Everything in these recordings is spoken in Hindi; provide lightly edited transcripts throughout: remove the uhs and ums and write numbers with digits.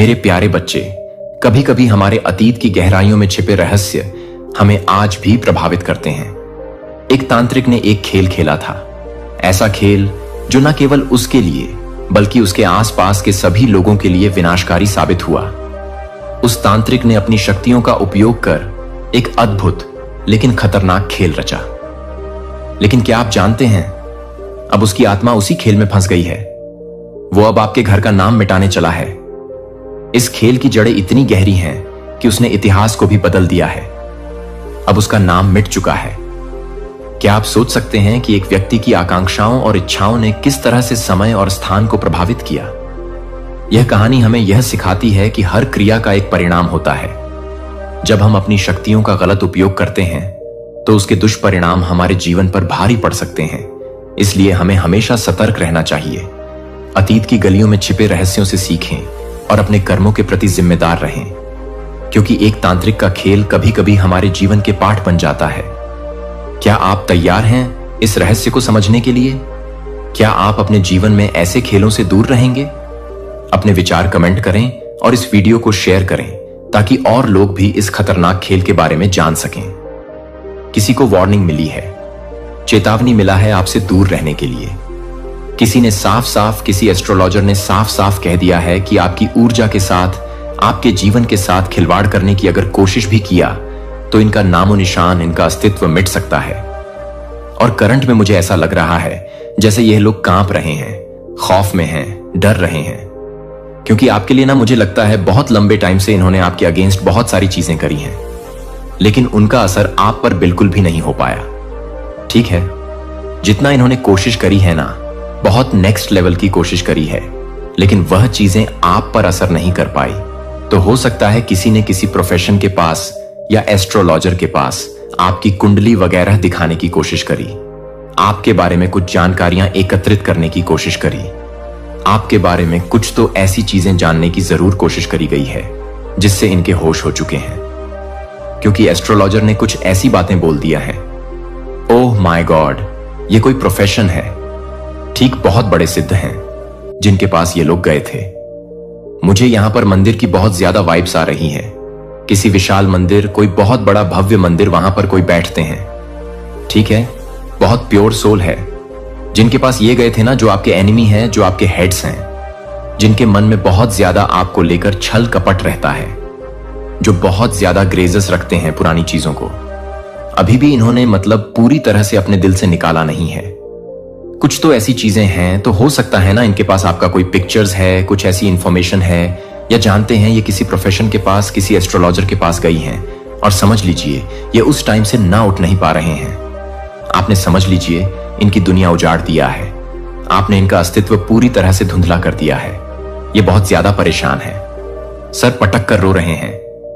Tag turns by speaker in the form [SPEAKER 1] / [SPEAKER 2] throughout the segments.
[SPEAKER 1] मेरे प्यारे बच्चे, कभी कभी हमारे अतीत की गहराइयों में छिपे रहस्य हमें आज भी प्रभावित करते हैं। एक तांत्रिक ने एक खेल खेला था, ऐसा खेल जो न केवल उसके लिए बल्कि उसके आसपास के सभी लोगों के लिए विनाशकारी साबित हुआ। उस तांत्रिक ने अपनी शक्तियों का उपयोग कर एक अद्भुत लेकिन खतरनाक खेल रचा। लेकिन क्या आप जानते हैं, अब उसकी आत्मा उसी खेल में फंस गई है। वो अब आपके घर का नाम मिटाने चला है। इस खेल की जड़ें इतनी गहरी हैं कि उसने इतिहास को भी बदल दिया है। अब उसका नाम मिट चुका है। क्या आप सोच सकते हैं कि एक व्यक्ति की आकांक्षाओं और इच्छाओं ने किस तरह से समय और स्थान को प्रभावित किया? यह कहानी हमें यह सिखाती है कि हर क्रिया का एक परिणाम होता है। जब हम अपनी शक्तियों का गलत उपयोग करते हैं तो उसके दुष्परिणाम हमारे जीवन पर भारी पड़ सकते हैं। इसलिए हमें हमेशा सतर्क रहना चाहिए। अतीत की गलियों में छिपे रहस्यों से सीखें और अपने कर्मों के प्रति जिम्मेदार रहें, क्योंकि एक तांत्रिक का खेल कभी कभी हमारे जीवन के पाठ बन जाता है। क्या आप तैयार हैं इस रहस्य को समझने के लिए? क्या आप अपने जीवन में ऐसे खेलों से दूर रहेंगे? अपने विचार कमेंट करें और इस वीडियो को शेयर करें ताकि और लोग भी इस खतरनाक खेल के बारे में जान सकें। किसी को वार्निंग मिली है, चेतावनी मिला है आपसे दूर रहने के लिए। किसी एस्ट्रोलॉजर ने साफ साफ कह दिया है कि आपकी ऊर्जा के साथ, आपके जीवन के साथ खिलवाड़ करने की अगर कोशिश भी किया तो इनका नामो निशान, इनका अस्तित्व मिट सकता है। और करंट में मुझे ऐसा लग रहा है जैसे यह लोग कांप रहे हैं, खौफ में हैं, डर रहे हैं, क्योंकि आपके लिए मुझे लगता है बहुत लंबे टाइम से इन्होंने आपके अगेंस्ट बहुत सारी चीजें करी हैं, लेकिन उनका असर आप पर बिल्कुल भी नहीं हो पाया। ठीक है, जितना इन्होंने कोशिश करी है ना, बहुत नेक्स्ट लेवल की कोशिश करी है, लेकिन वह चीजें आप पर असर नहीं कर पाई। तो हो सकता है किसी ने किसी प्रोफेशन के पास या एस्ट्रोलॉजर के पास आपकी कुंडली वगैरह दिखाने की कोशिश करी, आपके बारे में कुछ जानकारियां एकत्रित करने की कोशिश करी, आपके बारे में कुछ तो ऐसी चीजें जानने की जरूर कोशिश करी गई है जिससे इनके होश हो चुके हैं, क्योंकि एस्ट्रोलॉजर ने कुछ ऐसी बातें बोल दिया है। ओह माय गॉड, ये कोई प्रोफेशन है। ठीक बहुत बड़े सिद्ध हैं जिनके पास ये लोग गए थे। मुझे यहां पर मंदिर की बहुत ज्यादा वाइब्स आ रही हैं। किसी विशाल मंदिर, कोई बहुत बड़ा भव्य मंदिर, वहां पर कोई बैठते हैं। ठीक है, बहुत प्योर सोल है जिनके पास ये गए थे ना, जो आपके एनिमी हैं, जो आपके हेड्स हैं, जिनके मन में बहुत ज्यादा आपको लेकर छल कपट रहता है, जो बहुत ज्यादा ग्रेजेस रखते हैं पुरानी चीजों को। अभी भी इन्होंने पूरी तरह से अपने दिल से निकाला नहीं है। कुछ तो ऐसी चीजें हैं, तो हो सकता है ना इनके पास आपका कोई पिक्चर्स है, कुछ ऐसी इंफॉर्मेशन है, या जानते हैं ये किसी प्रोफेशन के पास, किसी एस्ट्रोलॉजर के पास गई हैं और समझ लीजिए ये उस टाइम से ना उठ नहीं पा रहे हैं। आपने समझ लीजिए इनकी दुनिया उजाड़ दिया है। आपने इनका अस्तित्व पूरी तरह से धुंधला कर दिया है। ये बहुत ज्यादा परेशान है, सर पटक कर रो रहे हैं,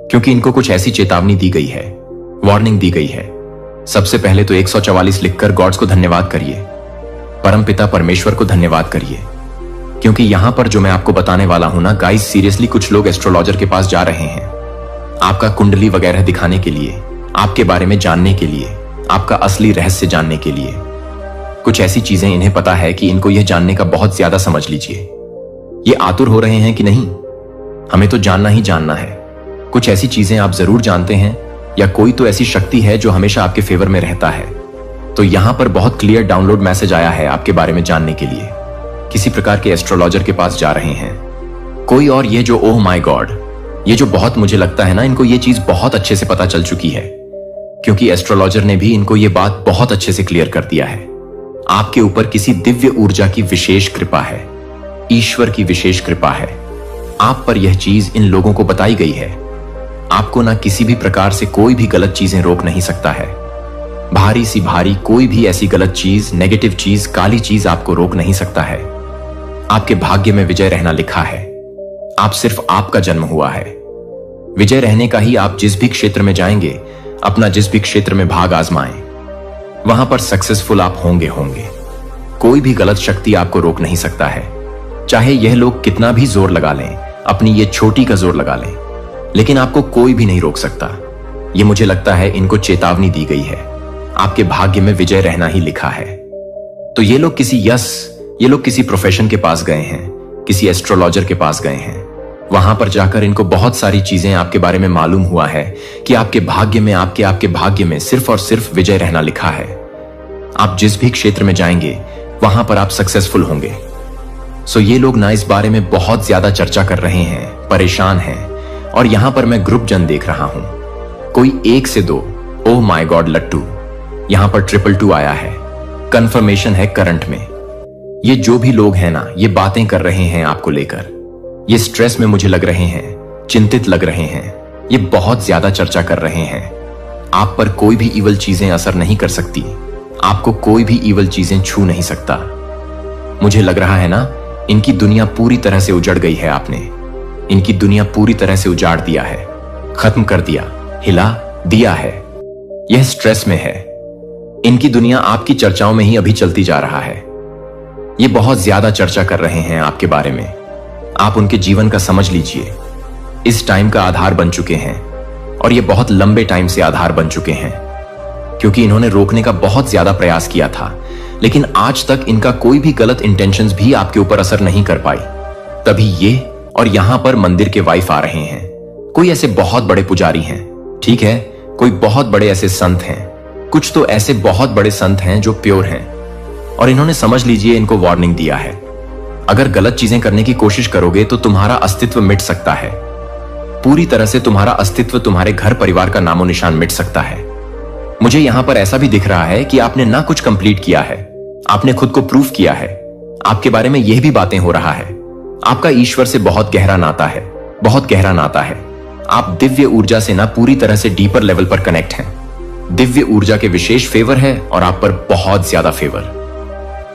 [SPEAKER 1] क्योंकि इनको कुछ ऐसी चेतावनी दी गई है, वार्निंग दी गई है। सबसे पहले तो 144 लिखकर गॉड्स को धन्यवाद करिए, परमपिता परमेश्वर को धन्यवाद करिए, क्योंकि यहां पर जो मैं आपको बताने वाला हूं ना गाइस, सीरियसली कुछ लोग एस्ट्रोलॉजर के पास जा रहे हैं आपका कुंडली वगैरह दिखाने के लिए, आपके बारे में जानने के लिए, आपका असली रहस्य जानने के लिए। कुछ ऐसी चीजें इन्हें पता है कि इनको यह जानने का बहुत ज्यादा, समझ लीजिए, ये आतुर हो रहे हैं कि नहीं, हमें तो जानना ही जानना है। कुछ ऐसी चीजें आप जरूर जानते हैं, या कोई तो ऐसी शक्ति है जो हमेशा आपके फेवर में रहता है। तो यहां पर बहुत क्लियर डाउनलोड मैसेज आया है आपके बारे में जानने के लिए। किसी प्रकार के एस्ट्रोलॉजर के पास जा रहे हैं कोई, और ये जो ओह माय गॉड, ये जो बहुत, मुझे लगता है ना इनको ये चीज बहुत अच्छे से पता चल चुकी है, क्योंकि एस्ट्रोलॉजर ने भी इनको ये बात बहुत अच्छे से क्लियर कर दिया है। आपके ऊपर किसी दिव्य ऊर्जा की विशेष कृपा है, ईश्वर की विशेष कृपा है। आप पर यह चीज इन लोगों को बताई गई है। आपको ना किसी भी प्रकार से कोई भी गलत चीजें रोक नहीं सकता है। भारी सी भारी कोई भी ऐसी गलत चीज, नेगेटिव चीज, काली चीज आपको रोक नहीं सकता है। आपके भाग्य में विजय रहना लिखा है। आप सिर्फ आपका जन्म हुआ है, विजय रहने का ही। आप जिस भी क्षेत्र में जाएंगे, अपना जिस भी क्षेत्र में भाग आजमाएं, वहां पर सक्सेसफुल आप होंगे। कोई भी गलत शक्ति आपको रोक नहीं सकता है। चाहे यह लोग कितना भी जोर लगा लें, अपनी ये छोटी का जोर लगा लें, लेकिन आपको कोई भी नहीं रोक सकता। ये मुझे लगता है इनको चेतावनी दी गई है। आपके भाग्य में विजय रहना ही लिखा है। तो ये लोग किसी प्रोफेशन के पास गए हैं, किसी एस्ट्रोलॉजर के पास गए हैं, वहां पर जाकर इनको बहुत सारी चीजें आपके बारे में मालूम हुआ है कि आपके भाग्य में आपके भाग्य में सिर्फ और सिर्फ विजय रहना लिखा है। आप जिस भी क्षेत्र में जाएंगे वहां पर आप सक्सेसफुल होंगे। सो ये लोग ना इस बारे में बहुत ज्यादा चर्चा कर रहे हैं, परेशान हैं, और यहां पर मैं ग्रुप जन देख रहा हूं। कोई 1 से 2, ओह माय गॉड लट्टू, यहां पर 222 आया है, कंफर्मेशन है करंट में। ये जो भी लोग हैं ना, ये बातें कर रहे हैं आपको लेकर, ये स्ट्रेस में मुझे लग रहे हैं, चिंतित लग रहे हैं, ये बहुत ज्यादा चर्चा कर रहे हैं। आप पर कोई भी इवल चीजें असर नहीं कर सकती, आपको कोई भी इवल चीजें छू नहीं सकता। मुझे लग रहा है ना, इनकी दुनिया पूरी तरह से उजड़ गई है। आपने इनकी दुनिया पूरी तरह से उजाड़ दिया है, खत्म कर दिया, हिला दिया है। यह स्ट्रेस में है। इनकी दुनिया आपकी चर्चाओं में ही अभी चलती जा रहा है। ये बहुत ज्यादा चर्चा कर रहे हैं आपके बारे में। आप उनके जीवन का समझ लीजिए, इस टाइम का आधार बन चुके हैं, और ये बहुत लंबे टाइम से आधार बन चुके हैं, क्योंकि इन्होंने रोकने का बहुत ज्यादा प्रयास किया था, लेकिन आज तक इनका कोई भी गलत इंटेंशंस भी आपके ऊपर असर नहीं कर पाई। तभी ये और यहां पर मंदिर के वाइफ आ रहे हैं। कोई ऐसे बहुत बड़े पुजारी हैं, ठीक है, कोई बहुत बड़े ऐसे संत हैं, कुछ तो ऐसे बहुत बड़े संत हैं जो प्योर हैं, और इन्होंने समझ लीजिए इनको वार्निंग दिया है, अगर गलत चीजें करने की कोशिश करोगे तो तुम्हारा अस्तित्व मिट सकता है। पूरी तरह से तुम्हारा अस्तित्व, तुम्हारे घर परिवार का नामो निशान मिट सकता है। मुझे यहां पर ऐसा भी दिख रहा है कि आपने ना कुछ कंप्लीट किया है, आपने खुद को प्रूफ किया है। आपके बारे में यह भी बातें हो रहा है, आपका ईश्वर से बहुत गहरा नाता है, बहुत गहरा नाता है। आप दिव्य ऊर्जा से ना पूरी तरह से डीपर लेवल पर कनेक्ट हैं। दिव्य ऊर्जा के विशेष फेवर है और आप पर बहुत ज्यादा फेवर।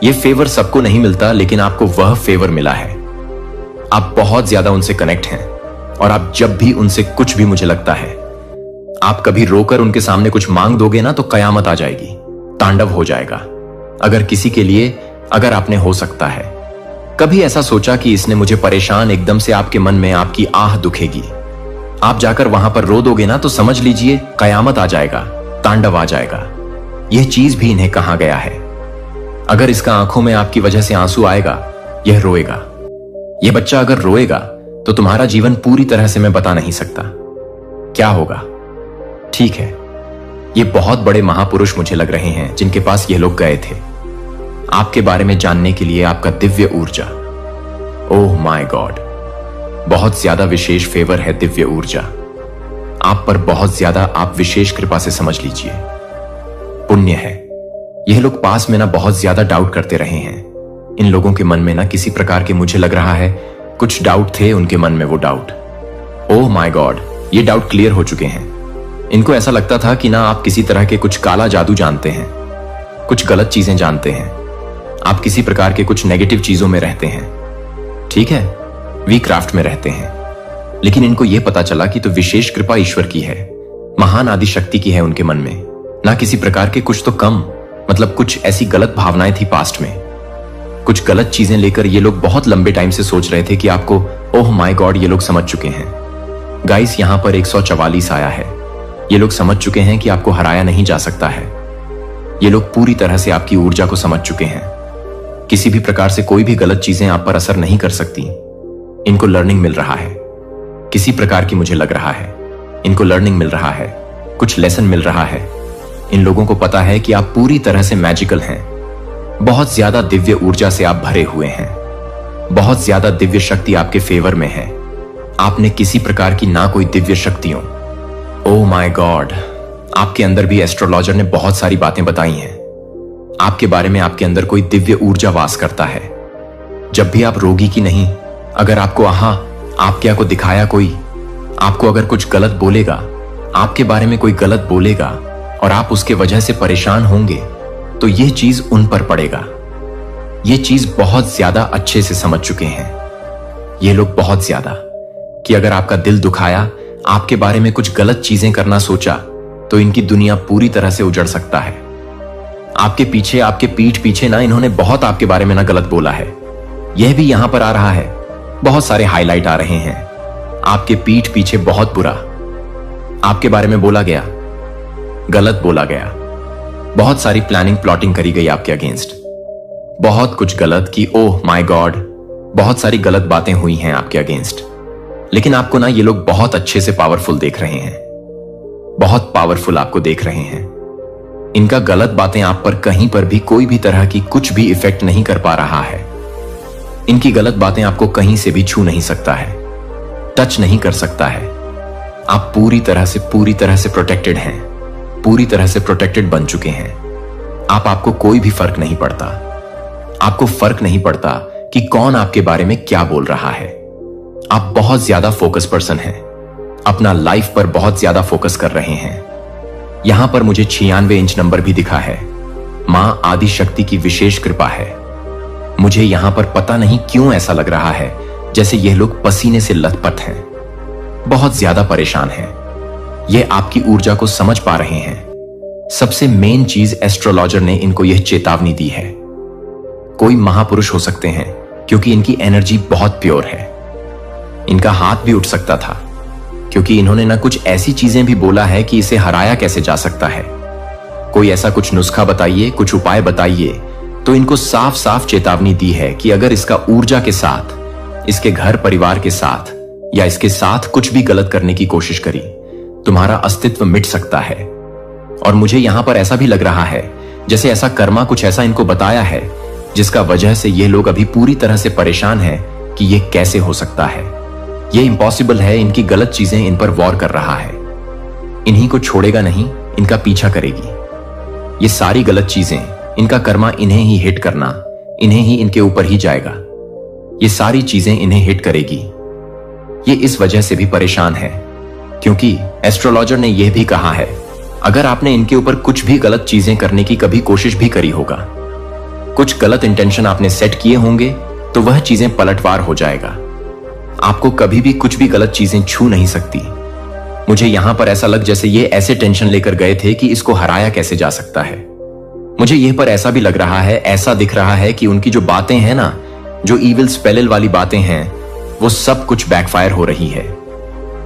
[SPEAKER 1] यह फेवर सबको नहीं मिलता, लेकिन आपको वह फेवर मिला है। आप बहुत ज्यादा उनसे कनेक्ट हैं, और आप जब भी उनसे कुछ भी, मुझे लगता है आप कभी रोकर उनके सामने कुछ मांग दोगे ना, तो कयामत आ जाएगी, तांडव हो जाएगा। अगर किसी के लिए, अगर आपने हो सकता है कभी ऐसा सोचा कि इसने मुझे परेशान, एकदम से आपके मन में आपकी आह दुखेगी, आप जाकर वहां पर रो दोगे ना, तो समझ लीजिए कयामत आ जाएगा, तांडव आ जाएगा। यह चीज भी इन्हें कहा गया है। अगर इसका आंखों में आपकी वजह से आंसू आएगा, यह रोएगा। यह बच्चा अगर रोएगा तो तुम्हारा जीवन पूरी तरह से मैं बता नहीं सकता क्या होगा। ठीक है, ये बहुत बड़े महापुरुष मुझे लग रहे हैं जिनके पास ये लोग गए थे आपके बारे में जानने के लिए। आपका दिव्य ऊर्जा, ओह माय गॉड, बहुत ज्यादा विशेष फेवर है। दिव्य ऊर्जा आप पर बहुत ज्यादा, आप विशेष कृपा से समझ लीजिए, पुण्य है। यह लोग पास में ना बहुत ज्यादा डाउट करते रहे हैं। इन लोगों के मन में ना किसी प्रकार के, मुझे लग रहा है कुछ डाउट थे उनके मन में। वो डाउट, ओह माय गॉड, ये डाउट क्लियर हो चुके हैं। इनको ऐसा लगता था कि ना आप किसी तरह के कुछ काला जादू जानते हैं, कुछ गलत चीजें जानते हैं, आप किसी प्रकार के कुछ नेगेटिव चीजों में रहते हैं, ठीक है, वीक क्राफ्ट में रहते हैं। लेकिन इनको यह पता चला कि तो विशेष कृपा ईश्वर की है, महान आदि शक्ति की है उनके मन में, ना किसी प्रकार के कुछ तो कम, मतलब कुछ ऐसी गलत भावनाएं थी पास्ट में, कुछ गलत चीजें लेकर ये लोग बहुत लंबे टाइम से सोच रहे थे कि आपको, ओह माय गॉड, ये लोग समझ चुके हैं। गाइस, यहां पर 144 आया है। ये लोग समझ चुके हैं कि आपको हराया नहीं जा सकता है। ये लोग पूरी तरह से आपकी ऊर्जा को समझ चुके हैं। किसी भी प्रकार से कोई भी गलत चीजें आप पर असर नहीं कर सकती। इनको लर्निंग मिल रहा है किसी प्रकार की, मुझे लग रहा है इनको लर्निंग मिल रहा है, कुछ लेसन मिल रहा है। इन लोगों को पता है कि आप पूरी तरह से मैजिकल हैं। बहुत ज्यादा दिव्य ऊर्जा से आप भरे हुए हैं, बहुत ज्यादा दिव्य शक्ति आपके फेवर में है। आपने किसी प्रकार की ना कोई दिव्य शक्तियों, ओह माय गॉड, आपके अंदर भी एस्ट्रोलॉजर ने बहुत सारी बातें बताई हैं आपके बारे में। आपके अंदर कोई दिव्य ऊर्जा वास करता है। जब भी आप रोगी की नहीं, अगर आपको आपके को दिखाया कोई, आपको अगर कुछ गलत बोलेगा, आपके बारे में कोई गलत बोलेगा और आप उसके वजह से परेशान होंगे, तो यह चीज उन पर पड़ेगा। यह चीज बहुत ज्यादा अच्छे से समझ चुके हैं ये लोग, बहुत ज्यादा, कि अगर आपका दिल दुखाया, आपके बारे में कुछ गलत चीजें करना सोचा, तो इनकी दुनिया पूरी तरह से उजड़ सकता है। आपके पीछे, आपके पीठ पीछे ना इन्होंने बहुत आपके बारे में ना गलत बोला है। यह भी यहां पर आ रहा है, बहुत सारे हाईलाइट आ रहे हैं। आपके पीठ पीछे बहुत बुरा आपके बारे में बोला गया, गलत बोला गया, बहुत सारी प्लानिंग प्लॉटिंग करी गई आपके अगेंस्ट, बहुत कुछ गलत, कि ओह माय गॉड, बहुत सारी गलत बातें हुई हैं आपके अगेंस्ट। लेकिन आपको ना ये लोग बहुत अच्छे से पावरफुल देख रहे हैं, बहुत पावरफुल आपको देख रहे हैं। इनका गलत बातें आप पर कहीं पर भी कोई भी तरह की कुछ भी इफेक्ट नहीं कर पा रहा है। इनकी गलत बातें आपको कहीं से भी छू नहीं सकता है, टच नहीं कर सकता है। आप पूरी तरह से प्रोटेक्टेड हैं, पूरी तरह से प्रोटेक्टेड बन चुके हैं। आपको कोई भी फर्क नहीं पड़ता। आपको फर्क नहीं पड़ता कि कौन आपके बारे में क्या बोल रहा है। आप बहुत ज्यादा फोकस पर्सन हैं, अपना लाइफ पर बहुत ज्यादा फोकस कर रहे हैं। यहां पर मुझे 96 इंच नंबर भी दिखा है। मां आदि शक्ति की विशेष कृपा है। मुझे यहां पर पता नहीं क्यों ऐसा लग रहा है जैसे यह लोग पसीने से लथपथ हैं, बहुत ज्यादा परेशान हैं। ये आपकी ऊर्जा को समझ पा रहे हैं। सबसे मेन चीज एस्ट्रोलॉजर ने इनको यह चेतावनी दी है। कोई महापुरुष हो सकते हैं क्योंकि इनकी एनर्जी बहुत प्योर है। इनका हाथ भी उठ सकता था क्योंकि इन्होंने ना कुछ ऐसी चीजें भी बोला है कि इसे हराया कैसे जा सकता है। कोई ऐसा कुछ नुस्खा बताइए, कुछ उपाय बताइए। तो इनको साफ साफ चेतावनी दी है कि अगर इसका ऊर्जा के साथ, इसके घर परिवार के साथ या इसके साथ कुछ भी गलत करने की कोशिश करी, तुम्हारा अस्तित्व मिट सकता है। और मुझे यहां पर ऐसा भी लग रहा है जैसे ऐसा कर्मा कुछ ऐसा इनको बताया है जिसका वजह से ये लोग अभी पूरी तरह से परेशान हैं कि ये कैसे हो सकता है। ये इम्पॉसिबल है। इनकी गलत चीजें इन पर वॉर कर रहा है। इन्हीं को छोड़ेगा नहीं, इनका पीछा करेगी। ये सारी गलत चीजें, इनका कर्मा इन्हें ही हिट करना, इन्हें ही इनके ऊपर ही जाएगा। ये सारी चीजें इन्हें हिट करेगी। ये इस वजह से भी परेशान है क्योंकि एस्ट्रोलॉजर ने यह भी कहा है अगर आपने इनके ऊपर कुछ भी गलत चीजें करने की कभी कोशिश भी करी होगा, कुछ गलत इंटेंशन आपने सेट किए होंगे, तो वह चीजें पलटवार हो जाएगा। आपको कभी भी कुछ भी गलत चीजें छू नहीं सकती। मुझे यहां पर ऐसा लग जैसे ये ऐसे टेंशन लेकर गए थे कि इसको हराया कैसे जा सकता है। मुझे यह पर ऐसा भी लग रहा है, ऐसा दिख रहा है कि उनकी जो बातें हैं ना, जो ईविल स्पेल वाली बातें हैं, वो सब कुछ बैकफायर हो रही है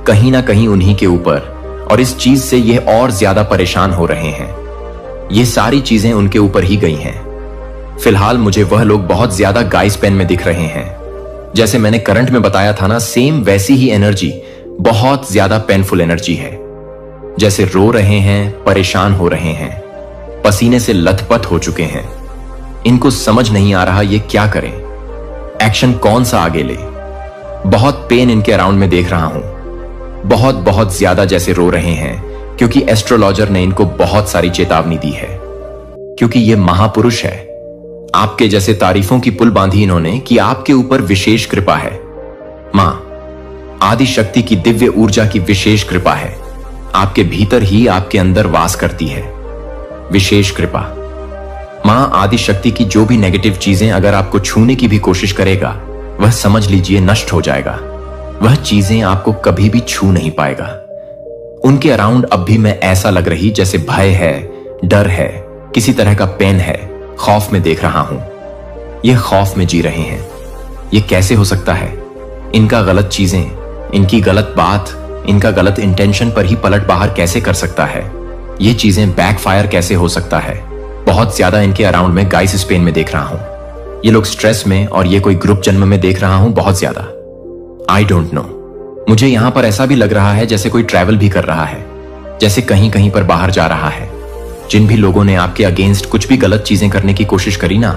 [SPEAKER 1] कहीं ना कहीं उन्हीं के ऊपर। और इस चीज से ये और ज्यादा परेशान हो रहे हैं। ये सारी चीजें उनके ऊपर ही गई हैं। फिलहाल मुझे वह लोग बहुत ज्यादा गाइस पेन में दिख रहे हैं। जैसे मैंने करंट में बताया था ना, सेम वैसी ही एनर्जी, बहुत ज्यादा पेनफुल एनर्जी है। जैसे रो रहे हैं, परेशान हो रहे हैं, पसीने से लथपथ हो चुके हैं। इनको समझ नहीं आ रहा ये क्या करें, एक्शन कौन सा आगे ले। बहुत पेन इनके अराउंड में देख रहा हूं, बहुत बहुत ज्यादा जैसे रो रहे हैं क्योंकि एस्ट्रोलॉजर ने इनको बहुत सारी चेतावनी दी है। क्योंकि ये महापुरुष है, आपके जैसे तारीफों की पुल बांधी इन्होंने कि आपके ऊपर विशेष कृपा है। मां आदि शक्ति की दिव्य ऊर्जा की विशेष कृपा है। आपके भीतर ही, आपके अंदर वास करती है विशेष कृपा। मां आदि शक्ति की जो भी नेगेटिव चीजें अगर आपको छूने की भी कोशिश करेगा, वह समझ लीजिए नष्ट हो जाएगा। वह चीजें आपको कभी भी छू नहीं पाएगा। उनके अराउंड अब भी मैं ऐसा लग रही जैसे भय है, डर है, किसी तरह का पेन है, खौफ में देख रहा हूं। ये खौफ में जी रहे हैं। ये कैसे हो सकता है? इनका गलत चीजें, इनकी गलत बात, इनका गलत इंटेंशन पर ही पलट बाहर कैसे कर सकता है? ये चीजें बैकफायर कैसे हो सकता है? बहुत ज्यादा इनके अराउंड में गाइस स्पेन में देख रहा हूं। ये लोग स्ट्रेस में, और ये कोई ग्रुप जन्म में देख रहा हूं बहुत ज्यादा। I don't know. मुझे यहां पर ऐसा भी लग रहा है जैसे कोई ट्रैवल भी कर रहा है, जैसे कहीं कहीं पर बाहर जा रहा है। जिन भी लोगों ने आपके अगेंस्ट कुछ भी गलत चीजें करने की कोशिश करी ना,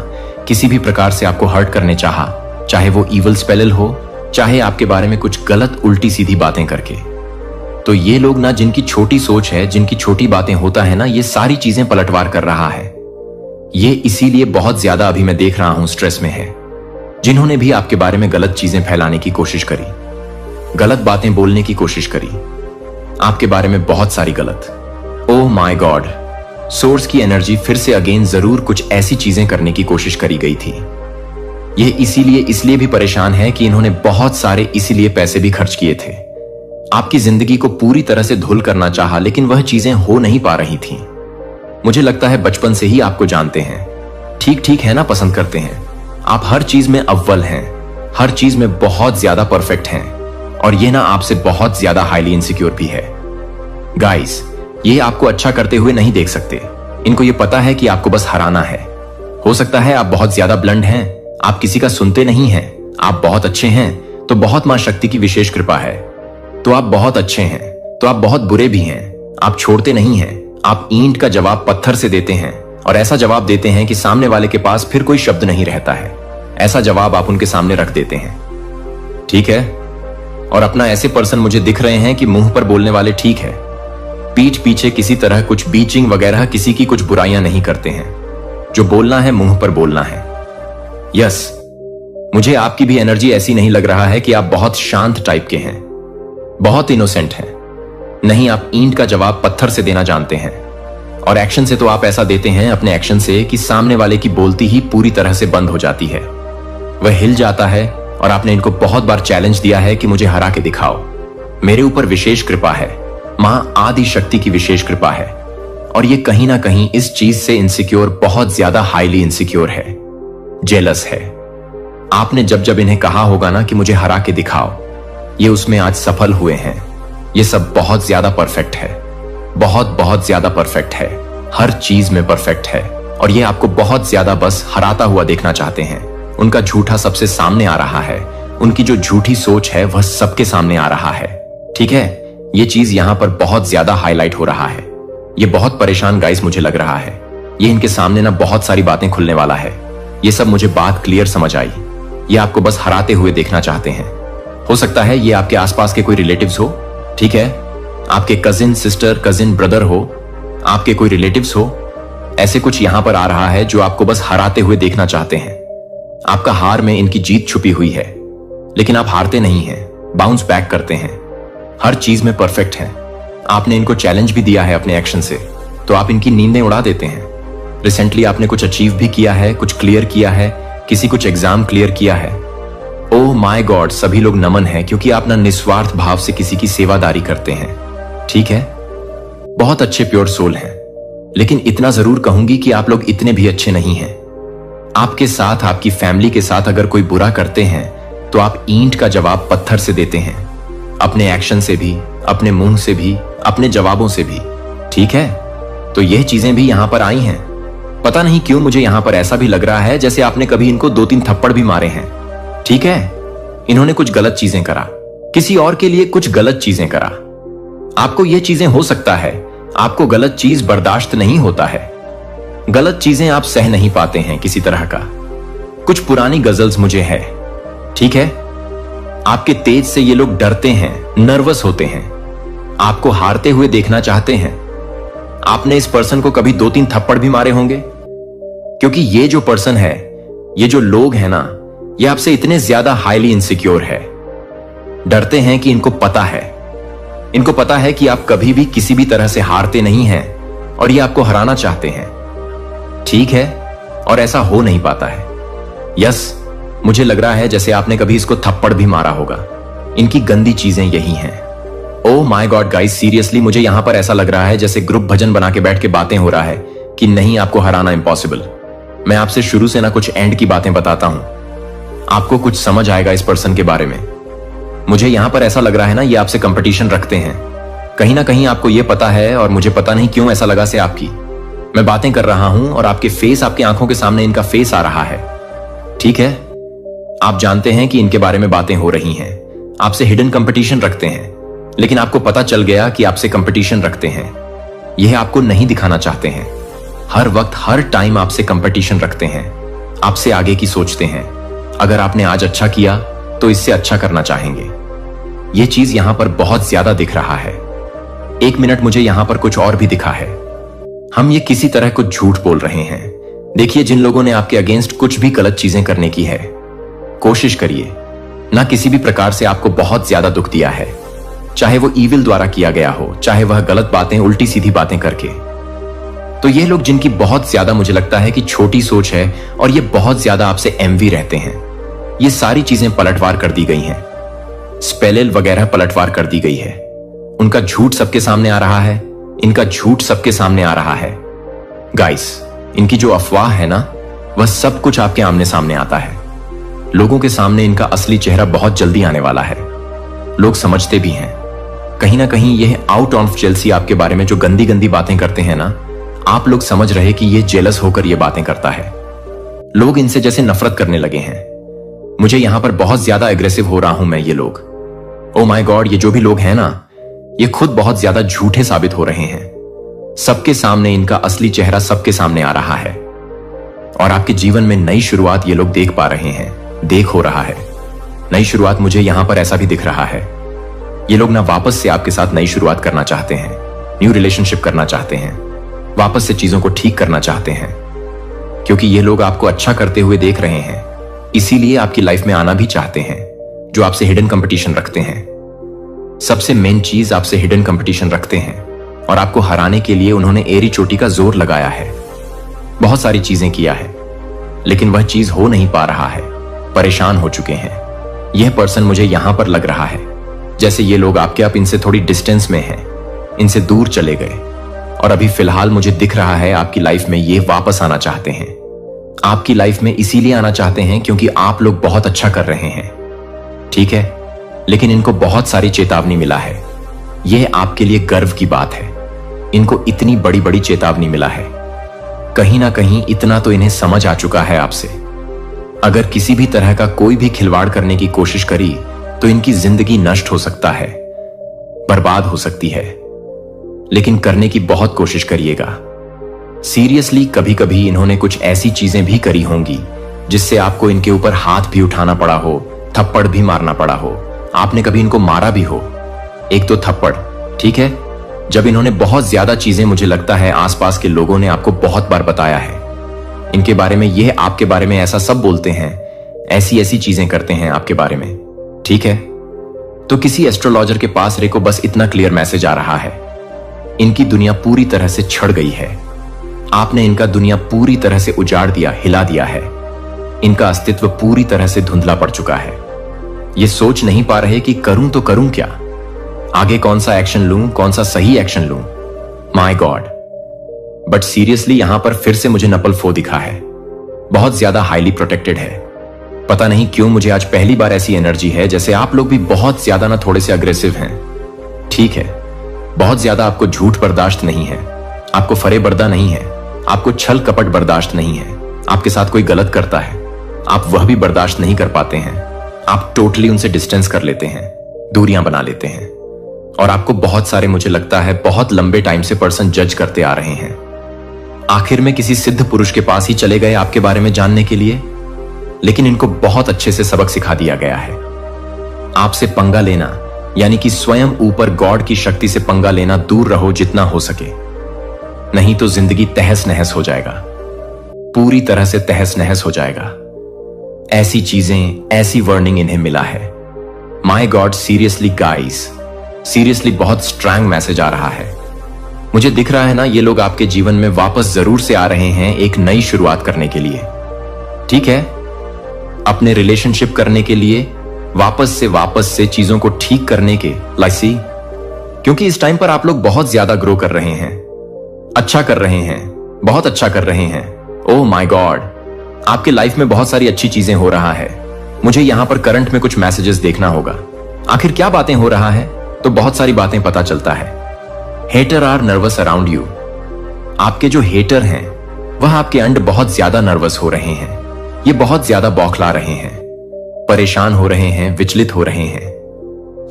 [SPEAKER 1] किसी भी प्रकार से आपको हर्ट करने चाहा, चाहे वो ईवल स्पेल हो, चाहे आपके बारे में कुछ गलत उल्टी सीधी बातें करके, तो ये लोग ना, जिनकी छोटी सोच है, जिनकी छोटी बातें होता है ना, ये सारी चीजें पलटवार कर रहा है। ये इसीलिए बहुत ज्यादा अभी मैं देख रहा हूं स्ट्रेस में है। जिन्होंने भी आपके बारे में गलत चीजें फैलाने की कोशिश करी, गलत बातें बोलने की कोशिश करी, आपके बारे में बहुत सारी गलत। ओह माय गॉड, सोर्स की एनर्जी फिर से अगेन जरूर कुछ ऐसी चीजें करने की कोशिश करी गई थी। ये इसलिए भी परेशान है कि इन्होंने बहुत सारे इसीलिए पैसे भी खर्च किए थे। आपकी जिंदगी को पूरी तरह से धुल करना चाहा, लेकिन वह चीजें हो नहीं पा रही थी। मुझे लगता है बचपन से ही आपको जानते हैं। ठीक ठीक है ना, पसंद करते हैं। आप हर चीज में अव्वल हैं, हर चीज में बहुत ज्यादा परफेक्ट हैं, और ये ना आपसे बहुत ज्यादा हाईली इनसिक्योर भी है। गाइस, ये आपको अच्छा करते हुए नहीं देख सकते। इनको ये पता है कि आपको बस हराना है। हो सकता है आप बहुत ज्यादा ब्लंड हैं, आप किसी का सुनते नहीं हैं, आप बहुत अच्छे हैं, तो बहुत मां शक्ति की विशेष कृपा है। तो आप बहुत अच्छे हैं, तो आप बहुत बुरे भी हैं। आप छोड़ते नहीं हैं। आप ईंट का जवाब पत्थर से देते हैं और ऐसा जवाब देते हैं कि सामने वाले के पास फिर कोई शब्द नहीं रहता है। ऐसा जवाब आप उनके सामने रख देते हैं। ठीक है, और अपना ऐसे पर्सन मुझे दिख रहे हैं कि मुंह पर बोलने वाले ठीक है, पीठ पीछे किसी तरह कुछ बीचिंग वगैरह किसी की कुछ बुराइयां नहीं करते हैं। जो बोलना है मुंह पर बोलना है। यस, मुझे आपकी भी एनर्जी ऐसी नहीं लग रहा है कि आप बहुत शांत टाइप के हैं, बहुत इनोसेंट हैं। नहीं, आप ईंट का जवाब पत्थर से देना जानते हैं और एक्शन से तो आप ऐसा देते हैं अपने एक्शन से कि सामने वाले की बोलती ही पूरी तरह से बंद हो जाती है। वह हिल जाता है और आपने इनको बहुत बार चैलेंज दिया है कि मुझे हरा के दिखाओ। मेरे ऊपर विशेष कृपा है, मां आदि शक्ति की विशेष कृपा है। और ये कहीं ना कहीं इस चीज से इनसिक्योर, बहुत ज्यादा हाईली इनसिक्योर है, जेलस है। आपने जब जब इन्हें कहा होगा ना कि मुझे हरा के दिखाओ, ये उसमें आज सफल हुए हैं। ये सब बहुत ज्यादा परफेक्ट है, बहुत बहुत ज्यादा परफेक्ट है, हर चीज में परफेक्ट है। और ये आपको बहुत ज्यादा बस हराता हुआ देखना चाहते हैं। उनका झूठा सबसे सामने आ रहा है, उनकी जो झूठी सोच है वह सबके सामने आ रहा है। ठीक है, ये चीज यहां पर बहुत ज्यादा हाईलाइट हो रहा है। ये बहुत परेशान गाइस मुझे लग रहा है। ये इनके सामने ना बहुत सारी बातें खुलने वाला है। ये सब मुझे बात क्लियर समझ आई। ये आपको बस हराते हुए देखना चाहते हैं। हो सकता है ये आपके आसपास के कोई रिलेटिव्स हो, ठीक है, आपके कजिन सिस्टर, कजिन ब्रदर हो, आपके कोई रिलेटिव्स हो। ऐसे कुछ यहां पर आ रहा है जो आपको बस हराते हुए देखना चाहते हैं। आपका हार में इनकी जीत छुपी हुई है, लेकिन आप हारते नहीं हैं, बाउंस बैक करते हैं, हर चीज में परफेक्ट हैं। आपने इनको चैलेंज भी दिया है अपने एक्शन से, तो आप इनकी नींदें उड़ा देते हैं। रिसेंटली आपने कुछ अचीव भी किया है, कुछ क्लियर किया है, किसी कुछ एग्जाम क्लियर किया है। ओह माय गॉड, सभी लोग नमन है, क्योंकि आप ना निस्वार्थ भाव से किसी की सेवादारी करते हैं। ठीक है, बहुत अच्छे प्योर सोल हैं, लेकिन इतना जरूर कहूंगी कि आप लोग इतने भी अच्छे नहीं हैं। आपके साथ, आपकी फैमिली के साथ अगर कोई बुरा करते हैं तो आप ईंट का जवाब पत्थर से देते हैं, अपने एक्शन से भी, अपने मुंह से भी, अपने जवाबों से भी। ठीक है, तो यह चीजें भी यहां पर आई हैं। पता नहीं क्यों मुझे यहां पर ऐसा भी लग रहा है जैसे आपने कभी इनको 2-3 थप्पड़ भी मारे हैं। ठीक है, इन्होंने कुछ गलत चीजें करा, किसी और के लिए कुछ गलत चीजें करा। आपको यह चीजें, हो सकता है आपको गलत चीज बर्दाश्त नहीं होता है, गलत चीजें आप सह नहीं पाते हैं किसी तरह का। कुछ पुरानी गजल्स मुझे है, ठीक है, आपके तेज से ये लोग डरते हैं, नर्वस होते हैं, आपको हारते हुए देखना चाहते हैं। आपने इस पर्सन को कभी 2-3 थप्पड़ भी मारे होंगे, क्योंकि ये जो पर्सन है, ये जो लोग हैं ना, ये आपसे इतने ज्यादा हाईली इनसिक्योर है। डरते हैं कि इनको पता है, इनको पता है कि आप कभी भी किसी भी तरह से हारते नहीं हैं और ये आपको हराना चाहते हैं। ठीक है, और ऐसा हो नहीं पाता है। यस, मुझे लग रहा है जैसे आपने कभी इसको थप्पड़ भी मारा होगा। इनकी गंदी चीजें यही हैं। Oh my God guys, seriously मुझे यहां पर ऐसा लग रहा है जैसे ग्रुप भजन बना के बैठ के बातें हो रहा है कि नहीं, आपको हराना इम्पॉसिबल। मैं आपसे शुरू से ना कुछ एंड की बातें बताता हूं, आपको कुछ समझ आएगा इस पर्सन के बारे में। मुझे यहां पर ऐसा लग रहा है ना, ये आपसे कंपटीशन रखते हैं। कहीं ना कहीं आपको यह पता है, और मुझे पता नहीं क्यों ऐसा लगा से आपकी मैं बातें कर रहा हूं और आपके फेस, आपकी आंखों के सामने इनका फेस आ रहा है। ठीक है, आप जानते हैं कि इनके बारे में बातें हो रही हैं, आपसे हिडन कंपटीशन रखते हैं, लेकिन आपको पता चल गया कि आपसे कंपटीशन रखते हैं। यह आपको नहीं दिखाना चाहते हैं। हर वक्त, हर टाइम आपसे कंपटीशन रखते हैं, आपसे आगे की सोचते हैं। अगर आपने आज अच्छा किया तो इससे अच्छा करना चाहेंगे। यह चीज यहां पर बहुत ज्यादा दिख रहा है। एक मिनट, मुझे यहां पर कुछ और भी दिखा है। हम ये किसी तरह कुछ झूठ बोल रहे हैं। देखिए, जिन लोगों ने आपके अगेंस्ट कुछ भी गलत चीजें करने की है, कोशिश करिए ना किसी भी प्रकार से आपको बहुत ज्यादा दुख दिया है, चाहे वो ईविल द्वारा किया गया हो, चाहे वह गलत बातें, उल्टी सीधी बातें करके। तो ये लोग जिनकी बहुत ज्यादा, मुझे लगता है कि छोटी सोच है और ये बहुत ज्यादा आपसे एमवी रहते हैं, ये सारी चीजें पलटवार कर दी गई हैं। स्पेलिल वगैरह पलटवार कर दी गई है। उनका झूठ सबके सामने आ रहा है, इनका झूठ सबके सामने आ रहा है। गाइस, इनकी जो अफवाह है ना, वह सब कुछ आपके आमने सामने आता है। लोगों के सामने इनका असली चेहरा बहुत जल्दी आने वाला है। लोग समझते भी हैं। कहीं ना कहीं यह आउट ऑफ जेलसी आपके बारे में जो गंदी गंदी बातें करते हैं ना, आप लोग समझ रहे कि यह जेलस होकर यह बातें करता है। लोग इनसे जैसे नफरत करने लगे हैं। मुझे यहां पर बहुत ज्यादा एग्रेसिव हो रहा हूं मैं। ये लोग, ओ माय गॉड, ये जो भी लोग हैं ना, ये खुद बहुत ज्यादा झूठे साबित हो रहे हैं। सबके सामने इनका असली चेहरा सबके सामने आ रहा है और आपके जीवन में नई शुरुआत ये लोग देख पा रहे हैं, देख हो रहा है। नई शुरुआत मुझे यहां पर ऐसा भी दिख रहा है। ये लोग ना वापस से आपके साथ नई शुरुआत करना चाहते हैं, न्यू रिलेशनशिप करना चाहते हैं, वापस से चीजों को ठीक करना चाहते हैं, क्योंकि ये लोग आपको अच्छा करते हुए देख रहे हैं, इसीलिए आपकी लाइफ में आना भी चाहते हैं। जो आपसे हिडन कंपटीशन रखते हैं, सबसे मेन चीज आपसे हिडन कंपटीशन रखते हैं और आपको हराने के लिए उन्होंने एरी चोटी का जोर लगाया है, बहुत सारी चीजें किया है, लेकिन वह चीज हो नहीं पा रहा है, परेशान हो चुके हैं। यह पर्सन मुझे यहां पर लग रहा है जैसे ये लोग आप इनसे थोड़ी डिस्टेंस में हैं, इनसे दूर चले गए और अभी फिलहाल मुझे दिख रहा है आपकी लाइफ में ये वापस आना चाहते हैं। आपकी लाइफ में इसीलिए आना चाहते हैं क्योंकि आप लोग बहुत अच्छा कर रहे हैं, ठीक है, लेकिन इनको बहुत सारी चेतावनी मिला है। यह आपके लिए गर्व की बात है। इनको इतनी बड़ी बड़ी चेतावनी मिला है, कहीं ना कहीं इतना तो इन्हें समझ आ चुका है आपसे। अगर किसी भी तरह का कोई भी खिलवाड़ करने की कोशिश करी तो इनकी जिंदगी नष्ट हो सकता है, बर्बाद हो सकती है, लेकिन करने की बहुत कोशिश करिएगा। सीरियसली, कभी कभी इन्होंने कुछ ऐसी चीजें भी करी होंगी जिससे आपको इनके ऊपर हाथ भी उठाना पड़ा हो, थप्पड़ भी मारना पड़ा हो। आपने कभी इनको मारा भी हो, एक तो थप्पड़, ठीक है, जब इन्होंने बहुत ज्यादा चीजें, मुझे लगता है आसपास के लोगों ने आपको बहुत बार बताया है इनके बारे में, यह आपके बारे में ऐसा सब बोलते हैं, ऐसी ऐसी चीजें करते हैं आपके बारे में, ठीक है। तो किसी एस्ट्रोलॉजर के पास रे को बस इतना क्लियर मैसेज आ रहा है, इनकी दुनिया पूरी तरह से छड़ गई है। आपने इनका दुनिया पूरी तरह से उजाड़ दिया, हिला दिया है। इनका अस्तित्व पूरी तरह से धुंधला पड़ चुका है। ये सोच नहीं पा रहे कि करूं तो करूं क्या, आगे कौन सा एक्शन लूं, कौन सा सही एक्शन लूं। माय गॉड, बट सीरियसली यहां पर फिर से मुझे नपल फो दिखा है, बहुत ज्यादा हाईली प्रोटेक्टेड है। पता नहीं क्यों मुझे आज पहली बार ऐसी एनर्जी है जैसे आप लोग भी बहुत ज्यादा ना थोड़े से अग्रेसिव हैं, ठीक है। बहुत ज्यादा आपको झूठ बर्दाश्त नहीं है, आपको फरेबर्दा नहीं है, आपको छल कपट बर्दाश्त नहीं है। आपके साथ कोई गलत करता है, आप वह भी बर्दाश्त नहीं कर पाते हैं। आप टोटली उनसे डिस्टेंस कर लेते हैं, दूरियां बना लेते हैं। और आपको बहुत सारे, मुझे लगता है बहुत लंबे टाइम से पर्सन जज करते आ रहे हैं। आखिर में किसी सिद्ध पुरुष के पास ही चले गए आपके बारे में जानने के लिए, लेकिन इनको बहुत अच्छे से सबक सिखा दिया गया है। आपसे पंगा लेना यानी कि स्वयं ऊपर गॉड की शक्ति से पंगा लेना, दूर रहो जितना हो सके, नहीं तो जिंदगी तहस नहस हो जाएगा, पूरी तरह से तहस नहस हो जाएगा। ऐसी चीजें, ऐसी वार्निंग इन्हें मिला है। My God, seriously guys, seriously बहुत स्ट्रांग मैसेज आ रहा है। मुझे दिख रहा है ना, ये लोग आपके जीवन में वापस जरूर से आ रहे हैं एक नई शुरुआत करने के लिए, ठीक है, अपने रिलेशनशिप करने के लिए, वापस से चीजों को ठीक करने के लाइसी, क्योंकि इस टाइम पर आप लोग बहुत ज्यादा ग्रो कर रहे हैं, अच्छा कर रहे हैं, बहुत अच्छा कर रहे हैं। ओह माय गॉड, आपके लाइफ में बहुत सारी अच्छी चीजें हो रहा है। मुझे यहां पर करंट में कुछ मैसेजेस देखना होगा, आखिर क्या बातें हो रहा है, तो बहुत सारी बातें पता चलता है। Hater are nervous around you. आपके जो हेटर हैं वह आपके अंड बहुत ज्यादा नर्वस हो रहे हैं, ये बहुत ज्यादा बौखला रहे हैं, परेशान हो रहे हैं, विचलित हो रहे हैं।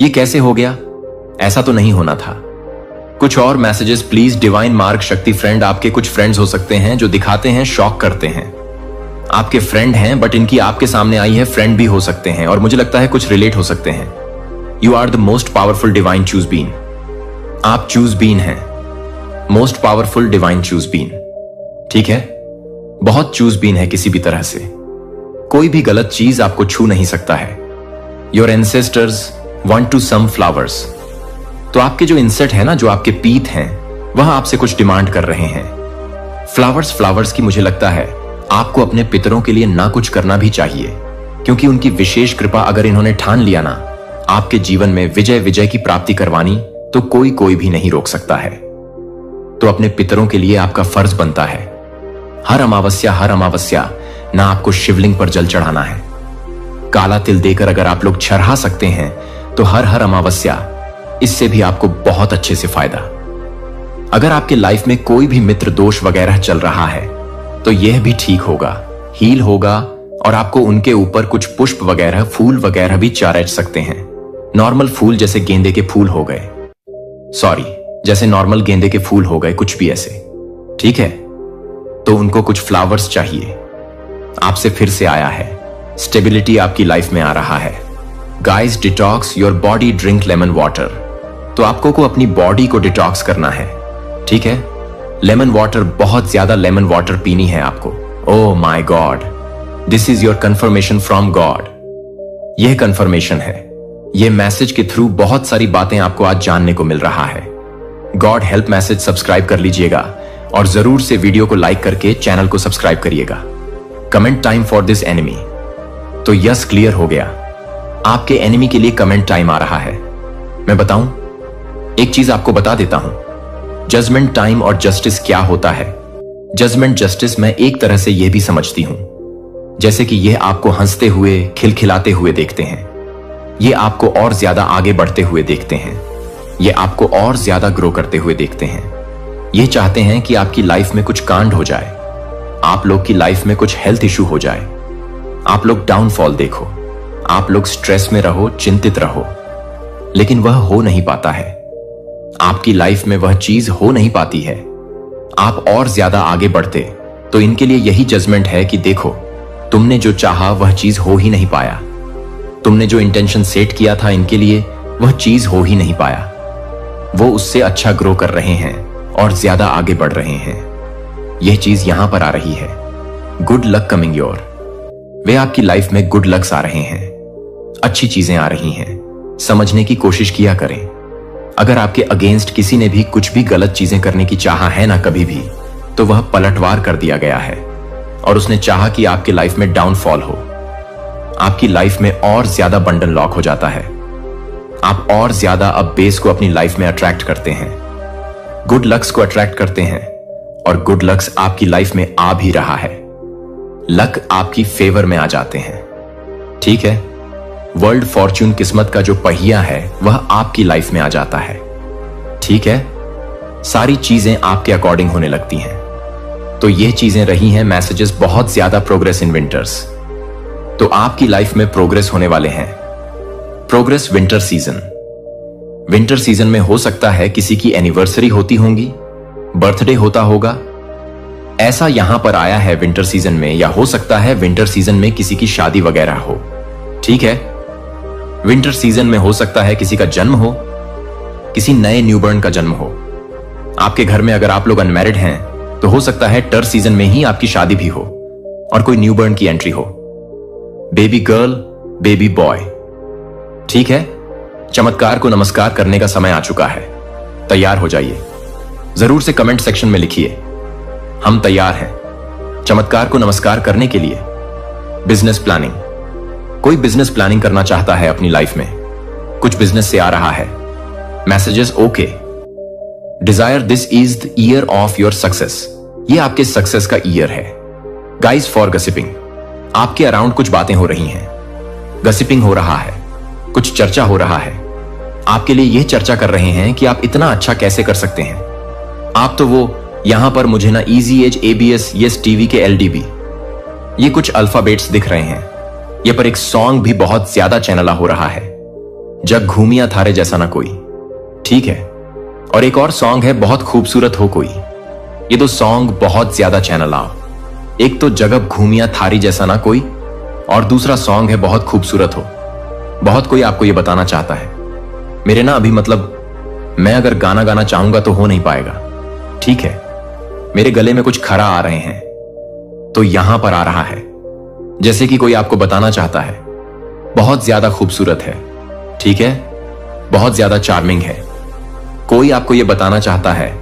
[SPEAKER 1] ये कैसे हो गया, ऐसा तो नहीं होना था। कुछ और मैसेजेस प्लीज। डिवाइन मार्क शक्ति फ्रेंड, आपके कुछ फ्रेंड्स हो सकते हैं जो दिखाते हैं, शॉक करते हैं। आपके फ्रेंड हैं बट इनकी आपके सामने आई है, फ्रेंड भी हो सकते हैं और मुझे लगता है कुछ रिलेट हो सकते हैं। You are the most powerful divine chosen being. आप चूज बीन हैं, most powerful divine chosen being, ठीक है, बहुत चूज बीन है। किसी भी तरह से कोई भी गलत चीज आपको छू नहीं सकता है। Your ancestors want to some flowers. तो आपके जो इंसेट है ना, जो आपके पीत हैं, वह आपसे कुछ डिमांड कर रहे हैं। फ्लावर्स की मुझे लगता है आपको अपने पितरों के लिए ना कुछ करना भी चाहिए, क्योंकि उनकी विशेष कृपा अगर इन्होंने ठान लिया ना आपके जीवन में विजय की प्राप्ति करवानी, तो कोई भी नहीं रोक सकता है। तो अपने पितरों के लिए आपका फर्ज बनता है हर अमावस्या ना आपको शिवलिंग पर जल चढ़ाना है। काला तिल देकर अगर आप लोग चढ़ा सकते हैं तो हर अमावस्या, इससे भी आपको बहुत अच्छे से फायदा। अगर आपके लाइफ में कोई भी मित्र दोष वगैरह चल रहा है तो यह भी ठीक होगा, हील होगा और आपको उनके ऊपर कुछ पुष्प वगैरह, फूल वगैरह भी चारच सकते हैं। नॉर्मल फूल जैसे गेंदे के फूल हो गए, सॉरी, जैसे नॉर्मल गेंदे के फूल हो गए, कुछ भी ऐसे, ठीक है। तो उनको कुछ फ्लावर्स चाहिए। आपसे फिर से आया है, स्टेबिलिटी आपकी लाइफ में आ रहा है। Guys, detox your body, drink lemon water. तो आपको को अपनी बॉडी को डिटॉक्स करना है, ठीक है। लेमन वाटर, बहुत ज्यादा लेमन वाटर पीनी है आपको। Oh my God, this is your confirmation from God. यह कंफर्मेशन है, यह मैसेज के थ्रू बहुत सारी बातें आपको आज जानने को मिल रहा है। गॉड हेल्प मैसेज सब्सक्राइब कर लीजिएगा और जरूर से वीडियो को लाइक करके चैनल को सब्सक्राइब करिएगा। Comment time for this enemy. तो यस, क्लियर हो गया, आपके एनिमी के लिए कमेंट टाइम आ रहा है। मैं बताऊं, एक चीज आपको बता देता हूं, जजमेंट टाइम और जस्टिस क्या होता है। जजमेंट जस्टिस मैं एक तरह से यह भी समझती हूं जैसे कि यह आपको हंसते हुए, खिलखिलाते हुए देखते हैं, ये आपको और ज्यादा आगे बढ़ते हुए देखते हैं, ये आपको और ज्यादा ग्रो करते हुए देखते हैं। ये चाहते हैं कि आपकी लाइफ में कुछ कांड हो जाए, आप लोग की लाइफ में कुछ हेल्थ इशू हो जाए, आप लोग डाउनफॉल देखो, आप लोग स्ट्रेस में रहो, चिंतित रहो, लेकिन वह हो नहीं पाता है। आपकी लाइफ में वह चीज हो नहीं पाती है, आप और ज्यादा आगे बढ़ते। तो इनके लिए यही जजमेंट है कि देखो, तुमने जो चाहा वह चीज हो ही नहीं पाया, तुमने जो इंटेंशन सेट किया था इनके लिए वह चीज हो ही नहीं पाया। वो उससे अच्छा ग्रो कर रहे हैं और ज्यादा आगे बढ़ रहे हैं। यह चीज यहां पर आ रही है, गुड लक कमिंग योर। वे आपकी लाइफ में गुड लक्स आ रहे हैं, अच्छी चीजें आ रही हैं। समझने की कोशिश किया करें। अगर आपके अगेंस्ट किसी ने भी कुछ भी गलत चीजें करने की चाहा है ना कभी भी, तो वह पलटवार कर दिया गया है और उसने चाहा कि आपकी लाइफ में डाउनफॉल हो, आपकी लाइफ में और ज्यादा बंडल लॉक हो जाता है, आप और ज्यादा अब बेस को अपनी लाइफ में अट्रैक्ट करते हैं, गुड लक्स को अट्रैक्ट करते हैं और गुड लक्स आपकी लाइफ में आ भी रहा है। लक आपकी फेवर में आ जाते हैं, ठीक है। वर्ल्ड फॉर्च्यून, किस्मत का जो पहिया है वह आपकी लाइफ में आ जाता है, ठीक है। सारी चीजें आपके अकॉर्डिंग होने लगती हैं। तो यह चीजें रही हैं मैसेजेस, बहुत ज्यादा प्रोग्रेस इन विंटर्स। तो आपकी लाइफ में प्रोग्रेस होने वाले हैं। Progress winter season. Winter season में हो सकता है किसी की एनिवर्सरी होती होंगी, बर्थडे होता होगा, ऐसा यहां पर आया है विंटर सीजन में। या हो सकता है विंटर सीजन में किसी की शादी वगैरह हो, ठीक है। विंटर सीजन में हो सकता है किसी का जन्म हो, किसी नए न्यूबॉर्न का जन्म हो। आपके घर में अगर आप लोग अनमैरिड हैं तो हो सकता है टर सीजन में ही आपकी शादी भी हो और कोई न्यूबॉर्न की एंट्री हो, बेबी गर्ल, बेबी बॉय, ठीक है। चमत्कार को नमस्कार करने का समय आ चुका है, तैयार हो जाइए। जरूर से कमेंट सेक्शन में लिखिए, हम तैयार हैं चमत्कार को नमस्कार करने के लिए। बिजनेस प्लानिंग, कोई बिजनेस प्लानिंग करना चाहता है अपनी लाइफ में, कुछ बिजनेस से आ रहा है messages, okay. Desire, this is the year of your success. ये आपके सक्सेस का ईयर है। गाइज, फॉर गसिपिंग, आपके अराउंड कुछ बातें हो रही हैं, गसिपिंग हो रहा है, कुछ चर्चा हो रहा है। आपके लिए यह चर्चा कर रहे हैं कि आप इतना अच्छा कैसे कर सकते हैं। आप तो वो यहां पर मुझे ना easy as, ABS, yes TV के एलडीबी, ये कुछ अल्फाबेट्स दिख रहे हैं। ये पर एक सॉन्ग भी बहुत ज्यादा चैनला हो रहा है, जग घूमिया थारे जैसा ना कोई, ठीक है। और एक और सॉन्ग है, बहुत खूबसूरत हो कोई। ये दो सॉन्ग बहुत ज्यादा चैनला, एक तो जगब घूमिया थारी जैसा ना कोई और दूसरा सॉन्ग है बहुत खूबसूरत हो। बहुत कोई आपको ये बताना चाहता है, मेरे ना अभी मतलब मैं अगर गाना गाना चाहूंगा तो हो नहीं पाएगा, ठीक है। मेरे गले में कुछ खरा आ रहे हैं, तो यहां पर आ रहा है जैसे कि कोई आपको बताना चाहता है बहुत ज्यादा खूबसूरत है, ठीक है, बहुत ज्यादा चार्मिंग है। कोई आपको यह बताना चाहता है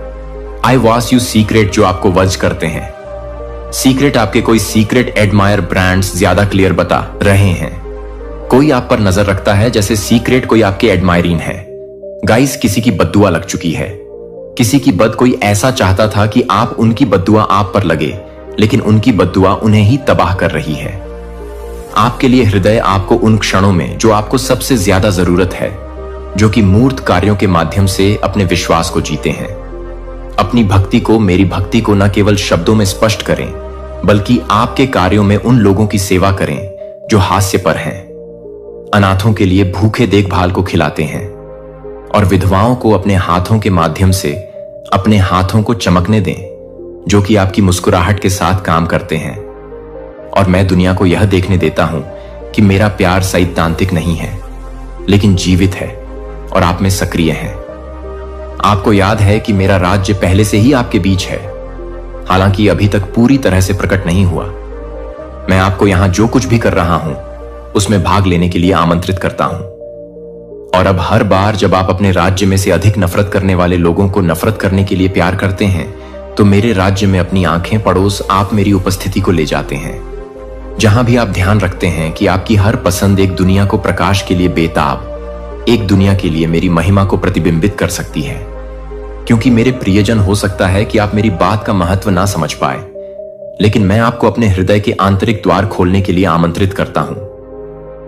[SPEAKER 1] आई वॉस यू सीक्रेट, जो आपको वर्ज करते हैं। सीक्रेट आपके कोई सीक्रेट एडमायर ब्रांड्स ज्यादा क्लियर बता रहे हैं। कोई आप पर नजर रखता है जैसे सीक्रेट कोई आपके एडमायरीन है। गाइस, किसी की बद्दुआ लग चुकी है, किसी की बद कोई ऐसा चाहता था कि आप उनकी बद्दुआ आप पर लगे, लेकिन उनकी बद्दुआ उन्हें ही तबाह कर रही है। आपके लिए हृदय आपको उन क्षणों में जो आपको सबसे ज्यादा जरूरत है, जो कि मूर्त कार्यों के माध्यम से अपने विश्वास को जीते हैं। अपनी भक्ति को, मेरी भक्ति को न केवल शब्दों में स्पष्ट करें बल्कि आपके कार्यों में उन लोगों की सेवा करें जो हास्य पर हैं, अनाथों के लिए भूखे देखभाल को खिलाते हैं और विधवाओं को अपने हाथों के माध्यम से अपने हाथों को चमकने दें, जो कि आपकी मुस्कुराहट के साथ काम करते हैं। और मैं दुनिया को यह देखने देता हूं कि मेरा प्यार सैद्धांतिक नहीं है, लेकिन जीवित है और आप में सक्रिय हैं। आपको याद है कि मेरा राज्य पहले से ही आपके बीच है, हालांकि अभी तक पूरी तरह से प्रकट नहीं हुआ। मैं आपको यहां जो कुछ भी कर रहा हूं उसमें भाग लेने के लिए आमंत्रित करता हूं। और अब हर बार जब आप अपने राज्य में से अधिक नफरत करने वाले लोगों को नफरत करने के लिए प्यार करते हैं, तो मेरे राज्य में अपनी आंखें पड़ोस आप मेरी उपस्थिति को ले जाते हैं, जहां भी आप ध्यान रखते हैं कि आपकी हर पसंद एक दुनिया को प्रकाश के लिए बेताब, एक दुनिया के लिए मेरी महिमा को प्रतिबिंबित कर सकती है। क्योंकि मेरे प्रियजन, हो सकता है कि आप मेरी बात का महत्व ना समझ पाए, लेकिन मैं आपको अपने हृदय के आंतरिक द्वार खोलने के लिए आमंत्रित करता हूं।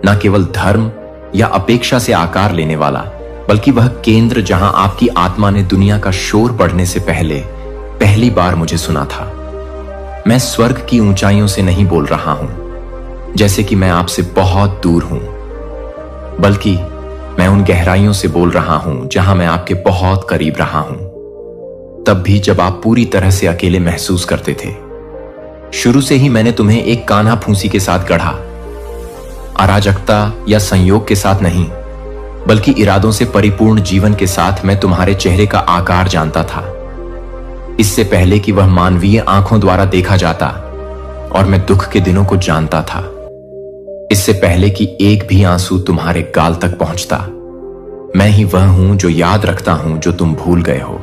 [SPEAKER 1] न केवल धर्म या अपेक्षा से आकार लेने वाला, बल्कि वह केंद्र जहां आपकी आत्मा ने दुनिया का शोर बढ़ने से पहले पहली बार मुझे सुना था। मैं स्वर्ग की ऊंचाइयों से नहीं बोल रहा हूं, जैसे कि मैं आपसे बहुत दूर हूं, बल्कि मैं उन गहराइयों से बोल रहा हूं जहां मैं आपके बहुत करीब रहा हूं, तब भी जब आप पूरी तरह से अकेले महसूस करते थे। शुरू से ही मैंने तुम्हें एक कान्हा फूंसी के साथ गढ़ा, अराजकता या संयोग के साथ नहीं, बल्कि इरादों से परिपूर्ण जीवन के साथ। मैं तुम्हारे चेहरे का आकार जानता था, इससे पहले कि वह मानवीय आंखों द्वारा देखा जाता, और मैं दुख के दिनों को जानता था, इससे पहले कि एक भी आंसू तुम्हारे गाल तक पहुंचता। मैं ही वह हूं जो याद रखता हूं जो तुम भूल गए हो।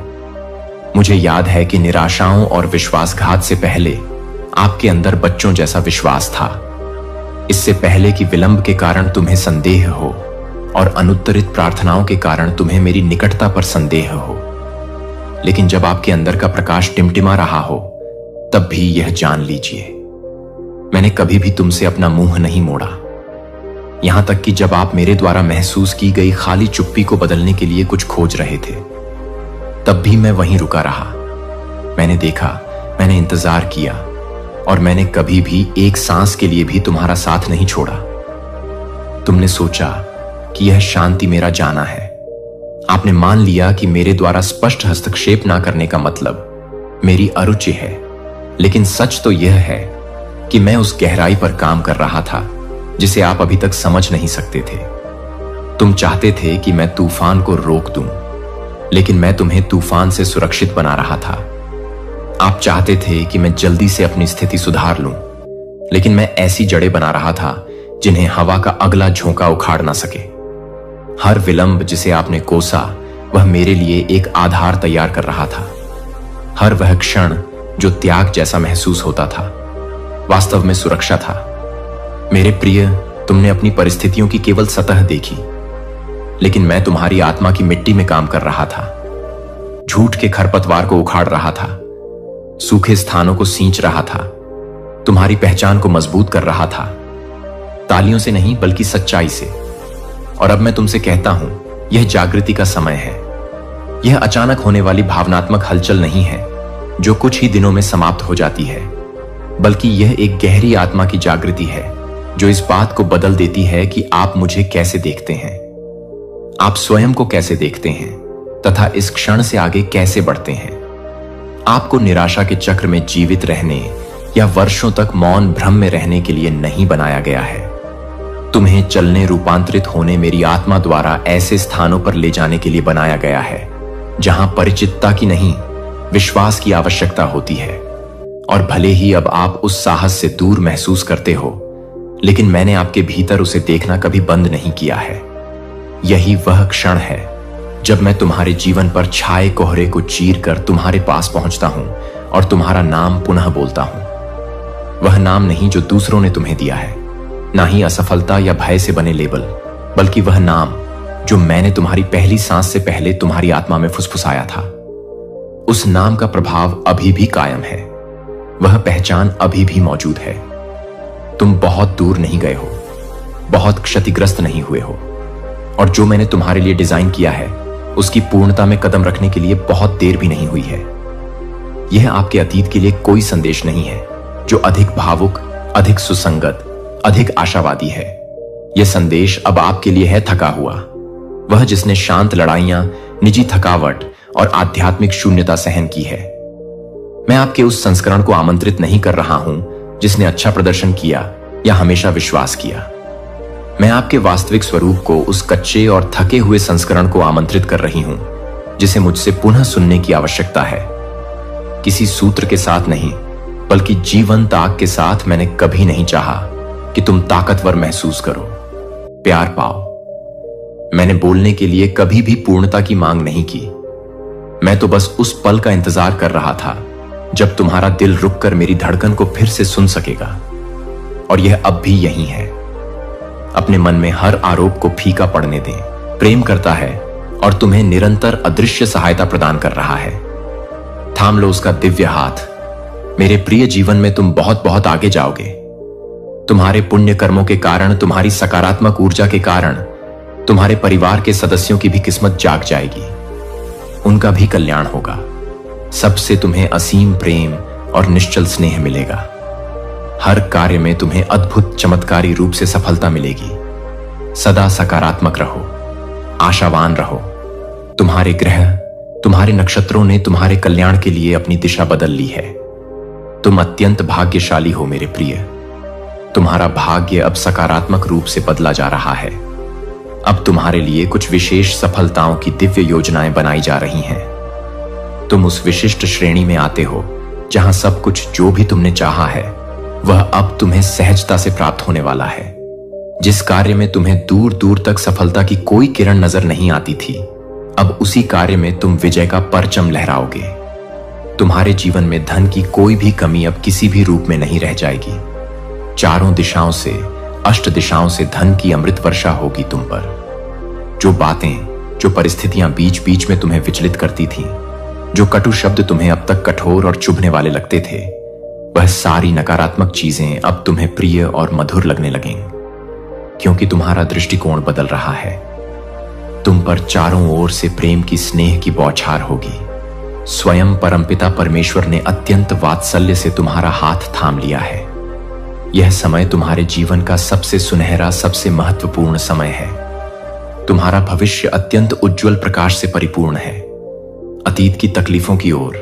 [SPEAKER 1] मुझे याद है कि निराशाओं और विश्वासघात से पहले आपके अंदर बच्चों जैसा विश्वास था, इससे पहले कि विलंब के कारण तुम्हें संदेह हो और अनुत्तरित प्रार्थनाओं के कारण तुम्हें मेरी निकटता पर संदेह हो। लेकिन जब आपके अंदर का प्रकाश टिमटिमा रहा हो, तब भी यह जान लीजिए, मैंने कभी भी तुमसे अपना मुंह नहीं मोड़ा। यहां तक कि जब आप मेरे द्वारा महसूस की गई खाली चुप्पी को बदलने के लिए कुछ खोज रहे थे, तब भी मैं वहीं रुका रहा। मैंने देखा, मैंने इंतजार किया, और मैंने कभी भी एक सांस के लिए भी तुम्हारा साथ नहीं छोड़ा। तुमने सोचा कि यह शांति मेरा जाना है। आपने मान लिया कि मेरे द्वारा स्पष्ट हस्तक्षेप ना करने का मतलब मेरी अरुचि है, लेकिन सच तो यह है कि मैं उस गहराई पर काम कर रहा था जिसे आप अभी तक समझ नहीं सकते थे। तुम चाहते थे कि मैं तूफान को रोक दूं, लेकिन मैं तुम्हें तूफान से सुरक्षित बना रहा था। आप चाहते थे कि मैं जल्दी से अपनी स्थिति सुधार लूं, लेकिन मैं ऐसी जड़ें बना रहा था जिन्हें हवा का अगला झोंका उखाड़ ना सके। हर विलंब जिसे आपने कोसा, वह मेरे लिए एक आधार तैयार कर रहा था। हर वह क्षण जो त्याग जैसा महसूस होता था, वास्तव में सुरक्षा था। मेरे प्रिय, तुमने अपनी परिस्थितियों की केवल सतह देखी, लेकिन मैं तुम्हारी आत्मा की मिट्टी में काम कर रहा था। झूठ के खरपतवार को उखाड़ रहा था, सूखे स्थानों को सींच रहा था, तुम्हारी पहचान को मजबूत कर रहा था, तालियों से नहीं बल्कि सच्चाई से। और अब मैं तुमसे कहता हूं, यह जागृति का समय है। यह अचानक होने वाली भावनात्मक हलचल नहीं है जो कुछ ही दिनों में समाप्त हो जाती है, बल्कि यह एक गहरी आत्मा की जागृति है जो इस बात को बदल देती है कि आप मुझे कैसे देखते हैं, आप स्वयं को कैसे देखते हैं, तथा इस क्षण से आगे कैसे बढ़ते हैं। आपको निराशा के चक्र में जीवित रहने या वर्षों तक मौन भ्रम में रहने के लिए नहीं बनाया गया है। तुम्हें चलने, रूपांतरित होने मेरी आत्मा द्वारा ऐसे स्थानों पर ले जाने के लिए बनाया गया है जहां परिचितता की नहीं, विश्वास की आवश्यकता होती है। और भले ही अब आप उस साहस से दूर महसूस करते हो, लेकिन मैंने आपके भीतर उसे देखना कभी बंद नहीं किया है। यही वह क्षण है जब मैं तुम्हारे जीवन पर छाए कोहरे को चीर कर तुम्हारे पास पहुंचता हूं और तुम्हारा नाम पुनः बोलता हूं। वह नाम नहीं जो दूसरों ने तुम्हें दिया है, ना ही असफलता या भय से बने लेबल, बल्कि वह नाम जो मैंने तुम्हारी पहली सांस से पहले तुम्हारी आत्मा में फुसफुसाया था। उस नाम का प्रभाव अभी भी कायम है, वह पहचान अभी भी मौजूद है। तुम बहुत दूर नहीं गए हो, बहुत क्षतिग्रस्त नहीं हुए हो, और जो मैंने तुम्हारे लिए डिजाइन किया है उसकी पूर्णता में कदम रखने के लिए बहुत देर भी नहीं हुई है। यह आपके अतीत के लिए कोई संदेश नहीं है, जो अधिक भावुक, अधिक सुसंगत, अधिक आशावादी है। यह संदेश अब आपके लिए है थका हुआ, वह जिसने शांत लड़ाइयां, निजी थकावट और आध्यात्मिक शून्यता सहन की है। मैं आपके उस संस्करण को आमंत्रित नहीं कर रहा हूं जिसने अच्छा प्रदर्शन किया या हमेशा विश्वास किया। मैं आपके वास्तविक स्वरूप को, उस कच्चे और थके हुए संस्करण को आमंत्रित कर रही हूं जिसे मुझसे पुनः सुनने की आवश्यकता है। किसी सूत्र के साथ नहीं, बल्कि जीवंत आग के साथ मैंने कभी नहीं चाहा कि तुम ताकतवर महसूस करो, प्यार पाओ। मैंने बोलने के लिए कभी भी पूर्णता की मांग नहीं की। मैं तो बस उस पल का इंतजार कर रहा था जब तुम्हारा दिल रुककर मेरी धड़कन को फिर से सुन सकेगा। और यह अब भी यही है। अपने मन में हर आरोप को फीका पड़ने दें। प्रेम करता है और तुम्हें निरंतर अदृश्य सहायता प्रदान कर रहा है। थाम लो उसका दिव्य हाथ। मेरे प्रिय, जीवन में तुम बहुत बहुत आगे जाओगे। तुम्हारे पुण्य कर्मों के कारण, तुम्हारी सकारात्मक ऊर्जा के कारण तुम्हारे परिवार के सदस्यों की भी किस्मत जाग जाएगी। उनका भी कल्याण होगा। सबसे तुम्हें असीम प्रेम और निश्चल स्नेह मिलेगा। हर कार्य में तुम्हें अद्भुत चमत्कारी रूप से सफलता मिलेगी। सदा सकारात्मक रहो, आशावान रहो। तुम्हारे ग्रह, तुम्हारे नक्षत्रों ने तुम्हारे कल्याण के लिए अपनी दिशा बदल ली है। तुम अत्यंत भाग्यशाली हो मेरे प्रिय। तुम्हारा भाग्य अब सकारात्मक रूप से बदला जा रहा है। अब तुम्हारे लिए कुछ विशेष सफलताओं की दिव्य योजनाएं बनाई जा रही हैं। तुम उस विशिष्ट श्रेणी में आते हो जहां सब कुछ जो भी तुमने चाहा है वह अब तुम्हें सहजता से प्राप्त होने वाला है। जिस कार्य में तुम्हें दूर दूर तक सफलता की कोई किरण नजर नहीं आती थी, अब उसी कार्य में तुम विजय का परचम लहराओगे। तुम्हारे जीवन में धन की कोई भी कमी अब किसी भी रूप में नहीं रह जाएगी। चारों दिशाओं से, अष्ट दिशाओं से धन की अमृत वर्षा होगी तुम पर। जो बातें, जो परिस्थितियां बीच बीच में तुम्हें विचलित करती थीं, जो कटु शब्द तुम्हें अब तक कठोर और चुभने वाले लगते थे, वह सारी नकारात्मक चीजें अब तुम्हें प्रिय और मधुर लगने लगेंगी, क्योंकि तुम्हारा दृष्टिकोण बदल रहा है। तुम पर चारों ओर से प्रेम की, स्नेह की बौछार होगी। स्वयं परमपिता परमेश्वर ने अत्यंत वात्सल्य से तुम्हारा हाथ थाम लिया है। यह समय तुम्हारे जीवन का सबसे सुनहरा, सबसे महत्वपूर्ण समय है। तुम्हारा भविष्य अत्यंत उज्जवल प्रकाश से परिपूर्ण है। अतीत की तकलीफों की ओर,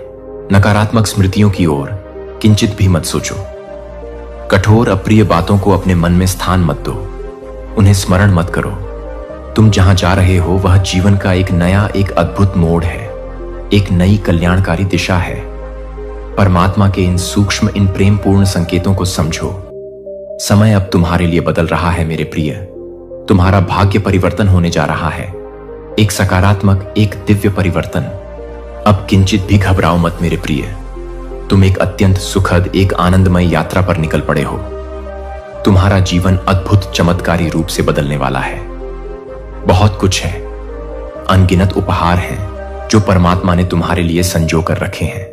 [SPEAKER 1] नकारात्मक स्मृतियों की ओर किंचित भी मत सोचो। कठोर अप्रिय बातों को अपने मन में स्थान मत दो। उन्हें स्मरण मत करो। तुम जहां जा रहे हो वह जीवन का एक नया, एक अद्भुत मोड़ है, एक नई कल्याणकारी दिशा है। परमात्मा के इन सूक्ष्म, इन प्रेमपूर्ण संकेतों को समझो। समय अब तुम्हारे लिए बदल रहा है मेरे प्रिय। तुम्हारा भाग्य परिवर्तन होने जा रहा है, एक सकारात्मक, एक दिव्य परिवर्तन। अब किंचित भी घबराओ मत मेरे प्रिय। तुम एक अत्यंत सुखद, एक आनंदमय यात्रा पर निकल पड़े हो। तुम्हारा जीवन अद्भुत चमत्कारी रूप से बदलने वाला है। बहुत कुछ है, अनगिनत उपहार हैं जो परमात्मा ने तुम्हारे लिए संजो कर रखे हैं।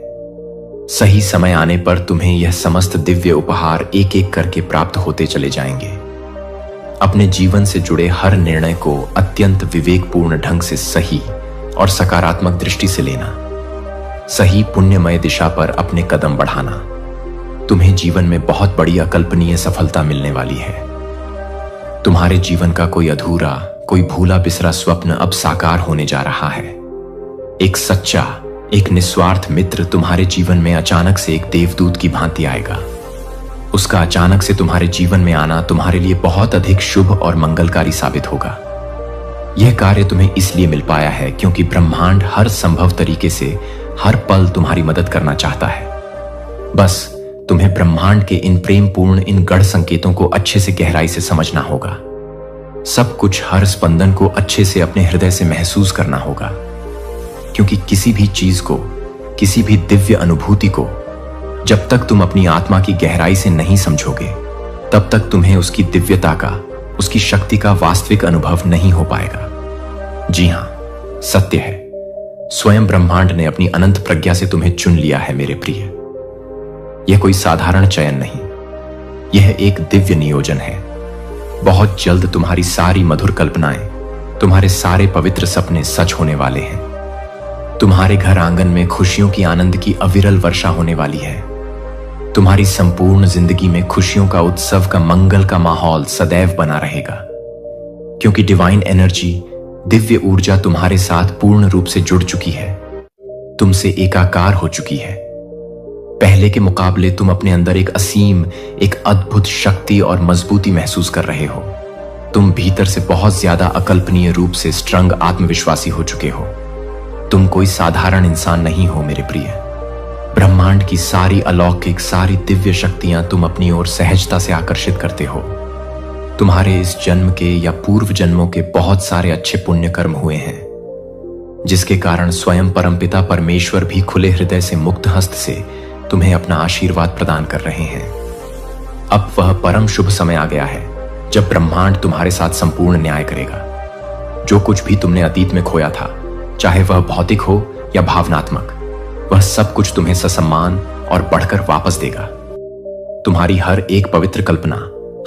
[SPEAKER 1] सही समय आने पर तुम्हें यह समस्त दिव्य उपहार एक एक करके प्राप्त होते चले जाएंगे। अपने जीवन से जुड़े हर निर्णय को अत्यंत विवेकपूर्ण ढंग से सही और सकारात्मक दृष्टि से लेना। सही पुण्यमय दिशा पर अपने कदम बढ़ाना। तुम्हें जीवन में बहुत बड़ी अकल्पनीय सफलता मिलने वाली है। तुम्हारे जीवन का कोई अधूरा, कोई भूला बिसरा स्वप्न अब साकार होने जा रहा है। एक सच्चा, एक निस्वार्थ मित्र तुम्हारे जीवन में अचानक से एक देवदूत की भांति आएगा। उसका अचानक से तुम्हारे जीवन में आना तुम्हारे लिए बहुत अधिक शुभ और मंगलकारी साबित होगा। यह कार्य तुम्हें इसलिए मिल पाया है क्योंकि ब्रह्मांड हर संभव तरीके से हर पल तुम्हारी मदद करना चाहता है। बस तुम्हें ब्रह्मांड के इन प्रेमपूर्ण, इन गढ़ संकेतों को अच्छे से गहराई से समझना होगा। सब कुछ, हर स्पंदन को अच्छे से अपने हृदय से महसूस करना होगा, क्योंकि किसी भी चीज को, किसी भी दिव्य अनुभूति को जब तक तुम अपनी आत्मा की गहराई से नहीं समझोगे, तब तक तुम्हें उसकी दिव्यता का, उसकी शक्ति का वास्तविक अनुभव नहीं हो पाएगा। जी हां, सत्य है, स्वयं ब्रह्मांड ने अपनी अनंत प्रज्ञा से तुम्हें चुन लिया है मेरे प्रिय। यह कोई साधारण चयन नहीं, यह एक दिव्य नियोजन है। बहुत जल्द तुम्हारी सारी मधुर कल्पनाएं, तुम्हारे सारे पवित्र सपने सच होने वाले हैं। तुम्हारे घर आंगन में खुशियों की, आनंद की अविरल वर्षा होने वाली है। तुम्हारी संपूर्ण जिंदगी में खुशियों का उत्सव का मंगल का माहौल सदैव बना रहेगा, क्योंकि डिवाइन एनर्जी, दिव्य ऊर्जा तुम्हारे साथ पूर्ण रूप से जुड़ चुकी है, तुमसे एकाकार हो चुकी है। पहले के मुकाबले तुम अपने अंदर एक असीम, एक अद्भुत शक्ति और मजबूती महसूस कर रहे हो। तुम भीतर से बहुत ज्यादा अकल्पनीय रूप से स्ट्रंग आत्मविश्वासी हो चुके हो। तुम कोई साधारण इंसान नहीं हो मेरे प्रिय। ब्रह्मांड की सारी अलौकिक, सारी दिव्य शक्तियां तुम अपनी ओर सहजता से आकर्षित करते हो। तुम्हारे इस जन्म के या पूर्व जन्मों के बहुत सारे अच्छे पुण्य कर्म हुए हैं, जिसके कारण स्वयं परमपिता परमेश्वर भी खुले हृदय से, मुक्त हस्त से तुम्हें अपना आशीर्वाद प्रदान कर रहे हैं। अब वह परम शुभ समय आ गया है जब ब्रह्मांड तुम्हारे साथ संपूर्ण न्याय करेगा। जो कुछ भी तुमने अतीत में खोया था, चाहे वह भौतिक हो या भावनात्मक, वह सब कुछ तुम्हें ससम्मान और बढ़कर वापस देगा। तुम्हारी हर एक पवित्र कल्पना,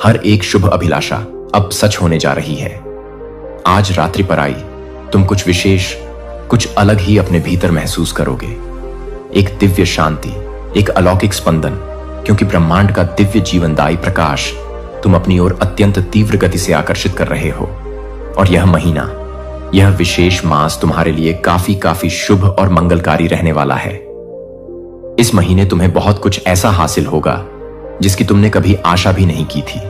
[SPEAKER 1] हर एक शुभ अभिलाषा अब सच होने जा रही है। आज रात्रि पर आई तुम कुछ विशेष, कुछ अलग ही अपने भीतर महसूस करोगे। एक दिव्य शांति, एक अलौकिक स्पंदन, क्योंकि ब्रह्मांड का दिव्य जीवनदायी प्रकाश तुम अपनी ओर अत्यंत तीव्र गति से आकर्षित कर रहे हो। और यह महीना, यह विशेष मास तुम्हारे लिए काफी शुभ और मंगलकारी रहने वाला है। इस महीने तुम्हें बहुत कुछ ऐसा हासिल होगा जिसकी तुमने कभी आशा भी नहीं की थी,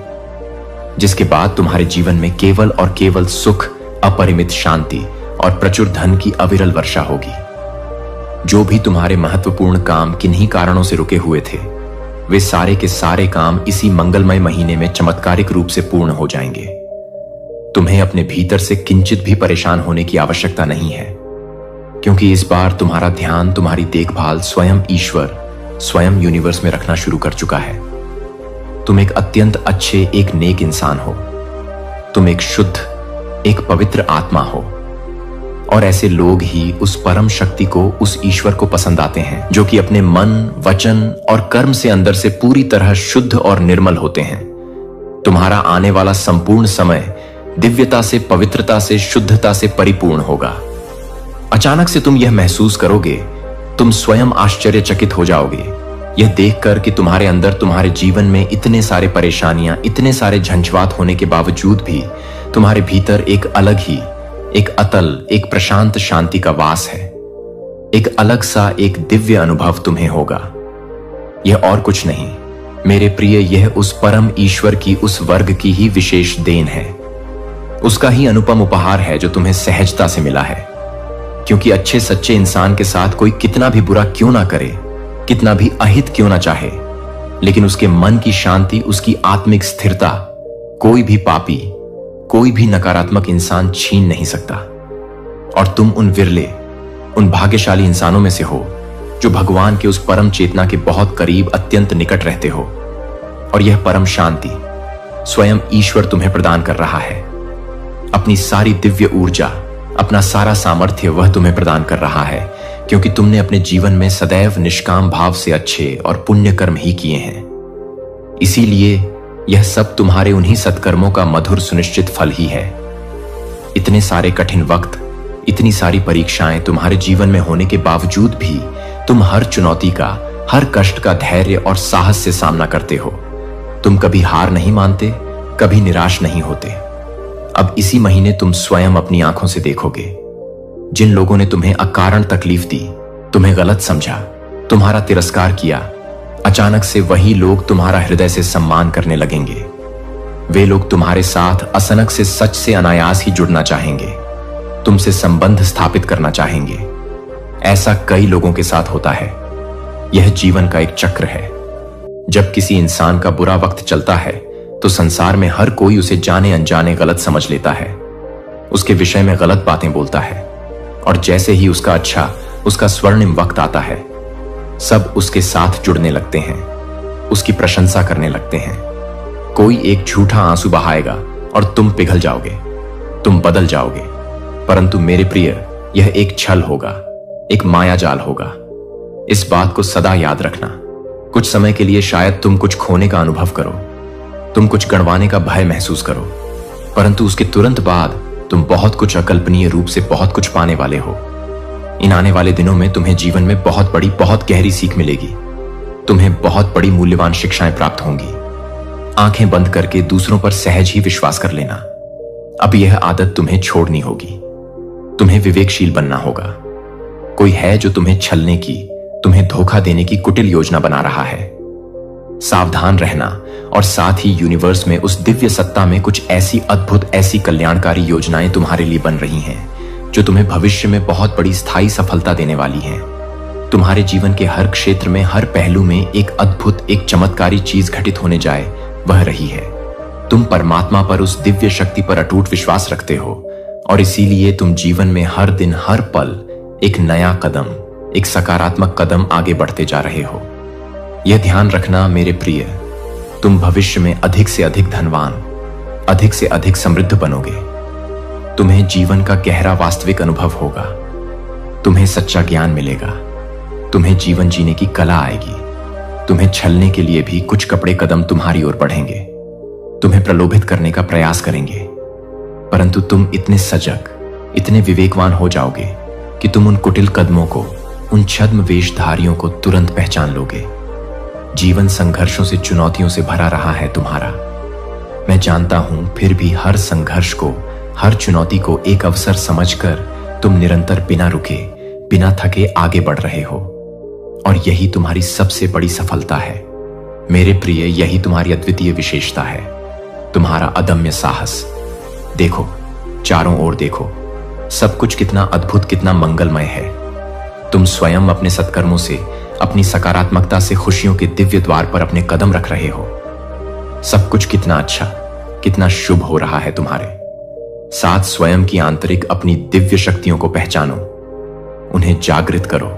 [SPEAKER 1] जिसके बाद तुम्हारे जीवन में केवल और केवल सुख, अपरिमित शांति और प्रचुर धन की अविरल वर्षा होगी। जो भी तुम्हारे महत्वपूर्ण काम किन्हीं कारणों से रुके हुए थे, वे सारे के सारे काम इसी मंगलमय महीने में चमत्कारिक रूप से पूर्ण हो जाएंगे। तुम्हें अपने भीतर से किंचित भी परेशान होने की आवश्यकता नहीं है, क्योंकि इस बार तुम्हारा ध्यान, तुम्हारी देखभाल स्वयं ईश्वर, स्वयं यूनिवर्स में रखना शुरू कर चुका है। तुम एक अत्यंत अच्छे, एक नेक इंसान हो। तुम एक शुद्ध, एक पवित्र आत्मा हो। और ऐसे लोग ही उस परम शक्ति को, उस ईश्वर को पसंद आते हैं, जो कि अपने मन, वचन और कर्म से अंदर से पूरी तरह शुद्ध और निर्मल होते हैं। तुम्हारा आने वाला संपूर्ण समय दिव्यता से, पवित्रता से, शुद्धता से परिपूर्ण होगा। अचानक से तुम यह महसूस करोगे, तुम स्वयं आश्चर्यचकित हो जाओगे यह देखकर कि तुम्हारे अंदर, तुम्हारे जीवन में इतने सारे परेशानियां, इतने सारे झंझवात होने के बावजूद भी तुम्हारे भीतर एक अलग ही, एक अतल, एक प्रशांत शांति का वास है। एक अलग सा, एक दिव्य अनुभव तुम्हें होगा। यह और कुछ नहीं मेरे प्रिय, यह उस परम ईश्वर की, उस वर्ग की ही विशेष देन है। उसका ही अनुपम उपहार है जो तुम्हें सहजता से मिला है। क्योंकि अच्छे सच्चे इंसान के साथ कोई कितना भी बुरा क्यों ना करे, कितना भी अहित क्यों ना चाहे, लेकिन उसके मन की शांति, उसकी आत्मिक स्थिरता कोई भी पापी, कोई भी नकारात्मक इंसान छीन नहीं सकता। और तुम उन विरले, उन भाग्यशाली इंसानों में से हो जो भगवान के उस परम चेतना के बहुत करीब, अत्यंत निकट रहते हो। और यह परम शांति स्वयं ईश्वर तुम्हें प्रदान कर रहा है। अपनी सारी दिव्य ऊर्जा, अपना सारा सामर्थ्य वह तुम्हें प्रदान कर रहा है, क्योंकि तुमने अपने जीवन में सदैव निष्काम भाव से अच्छे और पुण्य कर्म ही किए हैं। इसीलिए यह सब तुम्हारे उन्हीं सत्कर्मों का मधुर सुनिश्चित फल ही है। इतने सारे कठिन वक्त, इतनी सारी परीक्षाएं तुम्हारे जीवन में होने के बावजूद भी तुम हर चुनौती का, हर कष्ट का धैर्य और साहस से सामना करते हो। तुम कभी हार नहीं मानते, कभी निराश नहीं होते। अब इसी महीने तुम स्वयं अपनी आंखों से देखोगे, जिन लोगों ने तुम्हें अकारण तकलीफ दी, तुम्हें गलत समझा, तुम्हारा तिरस्कार किया, अचानक से वही लोग तुम्हारा हृदय से सम्मान करने लगेंगे। वे लोग तुम्हारे साथ अचानक से, सच से अनायास ही जुड़ना चाहेंगे, तुमसे संबंध स्थापित करना चाहेंगे। ऐसा कई लोगों के साथ होता है। यह जीवन का एक चक्र है। जब किसी इंसान का बुरा वक्त चलता है तो संसार में हर कोई उसे जाने अनजाने गलत समझ लेता है, उसके विषय में गलत बातें बोलता है। और जैसे ही उसका अच्छा, उसका स्वर्णिम वक्त आता है, सब उसके साथ जुड़ने लगते हैं, उसकी प्रशंसा करने लगते हैं। कोई एक झूठा आंसू बहाएगा और तुम पिघल जाओगे, तुम बदल जाओगे। परंतु मेरे प्रिय, यह एक छल होगा, एक मायाजाल होगा। इस बात को सदा याद रखना। कुछ समय के लिए शायद तुम कुछ खोने का अनुभव करो, तुम कुछ गंवाने का भय महसूस करो, परंतु उसके तुरंत बाद तुम बहुत कुछ अकल्पनीय रूप से बहुत कुछ पाने वाले हो। इन आने वाले दिनों में तुम्हें जीवन में बहुत बड़ी, बहुत गहरी सीख मिलेगी। तुम्हें बहुत बड़ी मूल्यवान शिक्षाएं प्राप्त होंगी। आंखें बंद करके दूसरों पर सहज ही विश्वास कर लेना। अब यह आदत तुम्हें छोड़नी होगी। तुम्हें विवेकशील बनना होगा। कोई है जो तुम्हें छलने की, तुम्हें धोखा देने की कुटिल योजना बना रहा है। सावधान रहना और साथ ही यूनिवर्स में उस दिव्य सत्ता में कुछ ऐसी अद्भुत, ऐसी कल्याणकारी योजनाएं तुम्हारे लिए बन रही हैं जो तुम्हें भविष्य में बहुत बड़ी स्थायी सफलता देने वाली हैं। तुम्हारे जीवन के हर क्षेत्र में, हर पहलू में एक अद्भुत, एक चमत्कारी चीज घटित होने जाए वह रही है। तुम परमात्मा पर, उस दिव्य शक्ति पर अटूट विश्वास रखते हो और इसीलिए तुम जीवन में हर दिन, हर पल एक नया कदम, एक सकारात्मक कदम आगे बढ़ते जा रहे हो। यह ध्यान रखना मेरे प्रिय, तुम भविष्य में अधिक से अधिक धनवान, अधिक से अधिक समृद्ध बनोगे। तुम्हें जीवन का गहरा वास्तविक अनुभव होगा। तुम्हें सच्चा ज्ञान मिलेगा। तुम्हें जीवन जीने की कला आएगी। तुम्हें छलने के लिए भी कुछ कपड़े कदम तुम्हारी ओर बढ़ेंगे। तुम्हें प्रलोभित करने का प्रयास करेंगे, परंतु तुम इतने सजग, इतने विवेकवान हो जाओगे कि तुम उन कुटिल कदमों को, उन छद्म वेशधारियों को तुरंत पहचान लोगे। जीवन संघर्षों से, चुनौतियों से भरा रहा है तुम्हारा। मैं जानता हूं, फिर भी हर संघर्ष को, हर चुनौती को एक अवसर समझकर तुम निरंतर बिना रुके, बिना थके आगे बढ़ रहे हो और यही तुम्हारी सबसे बड़ी सफलता है। मेरे प्रिय, यही तुम्हारी अद्वितीय विशेषता है, तुम्हारा अदम्य साहस। देखो, चारों ओर देखो, सब कुछ कितना अद्भुत, कितना मंगलमय है। तुम स्वयं अपने सत्कर्मों से, अपनी सकारात्मकता से खुशियों के दिव्य द्वार पर अपने कदम रख रहे हो। सब कुछ कितना अच्छा, कितना शुभ हो रहा है तुम्हारे साथ। स्वयं की आंतरिक अपनी दिव्य शक्तियों को पहचानो, उन्हें जागृत करो।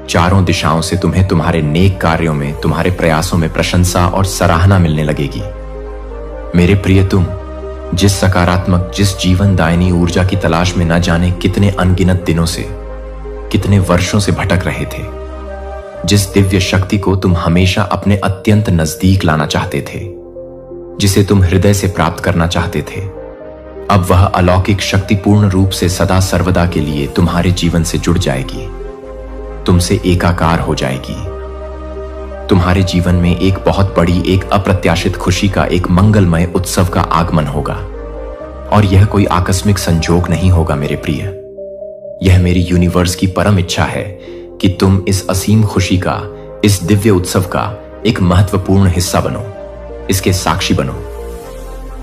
[SPEAKER 1] चारों दिशाओं से तुम्हें तुम्हारे नेक कार्यों में, तुम्हारे प्रयासों में प्रशंसा और सराहना मिलने लगेगी। मेरे प्रिय, तुम जिस सकारात्मक, जिस जीवनदायिनी ऊर्जा की तलाश में न जाने कितने अनगिनत दिनों से, कितने वर्षों से भटक रहे थे, जिस दिव्य शक्ति को तुम हमेशा अपने अत्यंत नजदीक लाना चाहते थे, जिसे तुम हृदय से प्राप्त करना चाहते थे, अब वह अलौकिक शक्ति पूर्ण रूप से सदा सर्वदा के लिए तुम्हारे जीवन से जुड़ जाएगी, तुमसे एकाकार हो जाएगी। तुम्हारे जीवन में एक बहुत बड़ी, एक अप्रत्याशित खुशी का, एक मंगलमय उत्सव का आगमन होगा और यह कोई आकस्मिक संजोग नहीं होगा मेरे प्रिय। यह मेरी यूनिवर्स की परम इच्छा है कि तुम इस असीम खुशी का, इस दिव्य उत्सव का एक महत्वपूर्ण हिस्सा बनो, इसके साक्षी बनो।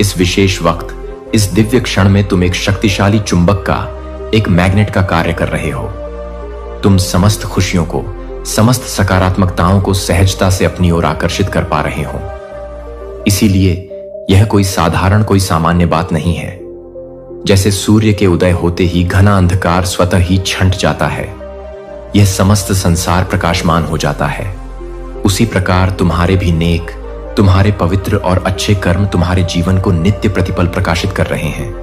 [SPEAKER 1] इस विशेष वक्त, इस दिव्य क्षण में तुम एक शक्तिशाली चुंबक का, एक मैग्नेट का कार्य कर रहे हो। तुम समस्त खुशियों को, समस्त सकारात्मकताओं को सहजता से अपनी ओर आकर्षित कर पा रहे हो। इसीलिए यह कोई साधारण, कोई सामान्य बात नहीं है। जैसे सूर्य के उदय होते ही घना अंधकार स्वतः ही छंट जाता है, यह समस्त संसार प्रकाशमान हो जाता है, उसी प्रकार तुम्हारे भी नेक, तुम्हारे पवित्र और अच्छे कर्म तुम्हारे जीवन को नित्य प्रतिपल प्रकाशित कर रहे हैं,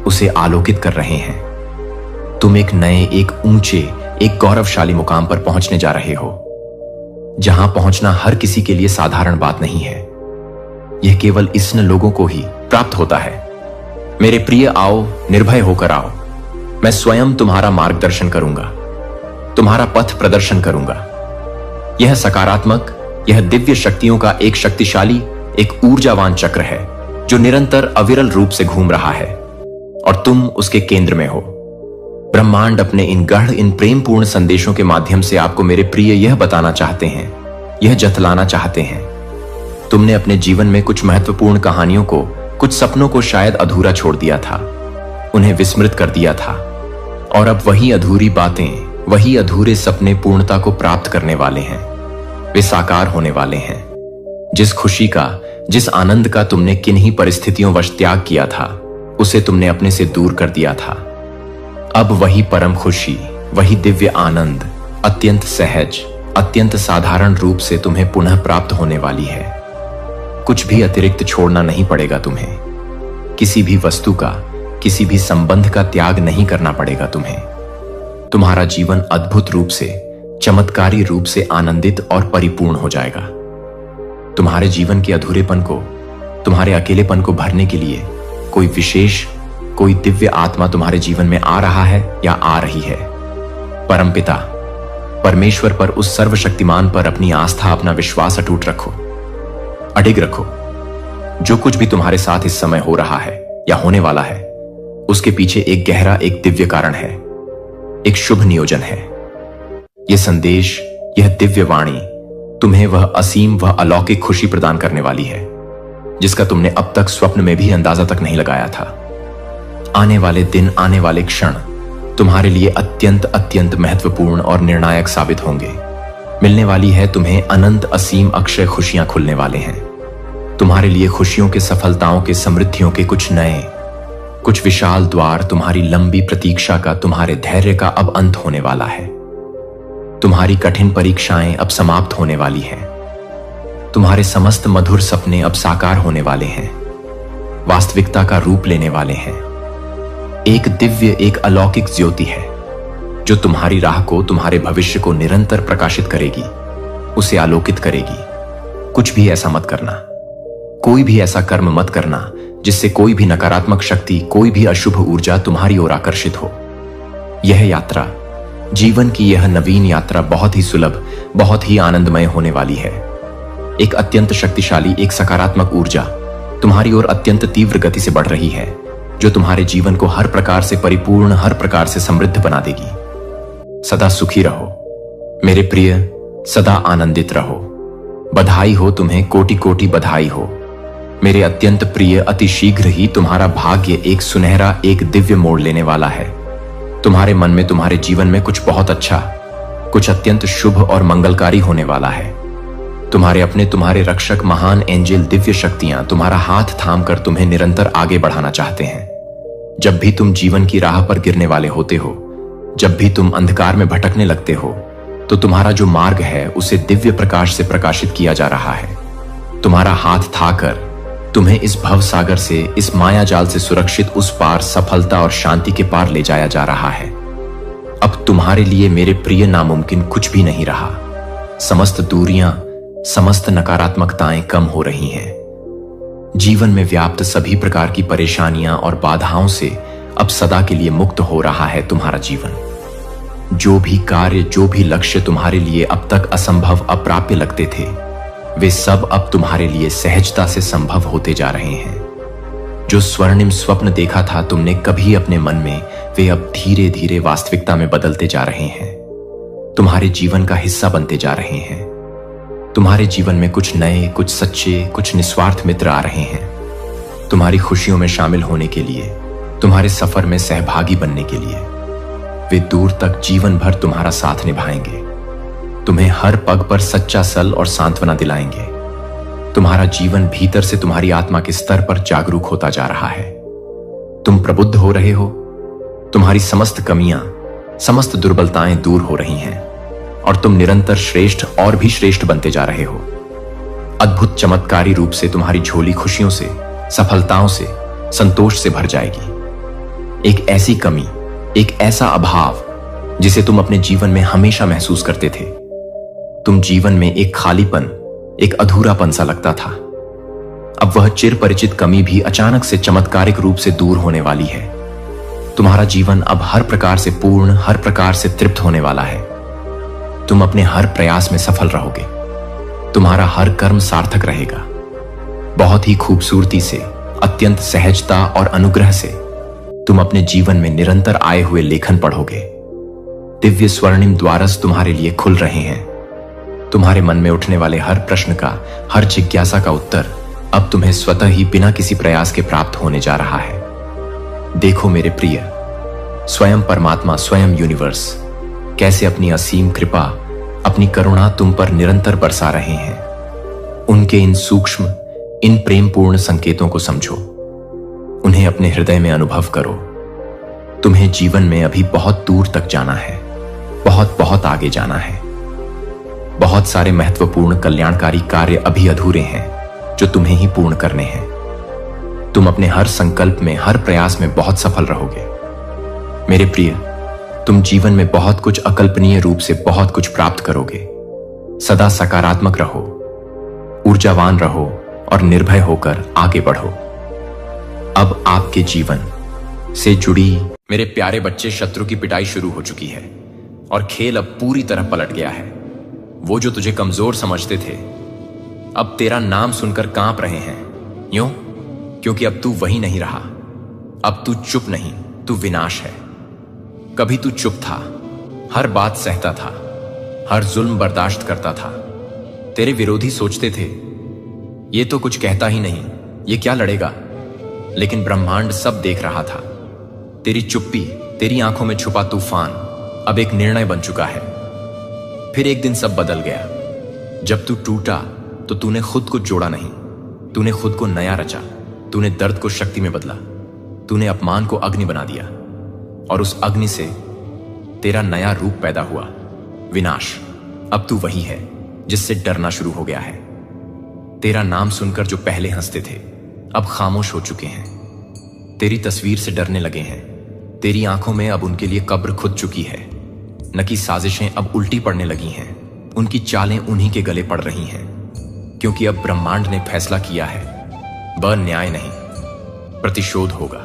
[SPEAKER 1] उसे आलोकित कर रहे हैं। तुम एक नए, एक ऊंचे, एक गौरवशाली मुकाम पर पहुंचने जा रहे हो, जहां पहुंचना हर किसी के लिए साधारण बात नहीं है। यह केवल इष्ण लोगों को ही प्राप्त होता है। मेरे प्रिय, आओ, निर्भय होकर आओ। मैं स्वयं तुम्हारा मार्गदर्शन करूंगा, तुम्हारा पथ प्रदर्शन करूंगा। यह सकारात्मक, यह दिव्य शक्तियों का एक शक्तिशाली, एक ऊर्जावान चक्र है जो निरंतर अविरल रूप से घूम रहा है और तुम उसके केंद्र में हो। ब्रह्मांड अपने इन गढ़, इन प्रेमपूर्ण संदेशों के माध्यम से आपको मेरे प्रिय यह बताना चाहते हैं, यह जतलाना चाहते हैं। तुमने अपने जीवन में कुछ महत्वपूर्ण कहानियों को, कुछ सपनों को शायद अधूरा छोड़ दिया था, उन्हें विस्मृत कर दिया था और अब वही अधूरी बातें, वही अधूरे सपने पूर्णता को प्राप्त करने वाले हैं। वे साकार होने वाले हैं। जिस खुशी का, जिस आनंद का तुमने किन्हीं परिस्थितियों वश त्याग किया था, उसे तुमने अपने से दूर कर दिया था। अब वही परम खुशी, वही दिव्य आनंद अत्यंत सहज, अत्यंत साधारण रूप से तुम्हें पुनः प्राप्त होने वाली है। कुछ भी अतिरिक्त छोड़ना नहीं पड़ेगा तुम्हें। किसी भी वस्तु का, किसी भी संबंध का त्याग नहीं करना पड़ेगा तुम्हें। तुम्हारा जीवन अद्भुत रूप से, चमत्कारी रूप से आनंदित और परिपूर्ण हो जाएगा। तुम्हारे जीवन के अधूरेपन को, तुम्हारे अकेलेपन को भरने के लिए कोई विशेष, कोई दिव्य आत्मा तुम्हारे जीवन में आ रहा है या आ रही है। परमपिता, परमेश्वर पर, उस सर्वशक्तिमान पर अपनी आस्था, अपना विश्वास अटूट रखो, अडिग रखो। जो कुछ भी तुम्हारे साथ इस समय हो रहा है या होने वाला है, उसके पीछे एक गहरा, एक दिव्य कारण है, एक शुभ नियोजन है। यह संदेश, यह दिव्य वाणी तुम्हें वह असीम, वह अलौकिक खुशी प्रदान करने वाली है जिसका तुमने अब तक स्वप्न में भी अंदाजा तक नहीं लगाया था। आने वाले दिन, आने वाले क्षण तुम्हारे लिए अत्यंत अत्यंत महत्वपूर्ण और निर्णायक साबित होंगे। मिलने वाली है तुम्हें अनंत, असीम, अक्षय खुशियां खुलने वाले हैं। तुम्हारे लिए खुशियों के, सफलताओं के, समृद्धियों के कुछ नए, कुछ विशाल द्वार, तुम्हारी लंबी प्रतीक्षा का, तुम्हारे धैर्य का अब अंत होने वाला है। तुम्हारी कठिन परीक्षाएं अब समाप्त होने वाली हैं। तुम्हारे समस्त मधुर सपने अब साकार होने वाले हैं, वास्तविकता का रूप लेने वाले हैं। एक दिव्य, एक अलौकिक ज्योति है जो तुम्हारी राह को, तुम्हारे भविष्य को निरंतर प्रकाशित करेगी, उसे आलोकित करेगी। कुछ भी ऐसा मत करना, कोई भी ऐसा कर्म मत करना जिससे कोई भी नकारात्मक शक्ति, कोई भी अशुभ ऊर्जा तुम्हारी ओर आकर्षित हो। यह यात्रा, जीवन की यह नवीन यात्रा बहुत ही सुलभ, बहुत ही आनंदमय होने वाली है। एक अत्यंत शक्तिशाली, एक सकारात्मक ऊर्जा तुम्हारी ओर अत्यंत तीव्र गति से बढ़ रही है जो तुम्हारे जीवन को हर प्रकार से परिपूर्ण, हर प्रकार से समृद्ध बना देगी। सदा सुखी रहो मेरे प्रिय, सदा आनंदित रहो। बधाई हो तुम्हें, कोटि कोटि बधाई हो मेरे अत्यंत प्रिय। अति शीघ्र ही तुम्हारा भाग्य एक सुनहरा, एक दिव्य मोड़ लेने वाला है। तुम्हारे मन में, तुम्हारे जीवन में कुछ बहुत अच्छा, कुछ अत्यंत शुभ और मंगलकारी होने वाला है। तुम्हारे अपने, तुम्हारे रक्षक, महान एंजल, दिव्य शक्तियां तुम्हारा हाथ थामकर तुम्हें निरंतर आगे बढ़ाना चाहते हैं। जब भी तुम जीवन की राह पर गिरने वाले होते हो, जब भी तुम अंधकार में भटकने लगते हो, तो तुम्हारा जो मार्ग है उसे दिव्य प्रकाश से प्रकाशित किया जा रहा है। तुम्हारा हाथ थाकर तुम्हें इस भव सागर से, इस माया जाल से सुरक्षित उस पार, सफलता और शांति के पार ले जाया जा रहा है। अब तुम्हारे लिए मेरे प्रिय नामुमकिन कुछ भी नहीं रहा। समस्त दूरियां, समस्त नकारात्मकताएं कम हो रही हैं। जीवन में व्याप्त सभी प्रकार की परेशानियां और बाधाओं से अब सदा के लिए मुक्त हो रहा है तुम्हारा जीवन। जो भी कार्य, जो भी लक्ष्य तुम्हारे लिए अब तक असंभव, अप्राप्य लगते थे, वे सब अब तुम्हारे लिए सहजता से संभव होते जा रहे हैं। जो स्वर्णिम स्वप्न देखा था तुमने कभी अपने मन में, वे अब धीरे धीरे वास्तविकता में बदलते जा रहे हैं, तुम्हारे जीवन का हिस्सा बनते जा रहे हैं। तुम्हारे जीवन में कुछ नए, कुछ सच्चे, कुछ निस्वार्थ मित्र आ रहे हैं तुम्हारी खुशियों में शामिल होने के लिए, तुम्हारे सफर में सहभागी बनने के लिए। वे दूर तक जीवन भर तुम्हारा साथ निभाएंगे, तुम्हें हर पग पर सच्चा सल और सांत्वना दिलाएंगे। तुम्हारा जीवन भीतर से, तुम्हारी आत्मा के स्तर पर जागरूक होता जा रहा है। तुम प्रबुद्ध हो रहे हो, तुम्हारी समस्त कमियां, समस्त दुर्बलताएं दूर हो रही हैं और तुम निरंतर श्रेष्ठ और भी श्रेष्ठ बनते जा रहे हो। अद्भुत चमत्कारी रूप से तुम्हारी झोली खुशियों से, सफलताओं से, संतोष से भर जाएगी। एक ऐसी कमी, एक ऐसा अभाव जिसे तुम अपने जीवन में हमेशा महसूस करते थे। तुम जीवन में एक खालीपन, एक अधूरापन सा लगता था, अब वह चिर परिचित कमी भी अचानक से चमत्कारिक रूप से दूर होने वाली है। तुम्हारा जीवन अब हर प्रकार से पूर्ण, हर प्रकार से तृप्त होने वाला है। तुम अपने हर प्रयास में सफल रहोगे, तुम्हारा हर कर्म सार्थक रहेगा। बहुत ही खूबसूरती से, अत्यंत सहजता और अनुग्रह से तुम अपने जीवन में निरंतर आए हुए लेखन पढ़ोगे। दिव्य स्वर्णिम द्वारस तुम्हारे लिए खुल रहे हैं। तुम्हारे मन में उठने वाले हर प्रश्न का, हर जिज्ञासा का उत्तर अब तुम्हें स्वतः ही बिना किसी प्रयास के प्राप्त होने जा रहा है। देखो मेरे प्रिय, स्वयं परमात्मा, स्वयं यूनिवर्स कैसे अपनी असीम कृपा, अपनी करुणा तुम पर निरंतर बरसा रहे हैं। उनके इन सूक्ष्म, इन प्रेमपूर्ण संकेतों को समझो, उन्हें अपने हृदय में अनुभव करो। तुम्हें जीवन में अभी बहुत दूर तक जाना है, बहुत बहुत आगे जाना है। बहुत सारे महत्वपूर्ण कल्याणकारी कार्य अभी अधूरे हैं जो तुम्हें ही पूर्ण करने हैं। तुम अपने हर संकल्प में, हर प्रयास में बहुत सफल रहोगे। मेरे प्रिय, तुम जीवन में बहुत कुछ अकल्पनीय रूप से बहुत कुछ प्राप्त करोगे। सदा सकारात्मक रहो, ऊर्जावान रहो और निर्भय होकर आगे बढ़ो। अब आपके जीवन से जुड़ी मेरे प्यारे बच्चे, शत्रु की पिटाई शुरू हो चुकी है। और खेल अब पूरी तरह पलट गया है। वो जो तुझे कमजोर समझते थे अब तेरा नाम सुनकर कांप रहे हैं। यूं क्योंकि अब तू वही नहीं रहा। अब तू चुप नहीं, तू विनाश है। कभी तू चुप था, हर बात सहता था, हर जुल्म बर्दाश्त करता था। तेरे विरोधी सोचते थे ये तो कुछ कहता ही नहीं, ये क्या लड़ेगा। लेकिन ब्रह्मांड सब देख रहा था। तेरी चुप्पी, तेरी आंखों में छुपा तूफान अब एक निर्णय बन चुका है। फिर एक दिन सब बदल गया। जब तू टूटा तो तूने खुद को जोड़ा नहीं, तूने खुद को नया रचा। तूने दर्द को शक्ति में बदला, तूने अपमान को अग्नि बना दिया, और उस अग्नि से तेरा नया रूप पैदा हुआ, विनाश। अब तू वही है जिससे डरना शुरू हो गया है। तेरा नाम सुनकर जो पहले हंसते थे अब खामोश हो चुके हैं। तेरी तस्वीर से डरने लगे हैं। तेरी आंखों में अब उनके लिए कब्र खुद चुकी है। न की साजिशें अब उल्टी पड़ने लगी हैं, उनकी चालें उन्हीं के गले पड़ रही हैं। क्योंकि अब ब्रह्मांड ने फैसला किया है, वह न्याय नहीं, प्रतिशोध होगा।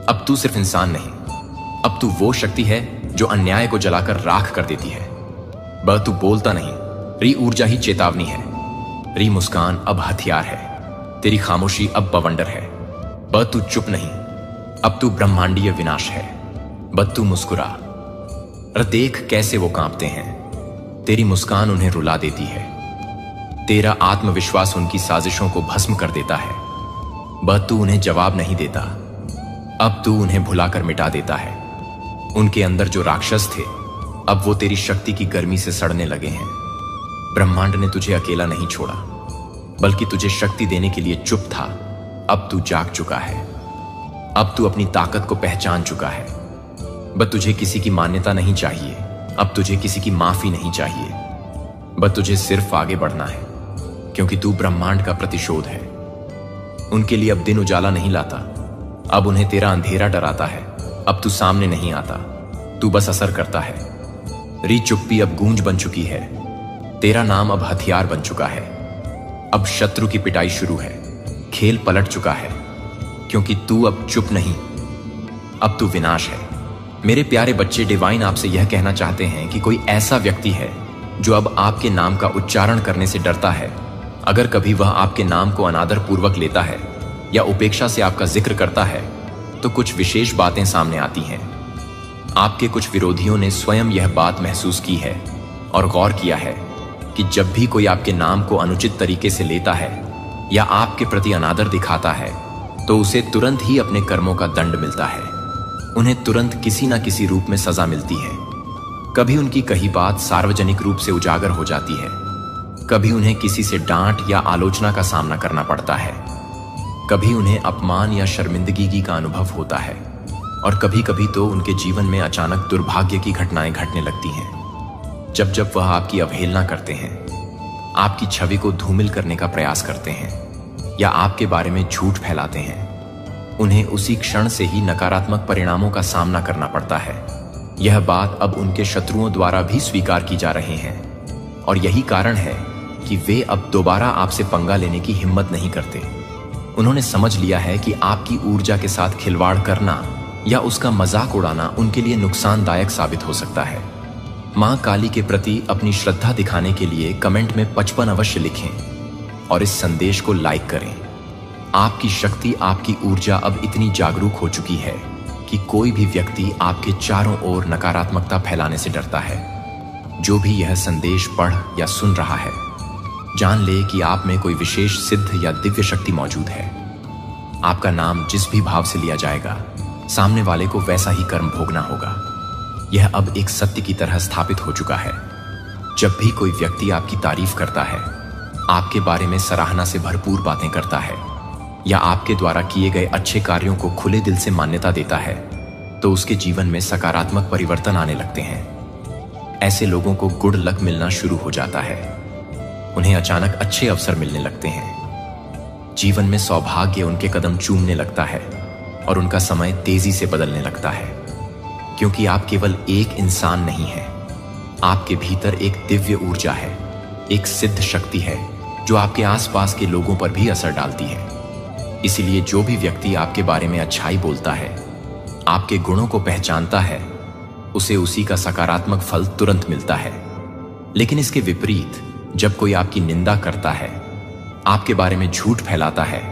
[SPEAKER 1] अब तू सिर्फ इंसान नहीं, अब तू वो शक्ति है जो अन्याय को जलाकर राख कर देती है। वह तू बोलता नहीं, री ऊर्जा ही चेतावनी है। री मुस्कान अब हथियार है, तेरी खामोशी अब बवंडर है। वह तू चुप नहीं, अब तू ब्रह्मांडीय विनाश है। बस तू मुस्कुरा और देख कैसे वो कांपते हैं। तेरी मुस्कान उन्हें रुला देती है, तेरा आत्मविश्वास उनकी साजिशों को भस्म कर देता है। बस तू उन्हें जवाब नहीं देता, अब तू उन्हें भुलाकर मिटा देता है। उनके अंदर जो राक्षस थे अब वो तेरी शक्ति की गर्मी से सड़ने लगे हैं। ब्रह्मांड ने तुझे अकेला नहीं छोड़ा, बल्कि तुझे शक्ति देने के लिए चुप था। अब तू जाग चुका है, अब तू अपनी ताकत को पहचान चुका है। बस तुझे किसी की मान्यता नहीं चाहिए, अब तुझे किसी की माफी नहीं चाहिए। बस तुझे सिर्फ आगे बढ़ना है, क्योंकि तू ब्रह्मांड का प्रतिशोध है। उनके लिए अब दिन उजाला नहीं लाता, अब उन्हें तेरा अंधेरा डराता है। अब तू सामने नहीं आता, तू बस असर करता है। री चुप्पी अब गूंज बन चुकी है, तेरा नाम अब हथियार बन चुका है। अब शत्रु की पिटाई शुरू है, खेल पलट चुका है। क्योंकि तू अब चुप नहीं, अब तू विनाश है। मेरे प्यारे बच्चे, डिवाइन आपसे यह कहना चाहते हैं कि कोई ऐसा व्यक्ति है जो अब आपके नाम का उच्चारण करने से डरता है। अगर कभी वह आपके नाम को अनादर पूर्वक लेता है या उपेक्षा से आपका जिक्र करता है तो कुछ विशेष बातें सामने आती हैं। आपके कुछ विरोधियों ने स्वयं यह बात महसूस की है और गौर किया है कि जब भी कोई आपके नाम को अनुचित तरीके से लेता है या आपके प्रति अनादर दिखाता है तो उसे तुरंत ही अपने कर्मों का दंड मिलता है। उन्हें तुरंत किसी न किसी रूप में सजा मिलती है। कभी उनकी कही बात सार्वजनिक रूप से उजागर हो जाती है, कभी उन्हें किसी से डांट या आलोचना का सामना करना पड़ता है, कभी उन्हें अपमान या शर्मिंदगी का अनुभव होता है, और कभी कभी तो उनके जीवन में अचानक दुर्भाग्य की घटनाएं घटने लगती हैं। जब जब वह आपकी अवहेलना करते हैं, आपकी छवि को धूमिल करने का प्रयास करते हैं या आपके बारे में झूठ फैलाते हैं, उन्हें उसी क्षण से ही नकारात्मक परिणामों का सामना करना पड़ता है। यह बात अब उनके शत्रुओं द्वारा भी स्वीकार की जा रही है, और यही कारण है कि वे अब दोबारा आपसे पंगा लेने की हिम्मत नहीं करते। उन्होंने समझ लिया है कि आपकी ऊर्जा के साथ खिलवाड़ करना या उसका मजाक उड़ाना उनके लिए नुकसानदायक साबित हो सकता है। मां काली के प्रति अपनी श्रद्धा दिखाने के लिए कमेंट में 55 अवश्य लिखें और इस संदेश को लाइक करें। आपकी शक्ति, आपकी ऊर्जा अब इतनी जागरूक हो चुकी है कि कोई भी व्यक्ति आपके चारों ओर नकारात्मकता फैलाने से डरता है। जो भी यह संदेश पढ़ या सुन रहा है, जान ले कि आप में कोई विशेष सिद्ध या दिव्य शक्ति मौजूद है। आपका नाम जिस भी भाव से लिया जाएगा, सामने वाले को वैसा ही कर्म भोगना होगा। यह अब एक सत्य की तरह स्थापित हो चुका है। जब भी कोई व्यक्ति आपकी तारीफ करता है, आपके बारे में सराहना से भरपूर बातें करता है या आपके द्वारा किए गए अच्छे कार्यों को खुले दिल से मान्यता देता है, तो उसके जीवन में सकारात्मक परिवर्तन आने लगते हैं। ऐसे लोगों को गुड लक मिलना शुरू हो जाता है। उन्हें अचानक अच्छे अवसर मिलने लगते हैं। जीवन में सौभाग्य उनके कदम चूमने लगता है और उनका समय तेजी से बदलने लगता है। क्योंकि आप केवल एक इंसान नहीं हैं, आपके भीतर एक दिव्य ऊर्जा है, एक सिद्ध शक्ति है जो आपके आसपास के लोगों पर भी असर डालती है। इसलिए जो भी व्यक्ति आपके बारे में अच्छाई बोलता है, आपके गुणों को पहचानता है, उसे उसी का सकारात्मक फल तुरंत मिलता है। लेकिन इसके विपरीत जब कोई आपकी निंदा करता है, आपके बारे में झूठ फैलाता है,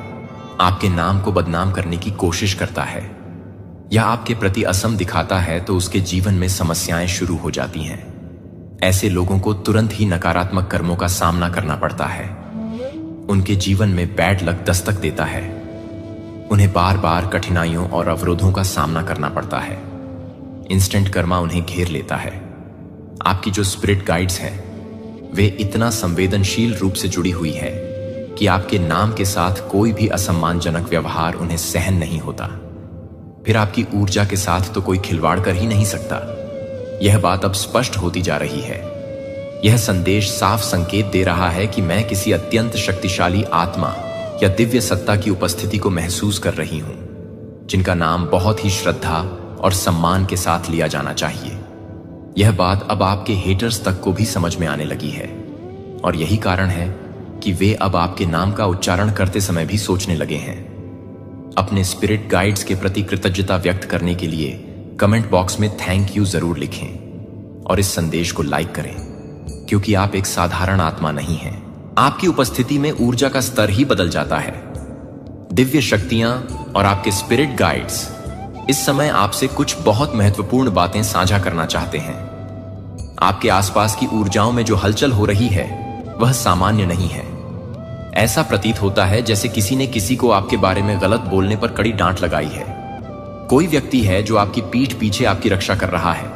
[SPEAKER 1] आपके नाम को बदनाम करने की कोशिश करता है या आपके प्रति असम दिखाता है, तो उसके जीवन में समस्याएं शुरू हो जाती हैं। ऐसे लोगों को तुरंत ही नकारात्मक कर्मों का सामना करना पड़ता है। उनके जीवन में बैड लक दस्तक देता है। उन्हें बार बार कठिनाइयों और अवरोधों का सामना करना पड़ता है। इंस्टेंट कर्मा उन्हें घेर लेता है। आपकी जो स्पिरिट गाइड्स हैं, वे इतना संवेदनशील रूप से जुड़ी हुई है कि आपके नाम के साथ कोई भी असम्मानजनक व्यवहार उन्हें सहन नहीं होता। फिर आपकी ऊर्जा के साथ तो कोई खिलवाड़ कर ही नहीं सकता। यह बात अब स्पष्ट होती जा रही है। यह संदेश साफ संकेत दे रहा है कि मैं किसी अत्यंत शक्तिशाली आत्मा या दिव्य सत्ता की उपस्थिति को महसूस कर रही हूं, जिनका नाम बहुत ही श्रद्धा और सम्मान के साथ लिया जाना चाहिए। यह बात अब आपके हेटर्स तक को भी समझ में आने लगी है, और यही कारण है कि वे अब आपके नाम का उच्चारण करते समय भी सोचने लगे हैं। अपने स्पिरिट गाइड्स के प्रति कृतज्ञता व्यक्त करने के लिए कमेंट बॉक्स में थैंक यू जरूर लिखें और इस संदेश को लाइक करें, क्योंकि आप एक साधारण आत्मा नहीं हैं। आपकी उपस्थिति में ऊर्जा का स्तर ही बदल जाता है। दिव्य शक्तियां और आपके स्पिरिट गाइड्स इस समय आपसे कुछ बहुत महत्वपूर्ण बातें साझा करना चाहते हैं। आपके आसपास की ऊर्जाओं में जो हलचल हो रही है वह सामान्य नहीं है। ऐसा प्रतीत होता है जैसे किसी ने किसी को आपके बारे में गलत बोलने पर कड़ी डांट लगाई है। कोई व्यक्ति है जो आपकी पीठ पीछे आपकी रक्षा कर रहा है।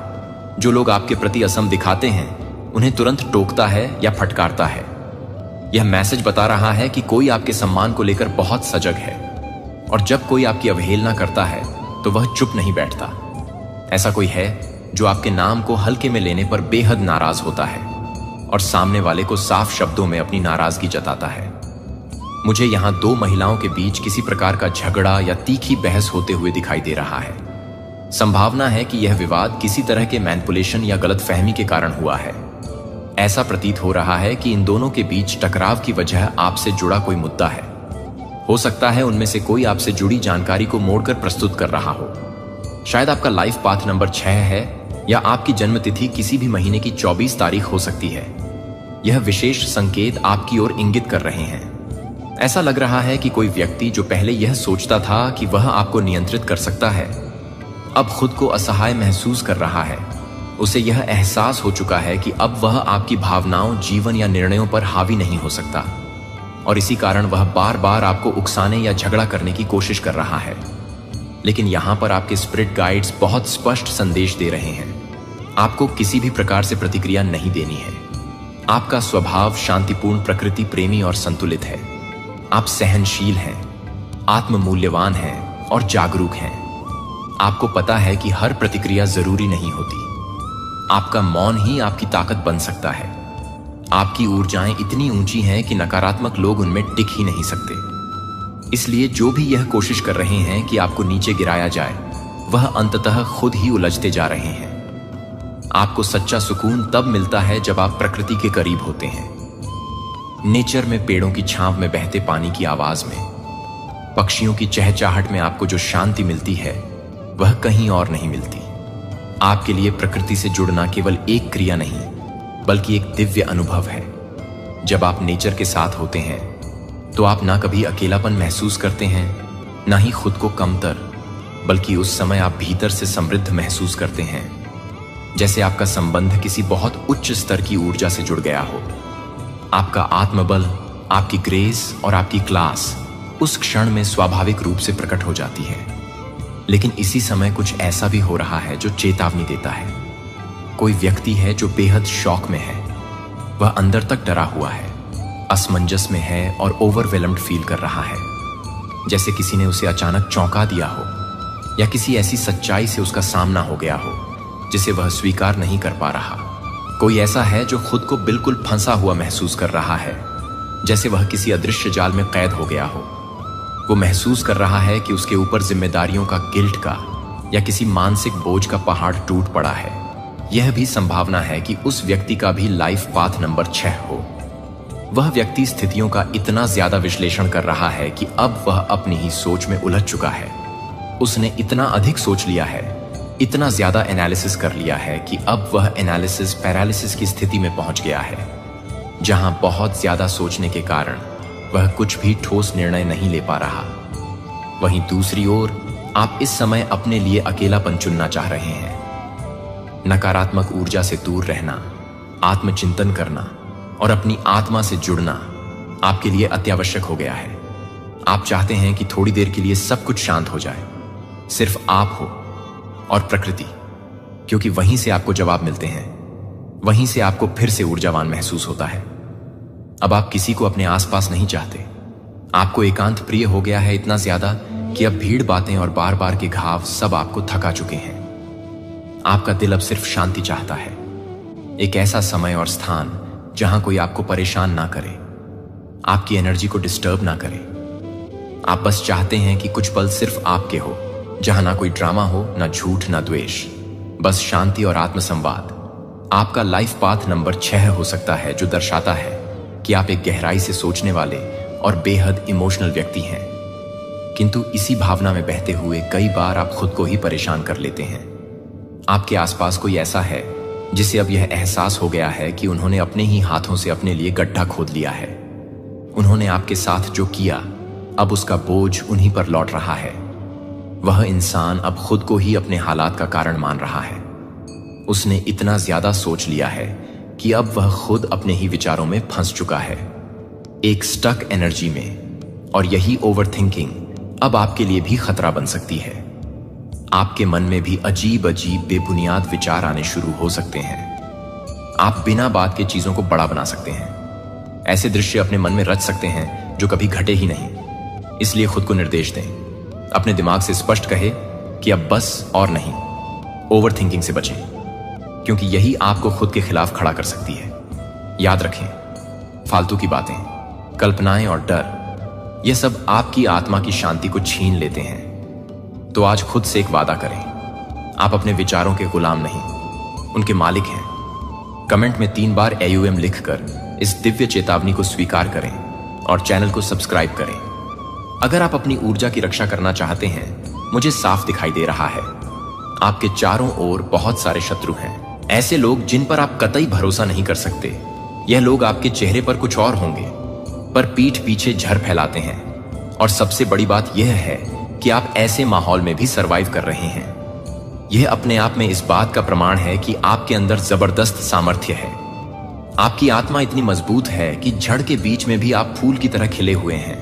[SPEAKER 1] जो लोग आपके प्रति असम दिखाते हैं, उन्हें तुरंत टोकता है या फटकारता है। यह मैसेज बता रहा है कि कोई आपके सम्मान को लेकर बहुत सजग है, और जब कोई आपकी अवहेलना करता है तो वह चुप नहीं बैठता। ऐसा कोई है जो आपके नाम को हल्के में लेने पर बेहद नाराज होता है और सामने वाले को साफ शब्दों में अपनी नाराजगी जताता है। मुझे यहां दो महिलाओं के बीच किसी प्रकार का झगड़ा या तीखी बहस होते हुए दिखाई दे रहा है। संभावना है कि यह विवाद किसी तरह के मैनिपुलेशन या गलतफहमी के कारण हुआ है। ऐसा प्रतीत हो रहा है कि इन दोनों के बीच टकराव की वजह आपसे जुड़ा कोई मुद्दा है। हो सकता है उनमें से कोई आपसे जुड़ी जानकारी को मोड़कर प्रस्तुत कर रहा हो। शायद आपका लाइफ पाथ नंबर 6 है, या आपकी जन्मतिथि किसी भी महीने की 24 तारीख हो सकती है। यह विशेष संकेत आपकी ओर इंगित कर रहे हैं। ऐसा लग रहा है कि कोई व्यक्ति जो पहले यह सोचता था कि वह आपको नियंत्रित कर सकता है, अब खुद को असहाय महसूस कर रहा है। उसे यह एहसास हो चुका है कि अब वह आपकी भावनाओं, जीवन या निर्णयों पर हावी नहीं हो सकता, और इसी कारण वह बार बार आपको उकसाने या झगड़ा करने की कोशिश कर रहा है। लेकिन यहां पर आपके स्पिरिट गाइड्स बहुत स्पष्ट संदेश दे रहे हैं। आपको किसी भी प्रकार से प्रतिक्रिया नहीं देनी है। आपका स्वभाव शांतिपूर्ण, प्रकृति प्रेमी और संतुलित है। आप सहनशील हैं, आत्ममूल्यवान हैं और जागरूक हैं। आपको पता है कि हर प्रतिक्रिया जरूरी नहीं होती। आपका मौन ही आपकी ताकत बन सकता है। आपकी ऊर्जाएं इतनी ऊंची हैं कि नकारात्मक लोग उनमें टिक ही नहीं सकते। इसलिए जो भी यह कोशिश कर रहे हैं कि आपको नीचे गिराया जाए, वह अंततः खुद ही उलझते जा रहे हैं। आपको सच्चा सुकून तब मिलता है जब आप प्रकृति के करीब होते हैं। नेचर में, पेड़ों की छांव में, बहते पानी की आवाज में, पक्षियों की चहचहाहट में आपको जो शांति मिलती है वह कहीं और नहीं मिलती। आपके लिए प्रकृति से जुड़ना केवल एक क्रिया नहीं, बल्कि एक दिव्य अनुभव है। जब आप नेचर के साथ होते हैं तो आप ना कभी अकेलापन महसूस करते हैं, ना ही खुद को कमतर, बल्कि उस समय आप भीतर से समृद्ध महसूस करते हैं, जैसे आपका संबंध किसी बहुत उच्च स्तर की ऊर्जा से जुड़ गया हो। आपका आत्मबल, आपकी ग्रेस और आपकी क्लास उस क्षण में स्वाभाविक रूप से प्रकट हो जाती है। लेकिन इसी समय कुछ ऐसा भी हो रहा है जो चेतावनी देता है। कोई व्यक्ति है जो बेहद शॉक में है। वह अंदर तक डरा हुआ है, असमंजस में है और ओवरवेलम्ड फील कर रहा है, जैसे किसी ने उसे अचानक चौंका दिया हो, या किसी ऐसी सच्चाई से उसका सामना हो गया हो जिसे वह स्वीकार नहीं कर पा रहा। कोई ऐसा है जो खुद को बिल्कुल फंसा हुआ महसूस कर रहा है, जैसे वह किसी अदृश्य जाल में कैद हो गया हो। वो महसूस कर रहा है कि उसके ऊपर जिम्मेदारियों का, गिल्ट का या किसी मानसिक बोझ का पहाड़ टूट पड़ा है। यह भी संभावना है कि उस व्यक्ति का भी लाइफ पाथ नंबर 6 हो। वह व्यक्ति स्थितियों का इतना ज्यादा विश्लेषण कर रहा है कि अब वह अपनी ही सोच में उलझ चुका है। उसने इतना अधिक सोच लिया है इतना ज्यादा एनालिसिस कर लिया है कि अब वह एनालिसिस पैरालिसिस की स्थिति में पहुंच गया है, जहां बहुत ज्यादा सोचने के कारण वह कुछ भी ठोस निर्णय नहीं ले पा रहा। वहीं दूसरी ओर आप इस समय अपने लिए अकेलापन चुनना चाह रहे हैं। नकारात्मक ऊर्जा से दूर रहना, आत्मचिंतन करना और अपनी आत्मा से जुड़ना आपके लिए अत्यावश्यक हो गया है। आप चाहते हैं कि थोड़ी देर के लिए सब कुछ शांत हो जाए, सिर्फ आप हो और प्रकृति, क्योंकि वहीं से आपको जवाब मिलते हैं, वहीं से आपको फिर से ऊर्जावान महसूस होता है। अब आप किसी को अपने आसपास नहीं चाहते। आपको एकांत प्रिय हो गया है इतना ज्यादा कि अब भीड़ बातें और बार बार के घाव सब आपको थका चुके हैं। आपका दिल अब सिर्फ शांति चाहता है, एक ऐसा समय और स्थान जहां कोई आपको परेशान ना करे, आपकी एनर्जी को डिस्टर्ब ना करे। आप बस चाहते हैं कि कुछ पल सिर्फ आपके हो, जहां ना कोई ड्रामा हो, ना झूठ, ना द्वेष, बस शांति और आत्मसंवाद। आपका लाइफ पाथ नंबर 6 हो सकता है, जो दर्शाता है कि आप एक गहराई से सोचने वाले और बेहद इमोशनल व्यक्ति हैं। किंतु इसी भावना में बहते हुए कई बार आप खुद को ही परेशान कर लेते हैं। आपके आसपास कोई ऐसा है जिसे अब यह एहसास हो गया है कि उन्होंने अपने ही हाथों से अपने लिए गड्ढा खोद लिया है। उन्होंने आपके साथ जो किया, अब उसका बोझ उन्हीं पर लौट रहा है। वह इंसान अब खुद को ही अपने हालात का कारण मान रहा है। उसने इतना ज्यादा सोच लिया है कि अब वह खुद अपने ही विचारों में फंस चुका है, एक स्टक एनर्जी में। और यही ओवरथिंकिंग अब आपके लिए भी खतरा बन सकती है। आपके मन में भी अजीब अजीब बेबुनियाद विचार आने शुरू हो सकते हैं। आप बिना बात के चीजों को बड़ा बना सकते हैं, ऐसे दृश्य अपने मन में रच सकते हैं जो कभी घटे ही नहीं। इसलिए खुद को निर्देश दें, अपने दिमाग से स्पष्ट कहे कि अब बस और नहीं। ओवरथिंकिंग से बचें, क्योंकि यही आपको खुद के खिलाफ खड़ा कर सकती है। याद रखें, फालतू की बातें, कल्पनाएं और डर, यह सब आपकी आत्मा की शांति को छीन लेते हैं। तो आज खुद से एक वादा करें, आप अपने विचारों के गुलाम नहीं, उनके मालिक हैं। कमेंट में 3 बार AUM लिखकर इस दिव्य चेतावनी को स्वीकार करें और चैनल को सब्सक्राइब करें। अगर आप अपनी ऊर्जा की रक्षा करना चाहते हैं, मुझे साफ दिखाई दे रहा है आपके चारों ओर बहुत सारे शत्रु हैं, ऐसे लोग जिन पर आप कतई भरोसा नहीं कर सकते। यह लोग आपके चेहरे पर कुछ और होंगे, पर पीठ पीछे झर फैलाते हैं। और सबसे बड़ी बात यह है कि आप ऐसे माहौल में भी सरवाइव कर रहे हैं। यह अपने आप में इस बात का प्रमाण है कि आपके अंदर जबरदस्त सामर्थ्य है। आपकी आत्मा इतनी मजबूत है कि झड़ के बीच में भी आप फूल की तरह खिले हुए हैं।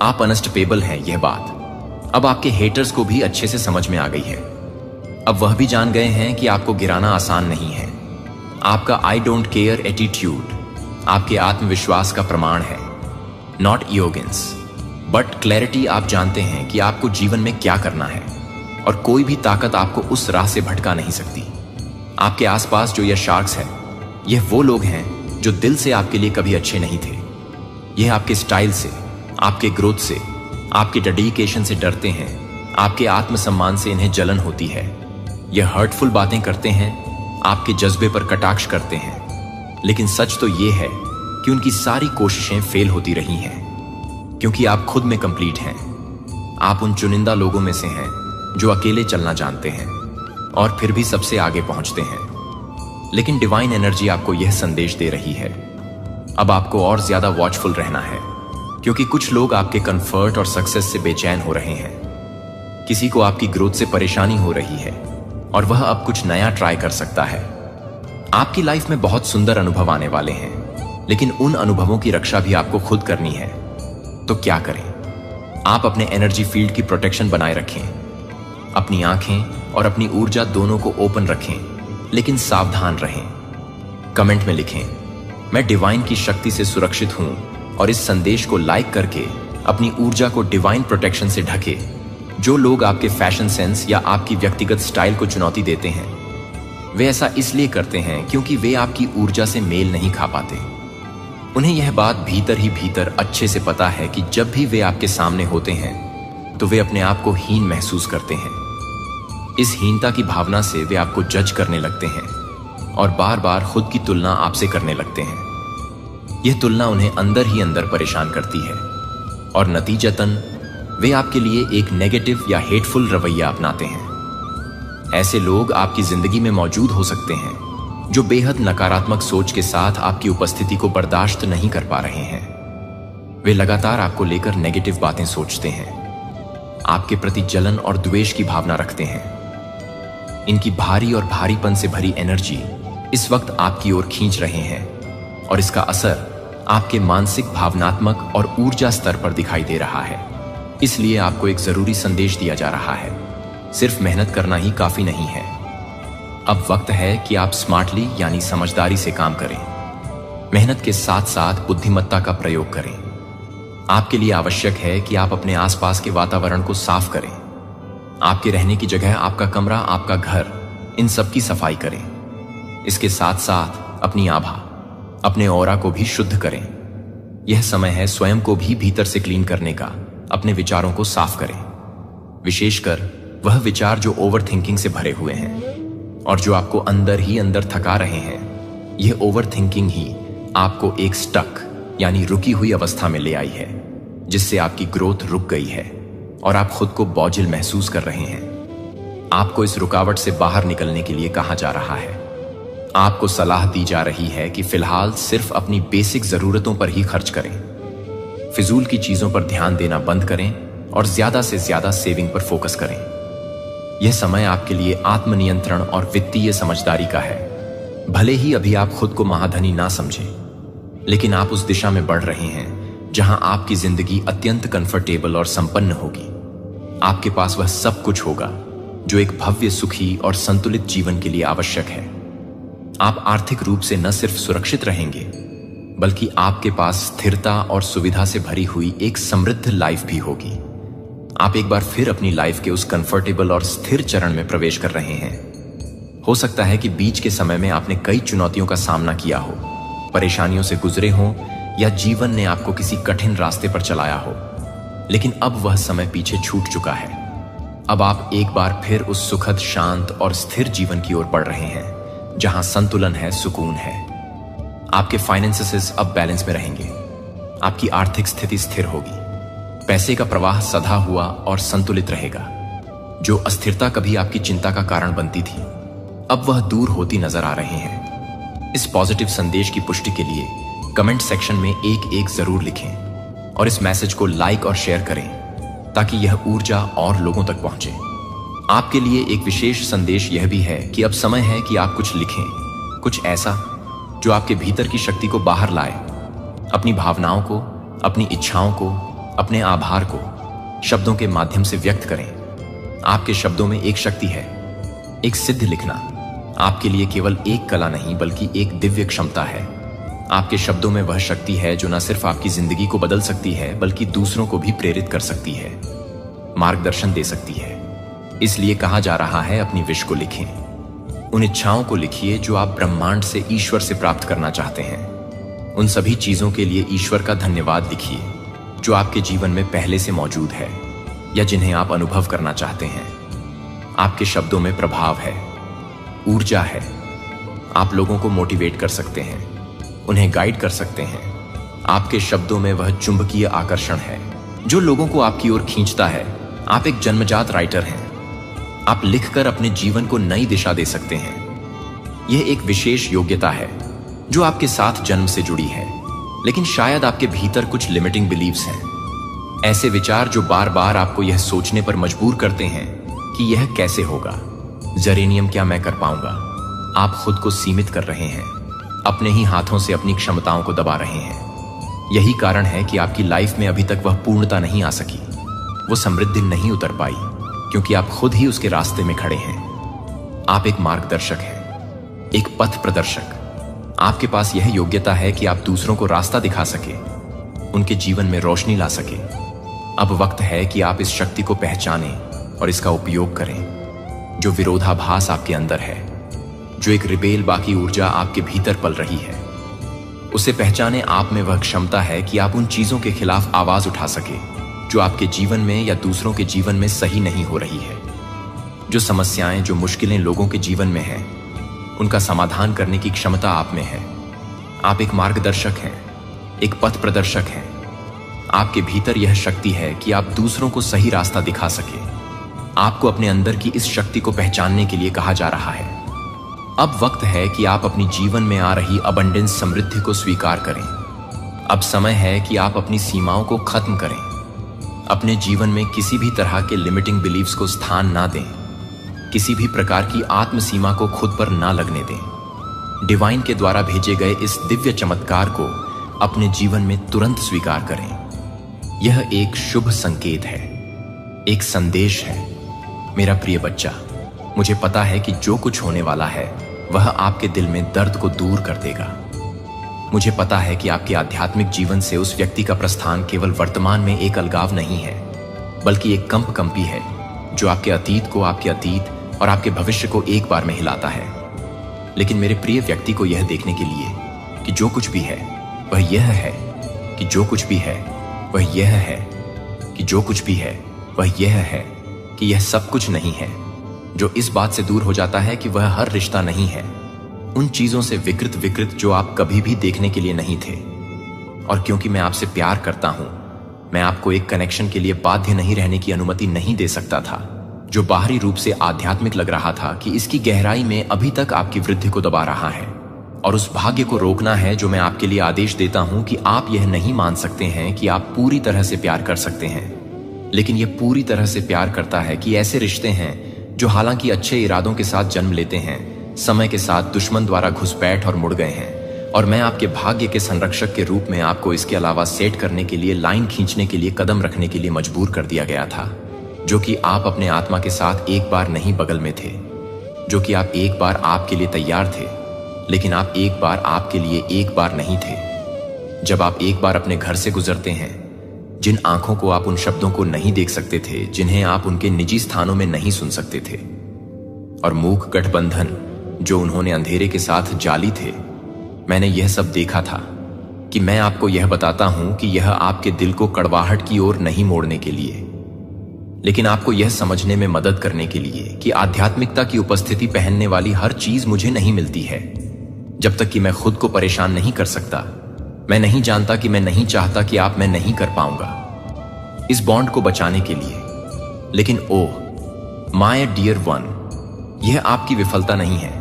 [SPEAKER 1] आप अनस्टॉपेबल हैं, यह बात अब आपके हेटर्स को भी अच्छे से समझ में आ गई है। अब वह भी जान गए हैं कि आपको गिराना आसान नहीं है। आपका आई डोंट केयर एटीट्यूड आपके आत्मविश्वास का प्रमाण है, नॉट एरोगेंस बट क्लैरिटी। आप जानते हैं कि आपको जीवन में क्या करना है और कोई भी ताकत आपको उस राह से भटका नहीं सकती। आपके आसपास जो यह शार्क्स है, यह वो लोग हैं जो दिल से आपके लिए कभी अच्छे नहीं थे। यह आपके स्टाइल से, आपके ग्रोथ से, आपके डेडिकेशन से डरते हैं। आपके आत्मसम्मान से इन्हें जलन होती है। यह हर्टफुल बातें करते हैं, आपके जज्बे पर कटाक्ष करते हैं। लेकिन सच तो यह है कि उनकी सारी कोशिशें फेल होती रही हैं, क्योंकि आप खुद में कंप्लीट हैं। आप उन चुनिंदा लोगों में से हैं जो अकेले चलना जानते हैं और फिर भी सबसे आगे पहुंचते हैं। लेकिन डिवाइन एनर्जी आपको यह संदेश दे रही है, अब आपको और ज्यादा वॉचफुल रहना है, क्योंकि कुछ लोग आपके कंफर्ट और सक्सेस से बेचैन हो रहे हैं। किसी को आपकी ग्रोथ से परेशानी हो रही है और वह अब कुछ नया ट्राई कर सकता है। आपकी लाइफ में बहुत सुंदर अनुभव आने वाले हैं, लेकिन उन अनुभवों की रक्षा भी आपको खुद करनी है। तो क्या करें? आप अपने एनर्जी फील्ड की प्रोटेक्शन बनाए रखें, अपनी आंखें और अपनी ऊर्जा दोनों को ओपन रखें, लेकिन सावधान रहें। कमेंट में लिखें, मैं डिवाइन की शक्ति से सुरक्षित हूं, और इस संदेश को लाइक करके अपनी ऊर्जा को डिवाइन प्रोटेक्शन से ढके। जो लोग आपके फैशन सेंस या आपकी व्यक्तिगत स्टाइल को चुनौती देते हैं, वे ऐसा इसलिए करते हैं क्योंकि वे आपकी ऊर्जा से मेल नहीं खा पाते। उन्हें यह बात भीतर ही भीतर अच्छे से पता है कि जब भी वे आपके सामने होते हैं तो वे अपने आप को हीन महसूस करते हैं। इस हीनता की भावना से वे आपको जज करने लगते हैं और बार बार खुद की तुलना आपसे करने लगते हैं। यह तुलना उन्हें अंदर ही अंदर परेशान करती है और नतीजतन वे आपके लिए एक नेगेटिव या हेटफुल रवैया अपनाते हैं। ऐसे लोग आपकी जिंदगी में मौजूद हो सकते हैं जो बेहद नकारात्मक सोच के साथ आपकी उपस्थिति को बर्दाश्त नहीं कर पा रहे हैं। वे लगातार आपको लेकर नेगेटिव बातें सोचते हैं, आपके प्रति जलन और द्वेष की भावना रखते हैं। इनकी भारी और भारीपन से भरी एनर्जी इस वक्त आपकी ओर खींच रहे हैं और इसका असर आपके मानसिक, भावनात्मक और ऊर्जा स्तर पर दिखाई दे रहा है। इसलिए आपको एक जरूरी संदेश दिया जा रहा है, सिर्फ मेहनत करना ही काफी नहीं है। अब वक्त है कि आप स्मार्टली यानी समझदारी से काम करें। मेहनत के साथ साथ बुद्धिमत्ता का प्रयोग करें। आपके लिए आवश्यक है कि आप अपने आसपास के वातावरण को साफ करें। आपके रहने की जगह, आपका कमरा, आपका घर, इन सब की सफाई करें। इसके साथ साथ अपनी आभा, अपने ऑरा को भी शुद्ध करें। यह समय है स्वयं को भी भीतर से क्लीन करने का। अपने विचारों को साफ करें, विशेषकर वह विचार जो ओवर थिंकिंग से भरे हुए हैं और जो आपको अंदर ही अंदर थका रहे हैं। यह ओवर थिंकिंग ही आपको एक स्टक यानी रुकी हुई अवस्था में ले आई है, जिससे आपकी ग्रोथ रुक गई है और आप खुद को बोझिल महसूस कर रहे हैं। आपको इस रुकावट से बाहर निकलने के लिए कहा जा रहा है। आपको सलाह दी जा रही है कि फिलहाल सिर्फ अपनी बेसिक जरूरतों पर ही खर्च करें। फिजूल की चीजों पर ध्यान देना बंद करें और ज्यादा से ज्यादा सेविंग पर फोकस करें। यह समय आपके लिए आत्मनियंत्रण और वित्तीय समझदारी का है। भले ही अभी आप खुद को महाधनी ना समझें, लेकिन आप उस दिशा में बढ़ रहे हैं जहां आपकी जिंदगी अत्यंत कंफर्टेबल और संपन्न होगी। आपके पास वह सब कुछ होगा जो एक भव्य, सुखी और संतुलित जीवन के लिए आवश्यक है। आप आर्थिक रूप से न सिर्फ सुरक्षित रहेंगे, बल्कि आपके पास स्थिरता और सुविधा से भरी हुई एक समृद्ध लाइफ भी होगी। आप एक बार फिर अपनी लाइफ के उस कंफर्टेबल और स्थिर चरण में प्रवेश कर रहे हैं। हो सकता है कि बीच के समय में आपने कई चुनौतियों का सामना किया हो, परेशानियों से गुजरे हों या जीवन ने आपको किसी कठिन रास्ते पर चलाया हो, लेकिन अब वह समय पीछे छूट चुका है। अब आप एक बार फिर उस सुखद, शांत और स्थिर जीवन की ओर बढ़ रहे हैं जहां संतुलन है, सुकून है। आपके फाइनेंसेस अब बैलेंस में रहेंगे। आपकी आर्थिक स्थिति स्थिर होगी। पैसे का प्रवाह सधा हुआ और संतुलित रहेगा। जो अस्थिरता कभी आपकी चिंता का कारण बनती थी, अब वह दूर होती नजर आ रहे हैं। इस पॉजिटिव संदेश की पुष्टि के लिए कमेंट सेक्शन में एक जरूर लिखें और इस मैसेज को लाइक और शेयर करें ताकि यह ऊर्जा और लोगों तक पहुंचे। आपके लिए एक विशेष संदेश यह भी है कि अब समय है कि आप कुछ लिखें, कुछ ऐसा जो आपके भीतर की शक्ति को बाहर लाए। अपनी भावनाओं को, अपनी इच्छाओं को, अपने आभार को शब्दों के माध्यम से व्यक्त करें। आपके शब्दों में एक शक्ति है। एक सिद्ध लिखना आपके लिए केवल एक कला नहीं, बल्कि एक दिव्य क्षमता है। आपके शब्दों में वह शक्ति है जो न सिर्फ आपकी जिंदगी को बदल सकती है, बल्कि दूसरों को भी प्रेरित कर सकती है, मार्गदर्शन दे सकती है। इसलिए कहा जा रहा है, अपनी विश को लिखें। उन इच्छाओं को लिखिए जो आप ब्रह्मांड से, ईश्वर से प्राप्त करना चाहते हैं। उन सभी चीजों के लिए ईश्वर का धन्यवाद लिखिए जो आपके जीवन में पहले से मौजूद है या जिन्हें आप अनुभव करना चाहते हैं। आपके शब्दों में प्रभाव है, ऊर्जा है। आप लोगों को मोटिवेट कर सकते हैं, उन्हें गाइड कर सकते हैं। आपके शब्दों में वह चुंबकीय आकर्षण है जो लोगों को आपकी ओर खींचता है। आप एक जन्मजात राइटर हैं। आप लिखकर अपने जीवन को नई दिशा दे सकते हैं। यह एक विशेष योग्यता है जो आपके साथ जन्म से जुड़ी है, लेकिन शायद आपके भीतर कुछ लिमिटिंग बिलीव्स हैं। ऐसे विचार जो बार बार आपको यह सोचने पर मजबूर करते हैं कि यह कैसे होगा, जेरेनियम क्या मैं कर पाऊंगा। आप खुद को सीमित कर रहे हैं, अपने ही हाथों से अपनी क्षमताओं को दबा रहे हैं। यही कारण है कि आपकी लाइफ में अभी तक वह पूर्णता नहीं आ सकी, वो समृद्धि नहीं उतर पाई, क्योंकि आप खुद ही उसके रास्ते में खड़े हैं। आप एक मार्गदर्शक हैं, एक पथ प्रदर्शक। आपके पास यह योग्यता है कि आप दूसरों को रास्ता दिखा सके, उनके जीवन में रोशनी ला सके। अब वक्त है कि आप इस शक्ति को पहचानें और इसका उपयोग करें। जो विरोधाभास आपके अंदर है, जो एक रिबेल बाकी ऊर्जा आपके भीतर पल रही है, उसे पहचाने। आप में वह क्षमता है कि आप उन चीजों के खिलाफ आवाज उठा सके जो आपके जीवन में या दूसरों के जीवन में सही नहीं हो रही है। जो समस्याएं, जो मुश्किलें लोगों के जीवन में हैं, उनका समाधान करने की क्षमता आप में है। आप एक मार्गदर्शक हैं, एक पथ प्रदर्शक हैं। आपके भीतर यह शक्ति है कि आप दूसरों को सही रास्ता दिखा सके। आपको अपने अंदर की इस शक्ति को पहचानने के लिए कहा जा रहा है। अब वक्त है कि आप अपनी जीवन में आ रही अबंडेंस समृद्धि को स्वीकार करें। अब समय है कि आप अपनी सीमाओं को खत्म करें। अपने जीवन में किसी भी तरह के लिमिटिंग बिलीव्स को स्थान ना दें। किसी भी प्रकार की आत्म सीमा को खुद पर ना लगने दें। डिवाइन के द्वारा भेजे गए इस दिव्य चमत्कार को अपने जीवन में तुरंत स्वीकार करें। यह एक शुभ संकेत है, एक संदेश है। मेरा प्रिय बच्चा, मुझे पता है कि जो कुछ होने वाला है वह आपके दिल में दर्द को दूर कर देगा। मुझे पता है कि आपके आध्यात्मिक जीवन से उस व्यक्ति का प्रस्थान केवल वर्तमान में एक अलगाव नहीं है, बल्कि एक कंपी है जो आपके अतीत को, आपके अतीत और आपके भविष्य को एक बार में हिलाता है। लेकिन मेरे प्रिय व्यक्ति को यह देखने के लिए कि जो कुछ भी है वह यह है, कि जो कुछ भी है वह यह है, कि जो कुछ भी है वह यह है, कि यह सब कुछ नहीं है, जो इस बात से दूर हो जाता है कि वह हर रिश्ता नहीं है, उन चीजों से विकृत जो आप कभी भी देखने के लिए नहीं थे। और क्योंकि मैं आपसे प्यार करता हूं, मैं आपको एक कनेक्शन के लिए बाध्य नहीं रहने की अनुमति नहीं दे सकता था, जो बाहरी रूप से आध्यात्मिक लग रहा था कि इसकी गहराई में अभी तक आपकी वृद्धि को दबा रहा है। और उस भाग्य को रोकना है जो मैं आपके लिए आदेश देता हूं कि आप यह नहीं मान सकते हैं कि आप पूरी तरह से प्यार कर सकते हैं। लेकिन यह पूरी तरह से प्यार करता है कि ऐसे रिश्ते हैं जो हालांकि अच्छे इरादों के साथ जन्म लेते हैं, समय के साथ दुश्मन द्वारा घुसपैठ और मुड़ गए हैं। और मैं आपके भाग्य के संरक्षक के रूप में आपको इसके अलावा सेट करने के लिए, लाइन खींचने के लिए, कदम रखने के लिए मजबूर कर दिया गया था, जो कि आप अपने आत्मा के साथ एक बार नहीं बगल में थे, जो कि आप एक बार आपके लिए तैयार थे, लेकिन आप एक बार आपके लिए एक बार नहीं थे। जब आप एक बार अपने घर से गुजरते हैं, जिन आंखों को आप उन शब्दों को नहीं देख सकते थे, जिन्हें आप उनके निजी स्थानों में नहीं सुन सकते थे, और मूक गठबंधन जो उन्होंने अंधेरे के साथ जाली थे, मैंने यह सब देखा था कि मैं आपको यह बताता हूं कि यह आपके दिल को कड़वाहट की ओर नहीं मोड़ने के लिए, लेकिन आपको यह समझने में मदद करने के लिए कि आध्यात्मिकता की उपस्थिति पहनने वाली हर चीज मुझे नहीं मिलती है जब तक कि मैं खुद को परेशान नहीं कर सकता। मैं नहीं जानता कि मैं नहीं चाहता कि आप, मैं नहीं कर पाऊंगा इस बॉन्ड को बचाने के लिए। लेकिन ओह माय डियर वन, यह आपकी विफलता नहीं है।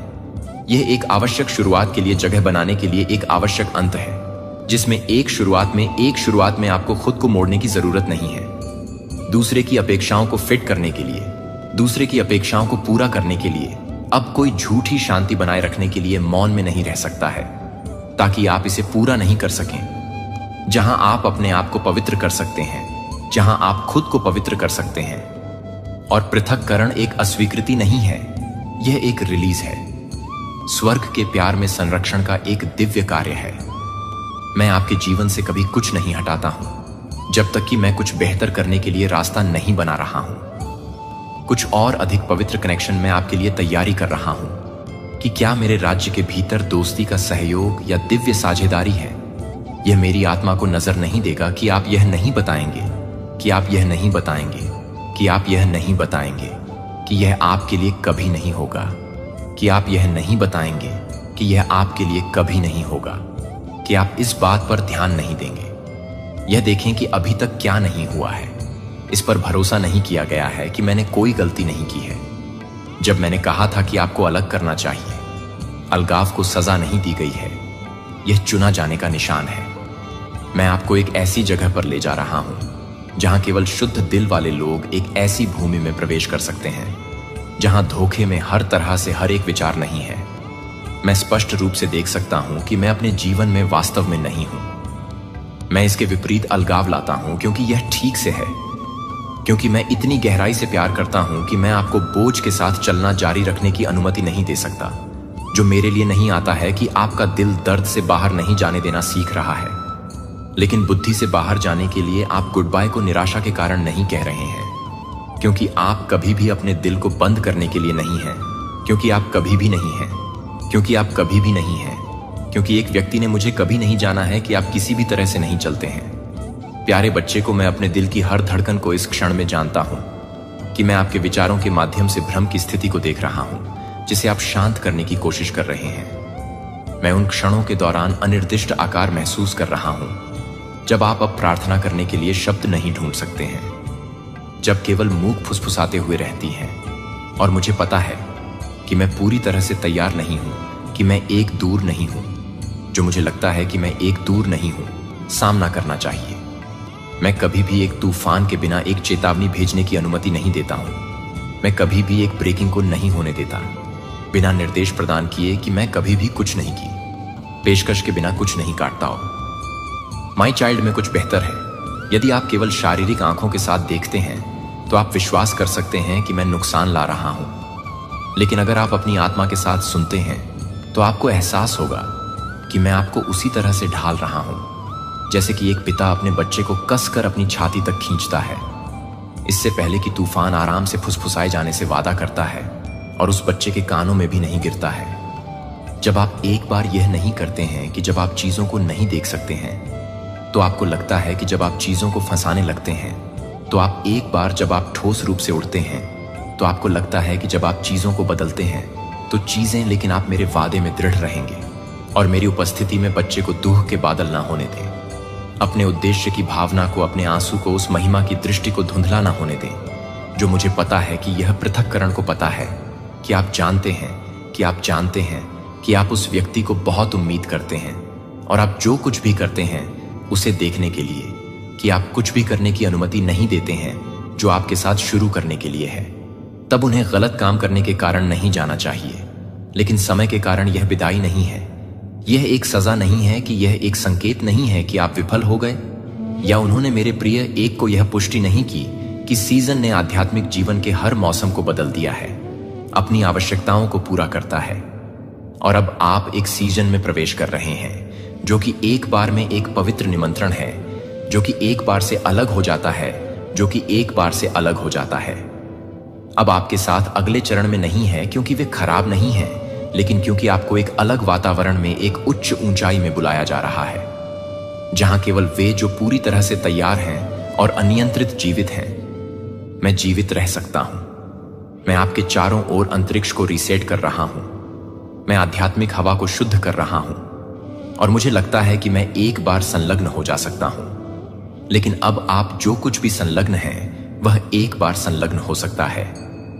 [SPEAKER 1] यह एक आवश्यक शुरुआत के लिए जगह बनाने के लिए एक आवश्यक अंत है, जिसमें एक शुरुआत में आपको खुद को मोड़ने की जरूरत नहीं है। दूसरे की अपेक्षाओं को फिट करने के लिए, दूसरे की अपेक्षाओं को पूरा करने के लिए अब कोई झूठी शांति बनाए रखने के लिए मौन में नहीं रह सकता है, ताकि आप इसे पूरा नहीं कर सकें। जहां आप अपने आप को पवित्र कर सकते हैं, जहां आप खुद को पवित्र कर सकते हैं। और पृथक्करण एक अस्वीकृति नहीं है, यह एक रिलीज है। स्वर्ग के प्यार में संरक्षण का एक दिव्य कार्य है। मैं आपके जीवन से कभी कुछ नहीं हटाता हूं जब तक कि मैं कुछ बेहतर करने के लिए रास्ता नहीं बना रहा हूं। कुछ और अधिक पवित्र कनेक्शन में आपके लिए तैयारी कर रहा हूं कि क्या मेरे राज्य के भीतर दोस्ती का सहयोग या दिव्य साझेदारी है। यह मेरी आत्मा को नजर नहीं देगा कि आप यह नहीं बताएंगे, कि आप यह नहीं बताएंगे, कि आप यह नहीं बताएंगे कि यह आपके लिए कभी नहीं होगा, कि आप यह नहीं बताएंगे कि यह आपके लिए कभी नहीं होगा, कि आप इस बात पर ध्यान नहीं देंगे। यह देखें कि अभी तक क्या नहीं हुआ है। इस पर भरोसा नहीं किया गया है कि मैंने कोई गलती नहीं की है। जब मैंने कहा था कि आपको अलग करना चाहिए, अलगाव को सजा नहीं दी गई है, यह चुना जाने का निशान है। मैं आपको एक ऐसी जगह पर ले जा रहा हूं जहां केवल शुद्ध दिल वाले लोग एक ऐसी भूमि में प्रवेश कर सकते हैं जहां धोखे में हर तरह से हर एक विचार नहीं है। मैं स्पष्ट रूप से देख सकता हूं कि मैं अपने जीवन में वास्तव में नहीं हूं। मैं इसके विपरीत अलगाव लाता हूं क्योंकि यह ठीक से है, क्योंकि मैं इतनी गहराई से प्यार करता हूं कि मैं आपको बोझ के साथ चलना जारी रखने की अनुमति नहीं दे सकता, जो मेरे लिए नहीं आता है कि आपका दिल दर्द से बाहर नहीं जाने देना सीख रहा है, लेकिन बुद्धि से बाहर जाने के लिए आप गुड बाय को निराशा के कारण नहीं कह रहे हैं, क्योंकि आप कभी भी अपने दिल को बंद करने के लिए नहीं हैं, क्योंकि आप कभी भी नहीं हैं, क्योंकि आप कभी भी नहीं हैं, क्योंकि एक व्यक्ति ने मुझे कभी नहीं जाना है कि आप किसी भी तरह से नहीं चलते हैं। प्यारे बच्चे को, मैं अपने दिल की हर धड़कन को इस क्षण में जानता हूं कि मैं आपके विचारों के माध्यम से भ्रम की स्थिति को देख रहा हूं, जिसे आप शांत करने की कोशिश कर रहे हैं। मैं उन क्षणों के दौरान अनिर्दिष्ट आकार महसूस कर रहा हूं जब आप अब प्रार्थना करने के लिए शब्द नहीं ढूंढ सकते हैं। जब केवल मूक फुसफुसाते हुए रहती हैं। और मुझे पता है कि मैं पूरी तरह से तैयार नहीं हूं, कि मैं एक दूर नहीं हूं। जो मुझे लगता है कि मैं एक दूर नहीं हूं, सामना करना चाहिए। मैं कभी भी एक तूफान के बिना एक चेतावनी भेजने की अनुमति नहीं देता हूं। मैं कभी भी एक ब्रेकिंग को नहीं होने देता, बिना निर्देश प्रदान किए कि मैं कभी भी कुछ नहीं की, पेशकश के बिना कुछ नहीं काटता हो। माई चाइल्ड में कुछ बेहतर है। यदि आप केवल शारीरिक आंखों के साथ देखते हैं तो आप विश्वास कर सकते हैं कि मैं नुकसान ला रहा हूं, लेकिन अगर आप अपनी आत्मा के साथ सुनते हैं तो आपको एहसास होगा कि मैं आपको उसी तरह से ढाल रहा हूं जैसे कि एक पिता अपने बच्चे को कसकर अपनी छाती तक खींचता है, इससे पहले कि तूफान आराम से फुसफुसाए जाने से वादा करता है और उस बच्चे के कानों में भी नहीं गिरता है। जब आप एक बार यह नहीं करते हैं कि जब आप चीजों को नहीं देख सकते हैं तो आपको लगता है कि जब आप चीजों को फंसाने लगते हैं, तो आप एक बार जब आप ठोस रूप से उड़ते हैं तो आपको लगता है कि जब आप चीजों को बदलते हैं तो चीजें, लेकिन आप मेरे वादे में दृढ़ रहेंगे और मेरी उपस्थिति में बच्चे को दूह के बादल ना होने दें। अपने उद्देश्य की भावना को, अपने आंसू को, उस महिमा की दृष्टि को धुंधला ना होने दें जो मुझे पता है कि यह पृथक्करण को पता है कि आप जानते हैं कि आप जानते हैं कि आप उस व्यक्ति को बहुत उम्मीद करते हैं और आप जो कुछ भी करते हैं उसे देखने के लिए कि आप कुछ भी करने की अनुमति नहीं देते हैं जो आपके साथ शुरू करने के लिए है। तब उन्हें गलत काम करने के कारण नहीं जाना चाहिए, लेकिन समय के कारण यह विदाई नहीं है। यह एक सजा नहीं है कि यह एक संकेत नहीं है कि आप विफल हो गए, या उन्होंने मेरे प्रिय एक को यह पुष्टि नहीं की कि सीजन ने आध्यात्मिक जीवन के हर मौसम को बदल दिया है, अपनी आवश्यकताओं को पूरा करता है। और अब आप एक सीजन में प्रवेश कर रहे हैं जो कि एक बार में एक पवित्र निमंत्रण है, जो कि एक बार से अलग हो जाता है, जो कि एक बार से अलग हो जाता है। अब आपके साथ अगले चरण में नहीं है क्योंकि वे खराब नहीं हैं, लेकिन क्योंकि आपको एक अलग वातावरण में, एक उच्च ऊंचाई में बुलाया जा रहा है, जहां केवल वे जो पूरी तरह से तैयार हैं और अनियंत्रित जीवित हैं। मैं जीवित रह सकता हूं। मैं आपके चारों ओर अंतरिक्ष को रीसेट कर रहा हूं। मैं आध्यात्मिक हवा को शुद्ध कर रहा हूं और मुझे लगता है कि मैं एक बार संलग्न हो जा सकता हूं, लेकिन अब आप जो कुछ भी संलग्न हैं वह एक बार संलग्न हो सकता है,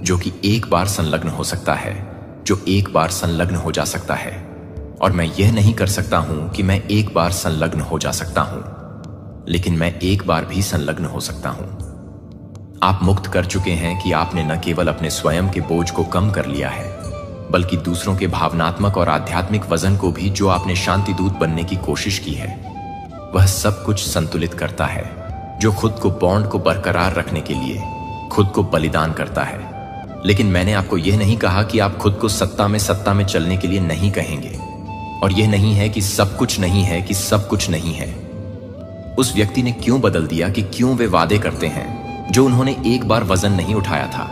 [SPEAKER 1] जो कि एक बार संलग्न हो सकता है, जो एक बार संलग्न हो जा सकता है। और मैं यह नहीं कर सकता हूं कि मैं एक बार संलग्न हो जा सकता हूं, लेकिन मैं एक बार भी संलग्न हो सकता हूं। आप मुक्त कर चुके हैं कि आपने न केवल अपने स्वयं के बोझ को कम कर लिया है, बल्कि दूसरों के भावनात्मक और आध्यात्मिक वजन को भी, जो आपने शांति दूत बनने की कोशिश की है, वह सब कुछ संतुलित करता है, जो खुद को बॉन्ड को बरकरार रखने के लिए खुद को बलिदान करता है। लेकिन मैंने आपको यह नहीं कहा कि आप खुद को सत्ता में चलने के लिए नहीं कहेंगे, और यह नहीं है कि सब कुछ नहीं है, कि सब कुछ नहीं है। उस व्यक्ति ने क्यों बदल दिया कि क्यों वे वादे करते हैं जो उन्होंने एक बार वजन नहीं उठाया था,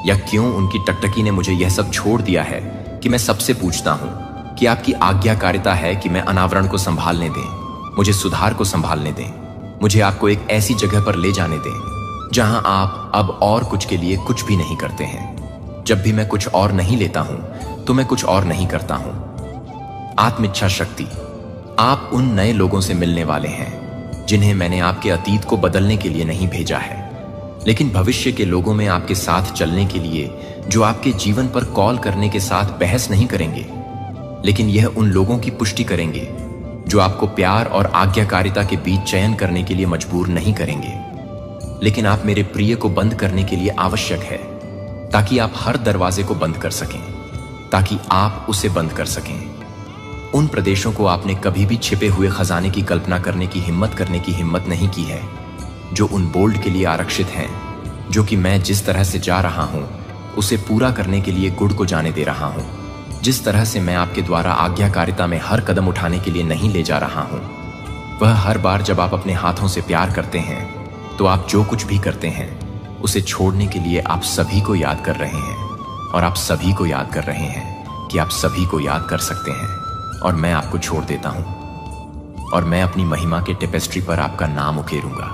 [SPEAKER 1] या क्यों उनकी टकटकी ने मुझे यह सब छोड़ दिया है कि मैं सबसे पूछता हूं कि आपकी आज्ञाकारिता है कि मैं अनावरण को संभालने दें, मुझे सुधार को संभालने दें, मुझे आपको एक ऐसी जगह पर ले जाने दें जहां आप अब और कुछ के लिए कुछ भी नहीं करते हैं। जब भी मैं कुछ और नहीं लेता हूं तो मैं कुछ और नहीं करता हूं। आत्मिच्छा शक्ति। आप उन नए लोगों से मिलने वाले हैं जिन्हें मैंने आपके अतीत को बदलने के लिए नहीं भेजा है, लेकिन भविष्य के लोगों में आपके साथ चलने के लिए, जो आपके जीवन पर कॉल करने के साथ बहस नहीं करेंगे, लेकिन यह उन लोगों की पुष्टि करेंगे जो आपको प्यार और आज्ञाकारिता के बीच चयन करने के लिए मजबूर नहीं करेंगे। लेकिन आप मेरे प्रिय को बंद करने के लिए आवश्यक है, ताकि आप हर दरवाजे को बंद कर सकें, ताकि आप उसे बंद कर सकें। उन प्रदेशों को आपने कभी भी छिपे हुए खजाने की कल्पना करने की हिम्मत नहीं की है, जो उन बोल्ड के लिए आरक्षित हैं, जो कि मैं जिस तरह से जा रहा हूं उसे पूरा करने के लिए गुड़ को जाने दे रहा हूं। जिस तरह से मैं आपके द्वारा आज्ञाकारिता में हर कदम उठाने के लिए नहीं ले जा रहा हूं, वह हर बार जब आप अपने हाथों से प्यार करते हैं तो आप जो कुछ भी करते हैं उसे छोड़ने के लिए आप सभी को याद कर रहे हैं, और आप सभी को याद कर रहे हैं कि आप सभी को याद कर सकते हैं, और मैं आपको छोड़ देता हूं, और मैं अपनी महिमा के टेपेस्ट्री पर आपका नाम उकेरूंगा।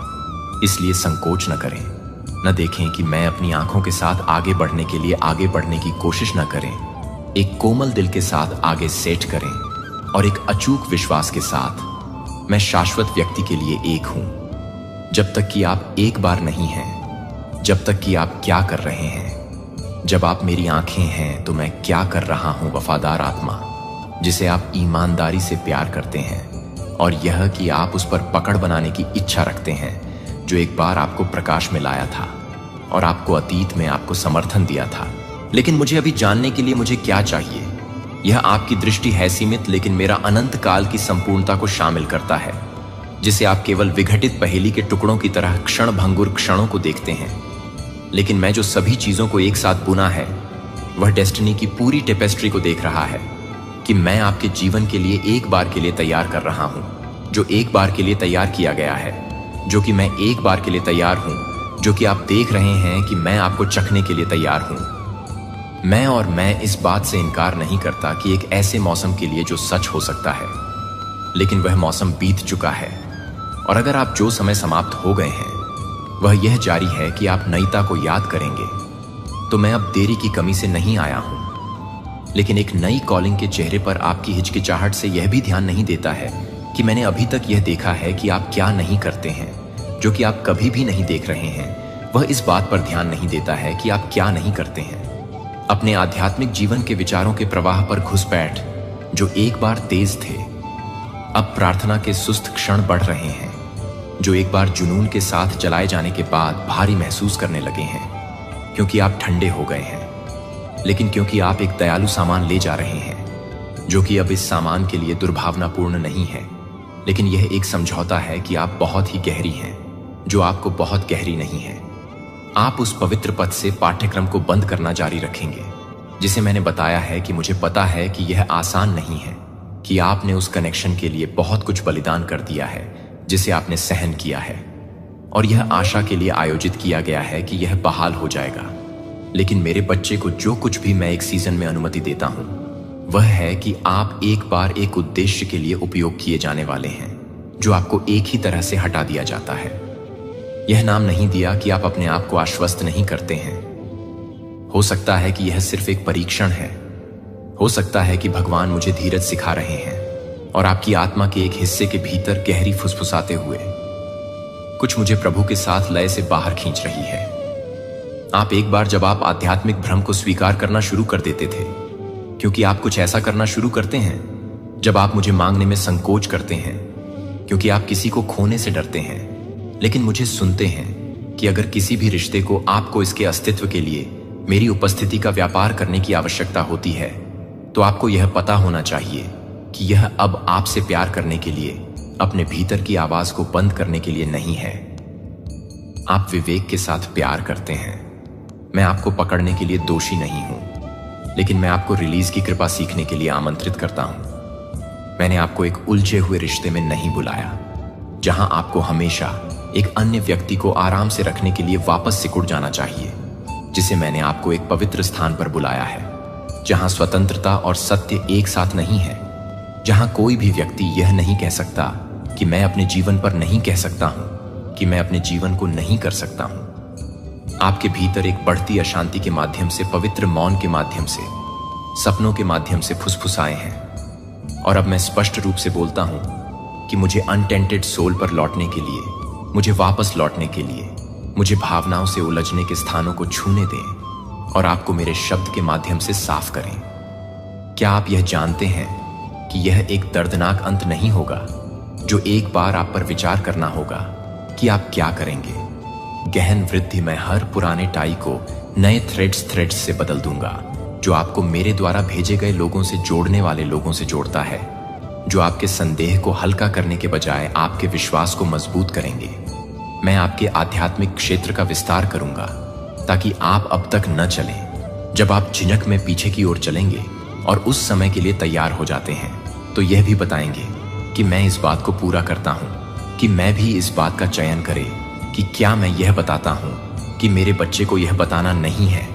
[SPEAKER 1] इसलिए संकोच न करें, न देखें कि मैं अपनी आंखों के साथ आगे बढ़ने के लिए आगे बढ़ने की कोशिश न करें। एक कोमल दिल के साथ आगे सेट करें, और एक अचूक विश्वास के साथ मैं शाश्वत व्यक्ति के लिए एक हूं। जब तक कि आप एक बार नहीं हैं, जब तक कि आप क्या कर रहे हैं। जब आप मेरी आंखें हैं तो मैं क्या कर रहा हूं, वफादार आत्मा जिसे आप ईमानदारी से प्यार करते हैं, और यह कि आप उस पर पकड़ बनाने की इच्छा रखते हैं जो एक बार आपको प्रकाश में लाया था और आपको अतीत में आपको समर्थन दिया था। लेकिन मुझे अभी जानने के लिए मुझे क्या चाहिए। यह आपकी दृष्टि है सीमित, लेकिन मेरा अनंत काल की संपूर्णता को शामिल करता है, जिसे आप केवल विघटित पहेली के टुकड़ों की तरह क्षण भंगुर क्षणों को देखते हैं। लेकिन मैं जो सभी चीजों को एक साथ बुना है, वह डेस्टिनी की पूरी टेपेस्ट्री को देख रहा है कि मैं आपके जीवन के लिए एक बार के लिए तैयार कर रहा हूं, जो एक बार के लिए तैयार किया गया है, जो कि मैं एक बार के लिए तैयार हूं, जो कि आप देख रहे हैं कि मैं आपको चखने के लिए तैयार हूं। मैं इस बात से इनकार नहीं करता कि एक ऐसे मौसम के लिए जो सच हो सकता है, लेकिन वह मौसम बीत चुका है। और अगर आप जो समय समाप्त हो गए हैं वह यह जारी है कि आप नईता को याद करेंगे, तो मैं अब देरी की कमी से नहीं आया हूं, लेकिन एक नई कॉलिंग के चेहरे पर आपकी हिचकिचाहट से यह भी ध्यान नहीं देता है कि मैंने अभी तक यह देखा है कि आप क्या नहीं करते हैं, जो कि आप कभी भी नहीं देख रहे हैं। वह इस बात पर ध्यान नहीं देता है कि आप क्या नहीं करते हैं। अपने आध्यात्मिक जीवन के विचारों के प्रवाह पर घुसपैठ, जो एक बार तेज थे, अब प्रार्थना के सुस्त क्षण बढ़ रहे हैं, जो एक बार जुनून के साथ चलाए जाने के बाद भारी महसूस करने लगे हैं, क्योंकि आप ठंडे हो गए हैं। लेकिन क्योंकि आप एक दयालु सामान ले जा रहे हैं, जो कि अब इस सामान के लिए दुर्भावनापूर्ण नहीं है, लेकिन यह एक समझौता है कि आप बहुत ही गहरी हैं, जो आपको बहुत गहरी नहीं है। आप उस पवित्र पद से पाठ्यक्रम को बंद करना जारी रखेंगे, जिसे मैंने बताया है कि मुझे पता है कि यह आसान नहीं है, कि आपने उस कनेक्शन के लिए बहुत कुछ बलिदान कर दिया है जिसे आपने सहन किया है, और यह आशा के लिए आयोजित किया गया है कि यह बहाल हो जाएगा। लेकिन मेरे बच्चे को जो कुछ भी मैं एक सीजन में अनुमति देता हूं, वह है कि आप एक बार एक उद्देश्य के लिए उपयोग किए जाने वाले हैं, जो आपको एक ही तरह से हटा दिया जाता है। यह नाम नहीं दिया कि आप अपने आप को आश्वस्त नहीं करते हैं। हो सकता है कि यह सिर्फ एक परीक्षण है। हो सकता है कि भगवान मुझे धीरज सिखा रहे हैं, और आपकी आत्मा के एक हिस्से के भीतर गहरी फुसफुसाते हुए कुछ मुझे प्रभु के साथ लय से बाहर खींच रही है। आप एक बार जब आप आध्यात्मिक भ्रम को स्वीकार करना शुरू कर देते थे, क्योंकि आप कुछ ऐसा करना शुरू करते हैं जब आप मुझे मांगने में संकोच करते हैं, क्योंकि आप किसी को खोने से डरते हैं, लेकिन मुझे सुनते हैं कि अगर किसी भी रिश्ते को आपको इसके अस्तित्व के लिए मेरी उपस्थिति का व्यापार करने की आवश्यकता होती है, तो आपको यह पता होना चाहिए कि यह अब आपसे प्यार करने के लिए, अपने भीतर की आवाज को बंद करने के लिए नहीं है। आप विवेक के साथ प्यार करते हैं। मैं आपको पकड़ने के लिए दोषी नहीं हूं, लेकिन मैं आपको रिलीज की कृपा सीखने के लिए आमंत्रित करता हूं। मैंने आपको एक उलझे हुए रिश्ते में नहीं बुलाया, जहां आपको हमेशा एक अन्य व्यक्ति को आराम से रखने के लिए वापस सिकुड़ जाना चाहिए, जिसे मैंने आपको एक पवित्र स्थान पर बुलाया है, जहां स्वतंत्रता और सत्य एक साथ नहीं है, जहां कोई भी व्यक्ति यह नहीं कह सकता कि मैं अपने जीवन पर नहीं कह सकता हूं, कि मैं अपने जीवन को नहीं कर सकता हूं। आपके भीतर एक बढ़ती अशांति के माध्यम से, पवित्र मौन के माध्यम से, सपनों के माध्यम से फुसफुसाए हैं, और अब मैं स्पष्ट रूप से बोलता हूं कि मुझे अनटेंटेड सोल पर लौटने के लिए, मुझे वापस लौटने के लिए, मुझे भावनाओं से उलझने के स्थानों को छूने दें और आपको मेरे शब्द के माध्यम से साफ करें। क्या आप यह जानते हैं कि यह एक दर्दनाक अंत नहीं होगा, जो एक बार आप पर विचार करना होगा कि आप क्या करेंगे। गहन वृद्धि में हर पुराने टाई को नए थ्रेड्स से बदल दूंगा, जो आपको मेरे द्वारा भेजे गए लोगों से जोड़ने वाले लोगों से जोड़ता है, जो आपके संदेह को हल्का करने के बजाय आपके विश्वास को मजबूत करेंगे। मैं आपके आध्यात्मिक क्षेत्र का विस्तार करूंगा, ताकि आप अब तक न चलें। जब आप झिझक में पीछे की ओर चलेंगे और उस समय के लिए तैयार हो जाते हैं, तो यह भी बताएंगे कि मैं इस बात को पूरा करता हूं, कि मैं भी इस बात का चयन करे कि क्या मैं यह बताता हूं कि मेरे बच्चे को यह बताना नहीं है,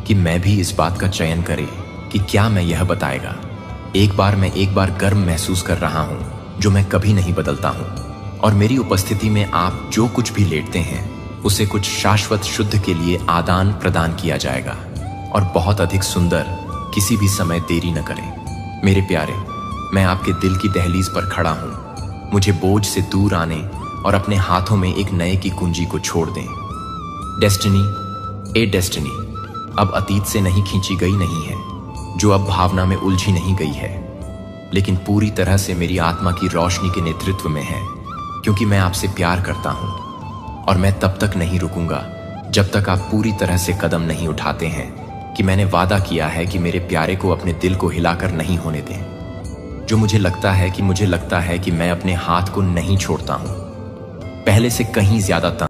[SPEAKER 1] कि मैं भी इस बात का चयन करे कि क्या मैं यह बताएगा। मैं एक बार गर्म महसूस कर रहा हूं, जो मैं कभी नहीं बदलता हूं, और मेरी उपस्थिति में आप जो कुछ भी लेटते हैं उसे कुछ शाश्वत शुद्ध के लिए आदान प्रदान किया जाएगा, और बहुत अधिक सुंदर। किसी भी समय देरी न करें मेरे प्यारे। मैं आपके दिल की दहलीज पर खड़ा हूं। मुझे बोझ से दूर आने और अपने हाथों में एक नए की कुंजी को छोड़ दें। डेस्टिनी ए डेस्टिनी अब अतीत से नहीं खींची गई नहीं है, जो अब भावना में उलझी नहीं गई है, लेकिन पूरी तरह से मेरी आत्मा की रोशनी के नेतृत्व में है, क्योंकि मैं आपसे प्यार करता हूं और मैं तब तक नहीं रुकूंगा जब तक आप पूरी तरह से कदम नहीं उठाते हैं कि मैंने वादा किया है कि मेरे प्यारे को अपने दिल को हिलाकर नहीं होने दें। जो मुझे लगता है कि मैं अपने हाथ को नहीं छोड़ता हूं, पहले से कहीं ज्यादा